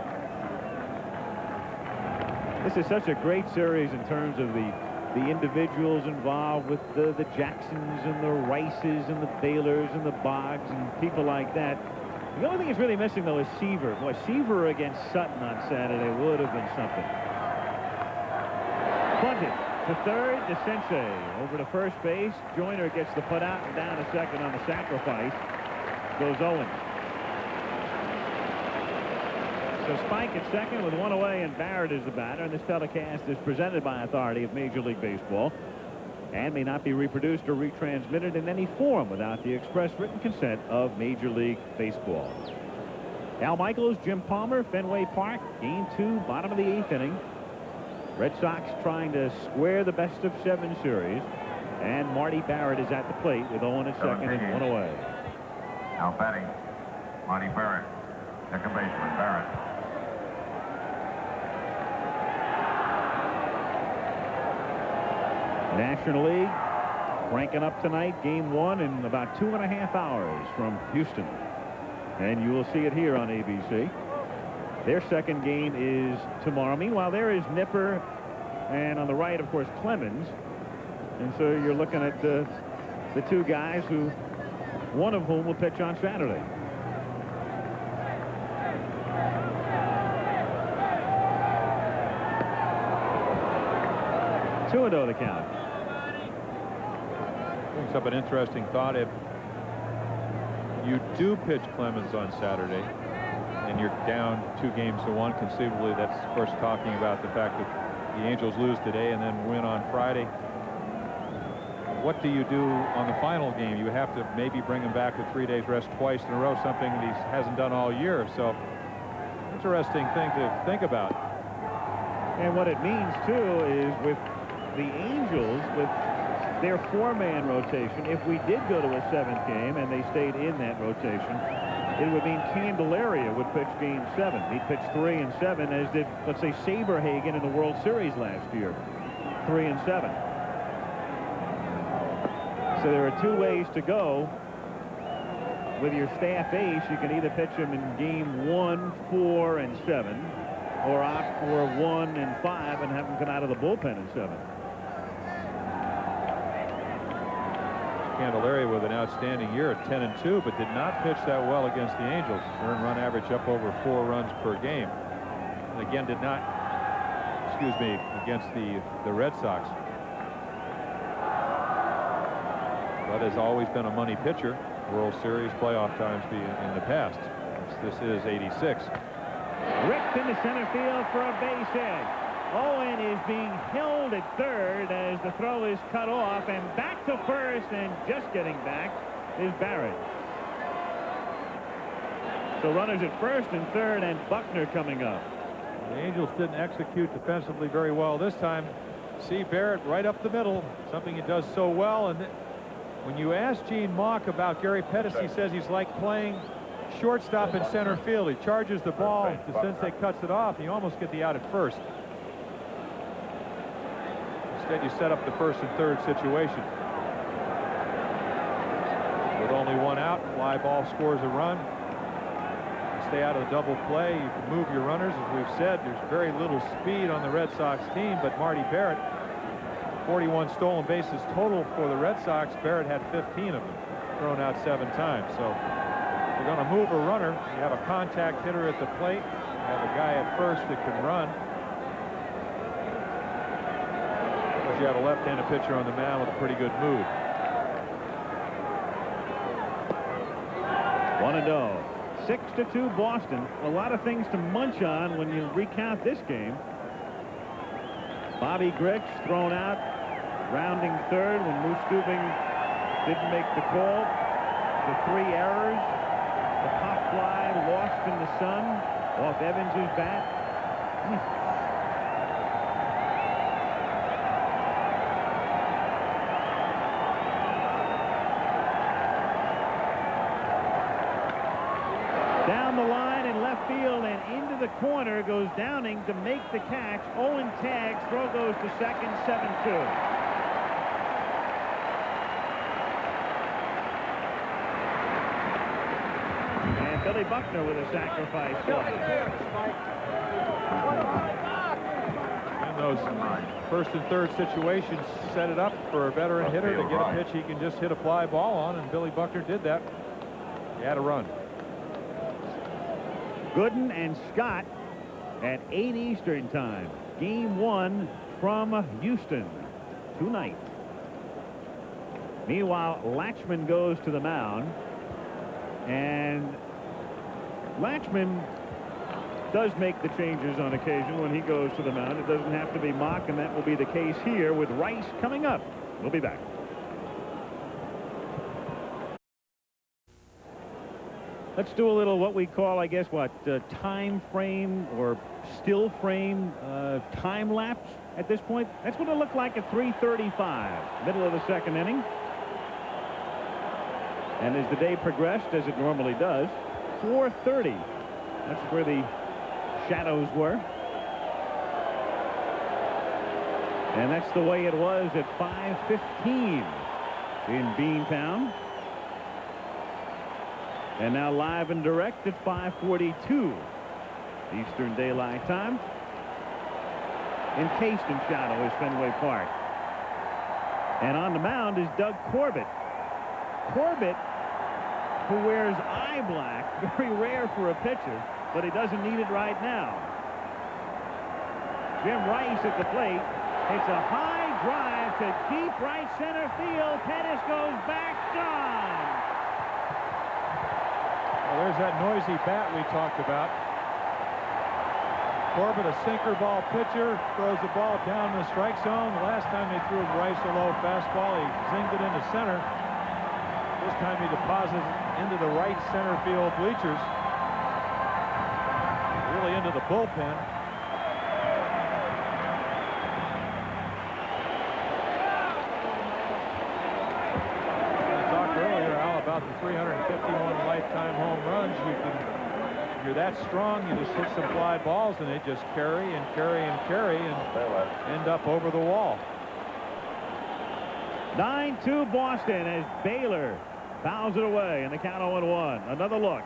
This is such a great series in terms of the individuals involved with the Jacksons and the Rices and the Baylors and the Boggs and people like that. The only thing that's really missing, though, is Seaver. Boy, Seaver against Sutton on Saturday would have been something. Bunted to third, DeCinces over to first base. Joyner gets the put out, and down to second on the sacrifice goes Owen. So Spike at second with one away, and Barrett is the batter. And this telecast is presented by authority of Major League Baseball and may not be reproduced or retransmitted in any form without the express written consent of Major League Baseball. Al Michaels, Jim Palmer, Fenway Park, Game 2, bottom of the 8th inning. Red Sox trying to square the best-of-7 series. And Marty Barrett is at the plate with Owen at second and one away. Now batting, Marty Barrett, second baseman Barrett. National League cranking up tonight. Game 1 in about 2.5 hours from Houston. And you will see it here on ABC. Their second game is tomorrow. Meanwhile, there is Nipper, and on the right, of course, Clemens. And so you're looking at the two guys who, one of whom will pitch on Saturday. Two and 0 the count. Brings up an interesting thought. If you do pitch Clemens on Saturday and you're down 2-1, conceivably that's, of course, talking about the fact that the Angels lose today and then win on Friday. What do you do on the final game? You have to maybe bring him back with 3 days rest twice in a row, something that he hasn't done all year. So, interesting thing to think about. And what it means, too, is with the Angels, with their 4-man rotation, if we did go to a 7th game and they stayed in that rotation, it would mean Candelaria would pitch Game 7. He'd pitch 3 and 7, as did, let's say, Saberhagen in the World Series last year, 3 and 7. So there are 2 ways to go. With your staff ace, you can either pitch him in Game 1, 4, and 7, or opt for 1 and 5 and have him come out of the bullpen in 7. Candelaria with an outstanding year at 10 and 2, but did not pitch that well against the Angels. Earned run average up over 4 runs per game. And again, did not, against the Red Sox. But has always been a money pitcher. World Series playoff times in the past. This is 86. Ripped into center field for a base hit. Owen is being held at third as the throw is cut off, and back to first, and just getting back is Barrett. So runners at first and third, and Buckner coming up. The Angels didn't execute defensively very well this time. See Barrett right up the middle, something he does so well. And when you ask Gene Mauch about Gary Pettis, he says he's like playing shortstop in center field. He charges the ball. Sensei cuts it off. You almost get the out at first. Instead, you set up the first and third situation. With only 1 out, fly ball scores a run. Stay out of the double play. You can move your runners. As we've said, there's very little speed on the Red Sox team, but Marty Barrett, 41 stolen bases total for the Red Sox. Barrett had 15 of them, thrown out 7 times. So if you're going to move a runner, you have a contact hitter at the plate, you have a guy at first that can run. Because you have a left-handed pitcher on the mound with a pretty good mood. 1-0. 6-2 Boston. A lot of things to munch on when you recount this game. Bobby Grich thrown out, rounding third when Moose Stubing didn't make the call. The 3 errors. The pop fly lost in the sun off Evans's bat. Down the line in left field and into the corner goes Downing to make the catch. Owen tags, throw goes to second, 7-2. And Billy Buckner with a sacrifice fly. In those first and third situations, set it up for a veteran hitter to get a pitch he can just hit a fly ball on, and Billy Buckner did that. He had a run. Gooden and Scott at 8 Eastern time. Game 1 from Houston tonight. Meanwhile, Latchman goes to the mound. And Latchman does make the changes on occasion when he goes to the mound. It doesn't have to be Mock, and that will be the case here with Rice coming up. We'll be back. Let's do a little what we call, I guess, time frame or still frame time lapse at this point. That's what it looked like at 3:35, middle of the second inning. And as the day progressed, as it normally does, 4:30. That's where the shadows were. And that's the way it was at 5:15 in Beantown. And now live and direct at 5:42 Eastern Daylight Time. Encased in shadow is Fenway Park. And on the mound is Doug Corbett. Corbett, who wears eye black, very rare for a pitcher, but he doesn't need it right now. Jim Rice at the plate. It's a high drive to deep right center field. Pettis goes back, gone. Well, there's that noisy bat we talked about. Corbett, a sinker ball pitcher, throws the ball down the strike zone. The last time they threw Rice a low fastball, he zinged it into center. This time he deposits into the right center field bleachers. Really into the bullpen. About the 351 lifetime home runs. You're that strong, you just hit some fly balls and they just carry and carry and carry and end up over the wall. 9-2 Boston as Baylor fouls it away and the count 0-1. Another look.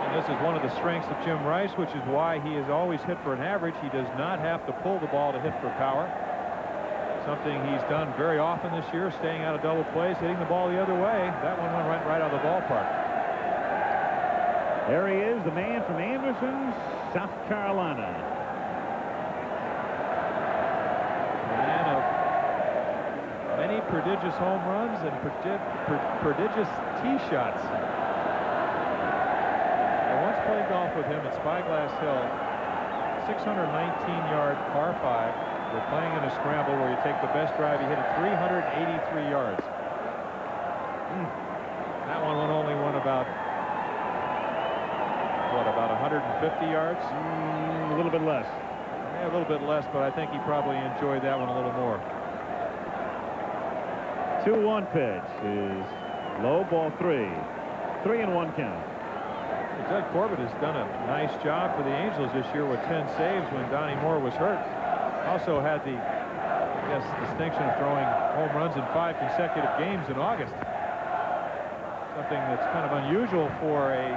And this is one of the strengths of Jim Rice, which is why he is always hit for an average. He does not have to pull the ball to hit for power. Something he's done very often this year, staying out of double plays, hitting the ball the other way. That one went right out of the ballpark. There he is, the man from Anderson, South Carolina. Man of many prodigious home runs and prodigious tee shots. I once played golf with him at Spyglass Hill, 619-yard par 5. We're playing in a scramble where you take the best drive. He hit it 383 yards. That one only went about, what, about 150 yards? A little bit less. Yeah, a little bit less, but I think he probably enjoyed that one a little more. 2-1 pitch is low, ball 3. 3-1 count. Doug Corbett has done a nice job for the Angels this year with 10 saves when Donnie Moore was hurt. Also had the, I guess, distinction of throwing home runs in 5 consecutive games in August. Something that's kind of unusual for a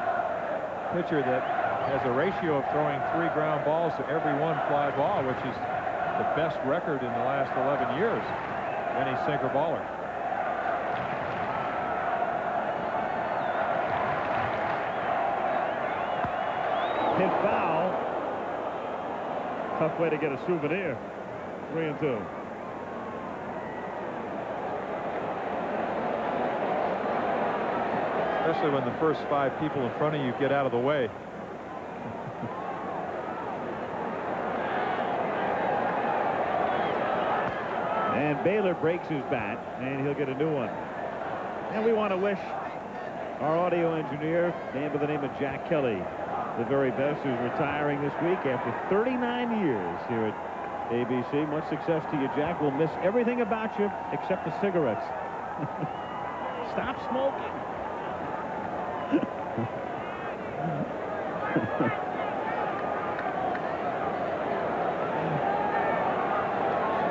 pitcher that has a ratio of throwing 3 ground balls to every 1 fly ball, which is the best record in the last 11 years. Any sinker baller. Hit foul. Tough way to get a souvenir. 3-2. Especially when the first 5 people in front of you get out of the way. And Baylor breaks his bat, and he'll get a new one. And we want to wish our audio engineer, man by the name of Jack Kelly, the very best, who's retiring this week after 39 years here at ABC. Much success to you, Jack. We'll miss everything about you except the cigarettes. Stop smoking.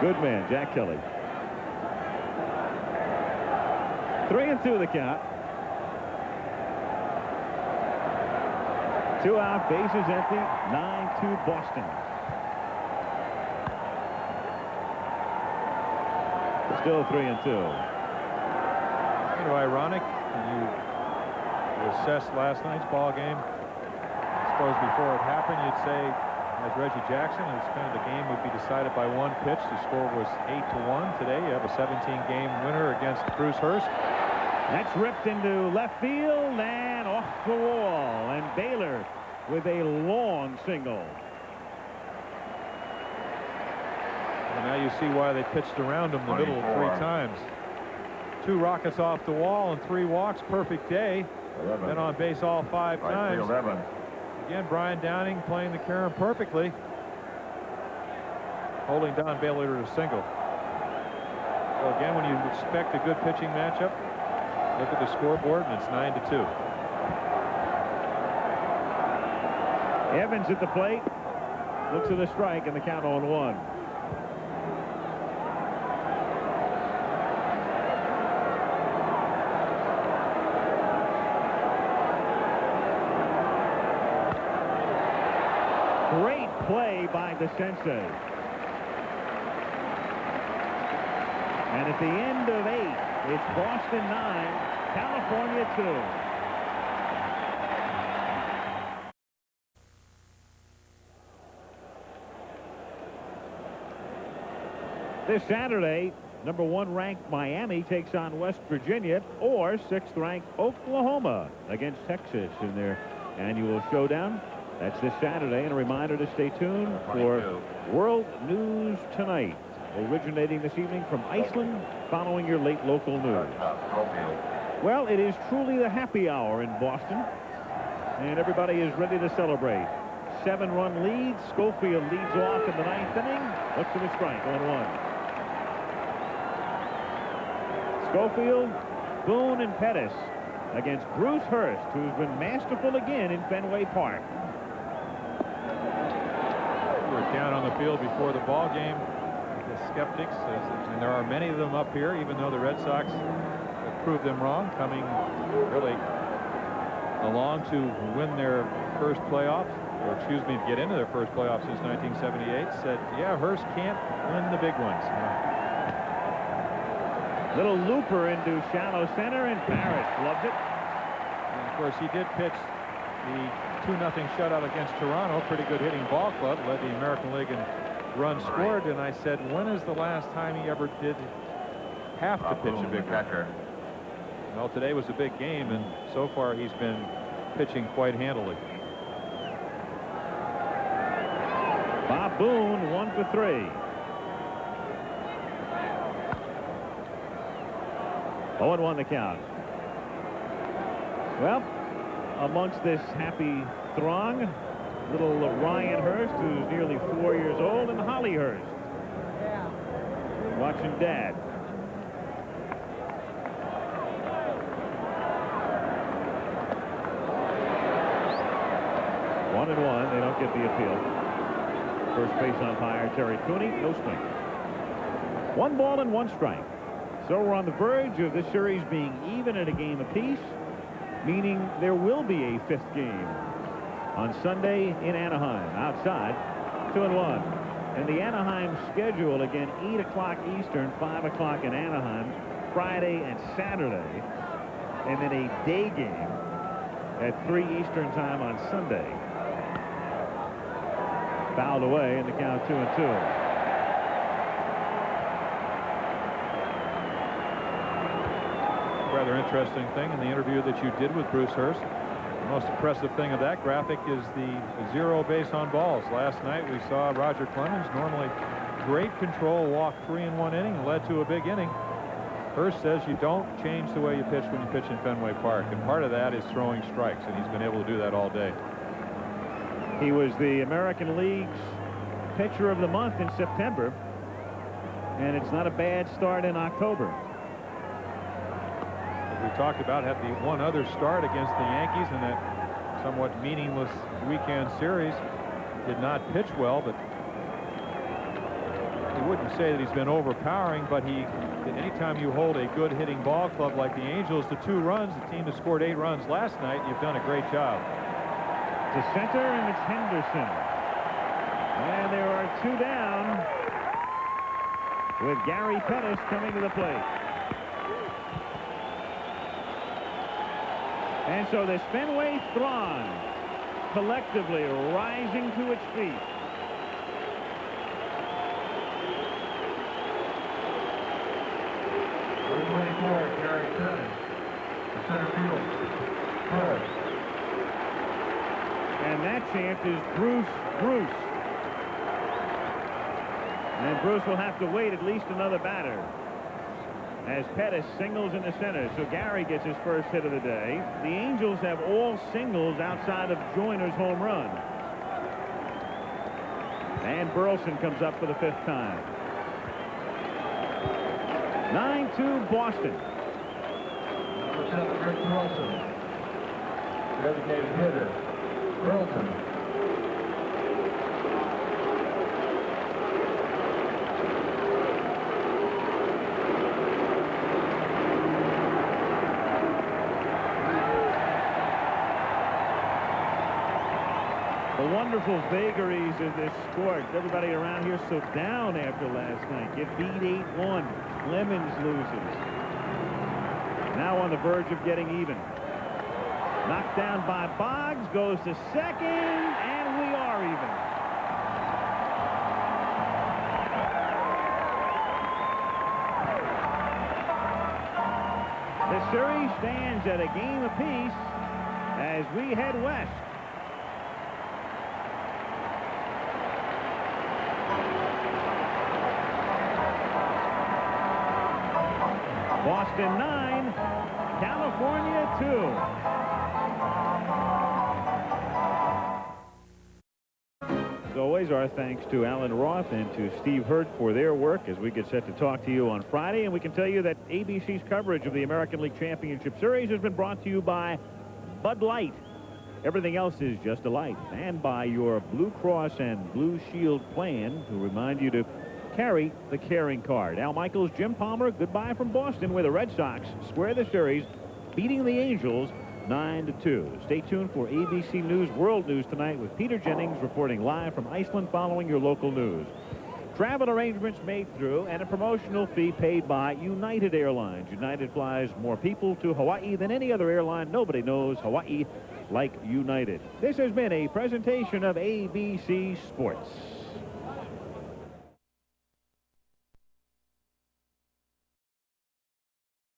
Good man, Jack Kelly. 3-2 the count. 2 out, bases empty. 9-2 Boston. Still 3-2. Kind of ironic when you assess last night's ball game. I suppose before it happened, you'd say, as Reggie Jackson, it's kind of the game would be decided by 1 pitch. The score was 8-1. Today, you have a 17-game winner against Bruce Hurst. That's ripped into left field and off the wall. And Baylor with a long single. And now you see why they pitched around him the middle 3 times. 2 rockets off the wall and 3 walks. Perfect day. Been on base all 5 times. Again, Brian Downing playing the carom perfectly, holding Don Baylor to a single. So again, when you expect a good pitching matchup, look at the scoreboard, and it's 9-2. Evans at the plate. Looks at the strike and the count on 1. Great play by DeCinces. And at the end of 8, it's Boston 9, California 2. This Saturday, number 1 ranked Miami takes on West Virginia, or 6th ranked Oklahoma against Texas in their annual showdown. That's this Saturday, and a reminder to stay tuned for World News Tonight, originating this evening from Iceland, following your late local news. Well, it is truly the happy hour in Boston, and everybody is ready to celebrate. 7-run lead. Schofield leads off in the 9th inning. Looks for the strike on 1. Schofield, Boone, and Pettis against Bruce Hurst, who's been masterful again in Fenway Park. Down on the field before the ball game, the skeptics, and there are many of them up here, even though the Red Sox have proved them wrong, coming really along to win their first playoffs, or excuse me, get into their first playoffs since 1978, said, yeah, Hurst can't win the big ones. Little looper into shallow center, and Parrish loved it. And of course, he did pitch the 2-0 shutout against Toronto. Pretty good hitting ball club, led the American League in runs scored. And I said, when is the last time he ever did have to pitch a big one? Well, today was a big game, and so far he's been pitching quite handily. Bob Boone 1 for 3. 0-1 the count. Well, amongst this happy throng, little Ryan Hurst, who's nearly 4 years old, and Holly Hurst. Watching Dad. One and one. They don't get the appeal. First base umpire Terry Cooney, no swing. 1 ball and 1 strike. So we're on the verge of this series being even at a game apiece, meaning there will be a 5th game on Sunday in Anaheim. Outside, 2-1. And the Anaheim schedule, again, 8 o'clock Eastern, 5 o'clock in Anaheim, Friday and Saturday, and then a day game at 3 Eastern time on Sunday. Fouled away, and the count 2-2. Rather interesting thing in the interview that you did with Bruce Hurst. The most impressive thing of that graphic is the 0 base on balls. Last night we saw Roger Clemens, normally great control, walk 3 in 1 inning, led to a big inning. Hurst says you don't change the way you pitch when you pitch in Fenway Park, and part of that is throwing strikes, and he's been able to do that all day. He was the American League's pitcher of the month in September, and it's not a bad start in October. We talked about, had the one other start against the Yankees in that somewhat meaningless weekend series. Did not pitch well, but you wouldn't say that he's been overpowering, but anytime you hold a good hitting ball club like the Angels to 2 runs, the team that scored 8 runs last night, you've done a great job. To center, and it's Henderson. And there are 2 down, with Gary Pettis coming to the plate. And so this Fenway throng collectively rising to its feet. Number 24, Gary Pettis. Center field. Harris. And that chance is Bruce. And Bruce will have to wait at least another batter as Pettis singles in the center. So Gary gets his first hit of the day. The Angels have all singles outside of Joyner's home run. And Burleson comes up for the 5th time. 9-2 Boston. Number 7, Rick Burleson. Designated hitter, Burleson. The wonderful vagaries of this sport. Everybody around here so down after last night. Get beat 8-1. Clemens loses. Now on the verge of getting even. Knocked down by Boggs. Goes to second. And we are even. The series stands at a game apiece as we head west. Boston 9, California 2. As always, our thanks to Alan Roth and to Steve Hurt for their work as we get set to talk to you on Friday. And we can tell you that ABC's coverage of the American League Championship Series has been brought to you by Bud Light. Everything else is just a light. And by your Blue Cross and Blue Shield plan, who remind you to carry the caring card. Al Michaels, Jim Palmer, goodbye from Boston, where the Red Sox square the series, beating the Angels 9-2. Stay tuned for ABC News World News tonight with Peter Jennings reporting live from Iceland following your local news. Travel arrangements made through and a promotional fee paid by United Airlines. United flies more people to Hawaii than any other airline. Nobody knows Hawaii like United. This has been a presentation of ABC Sports.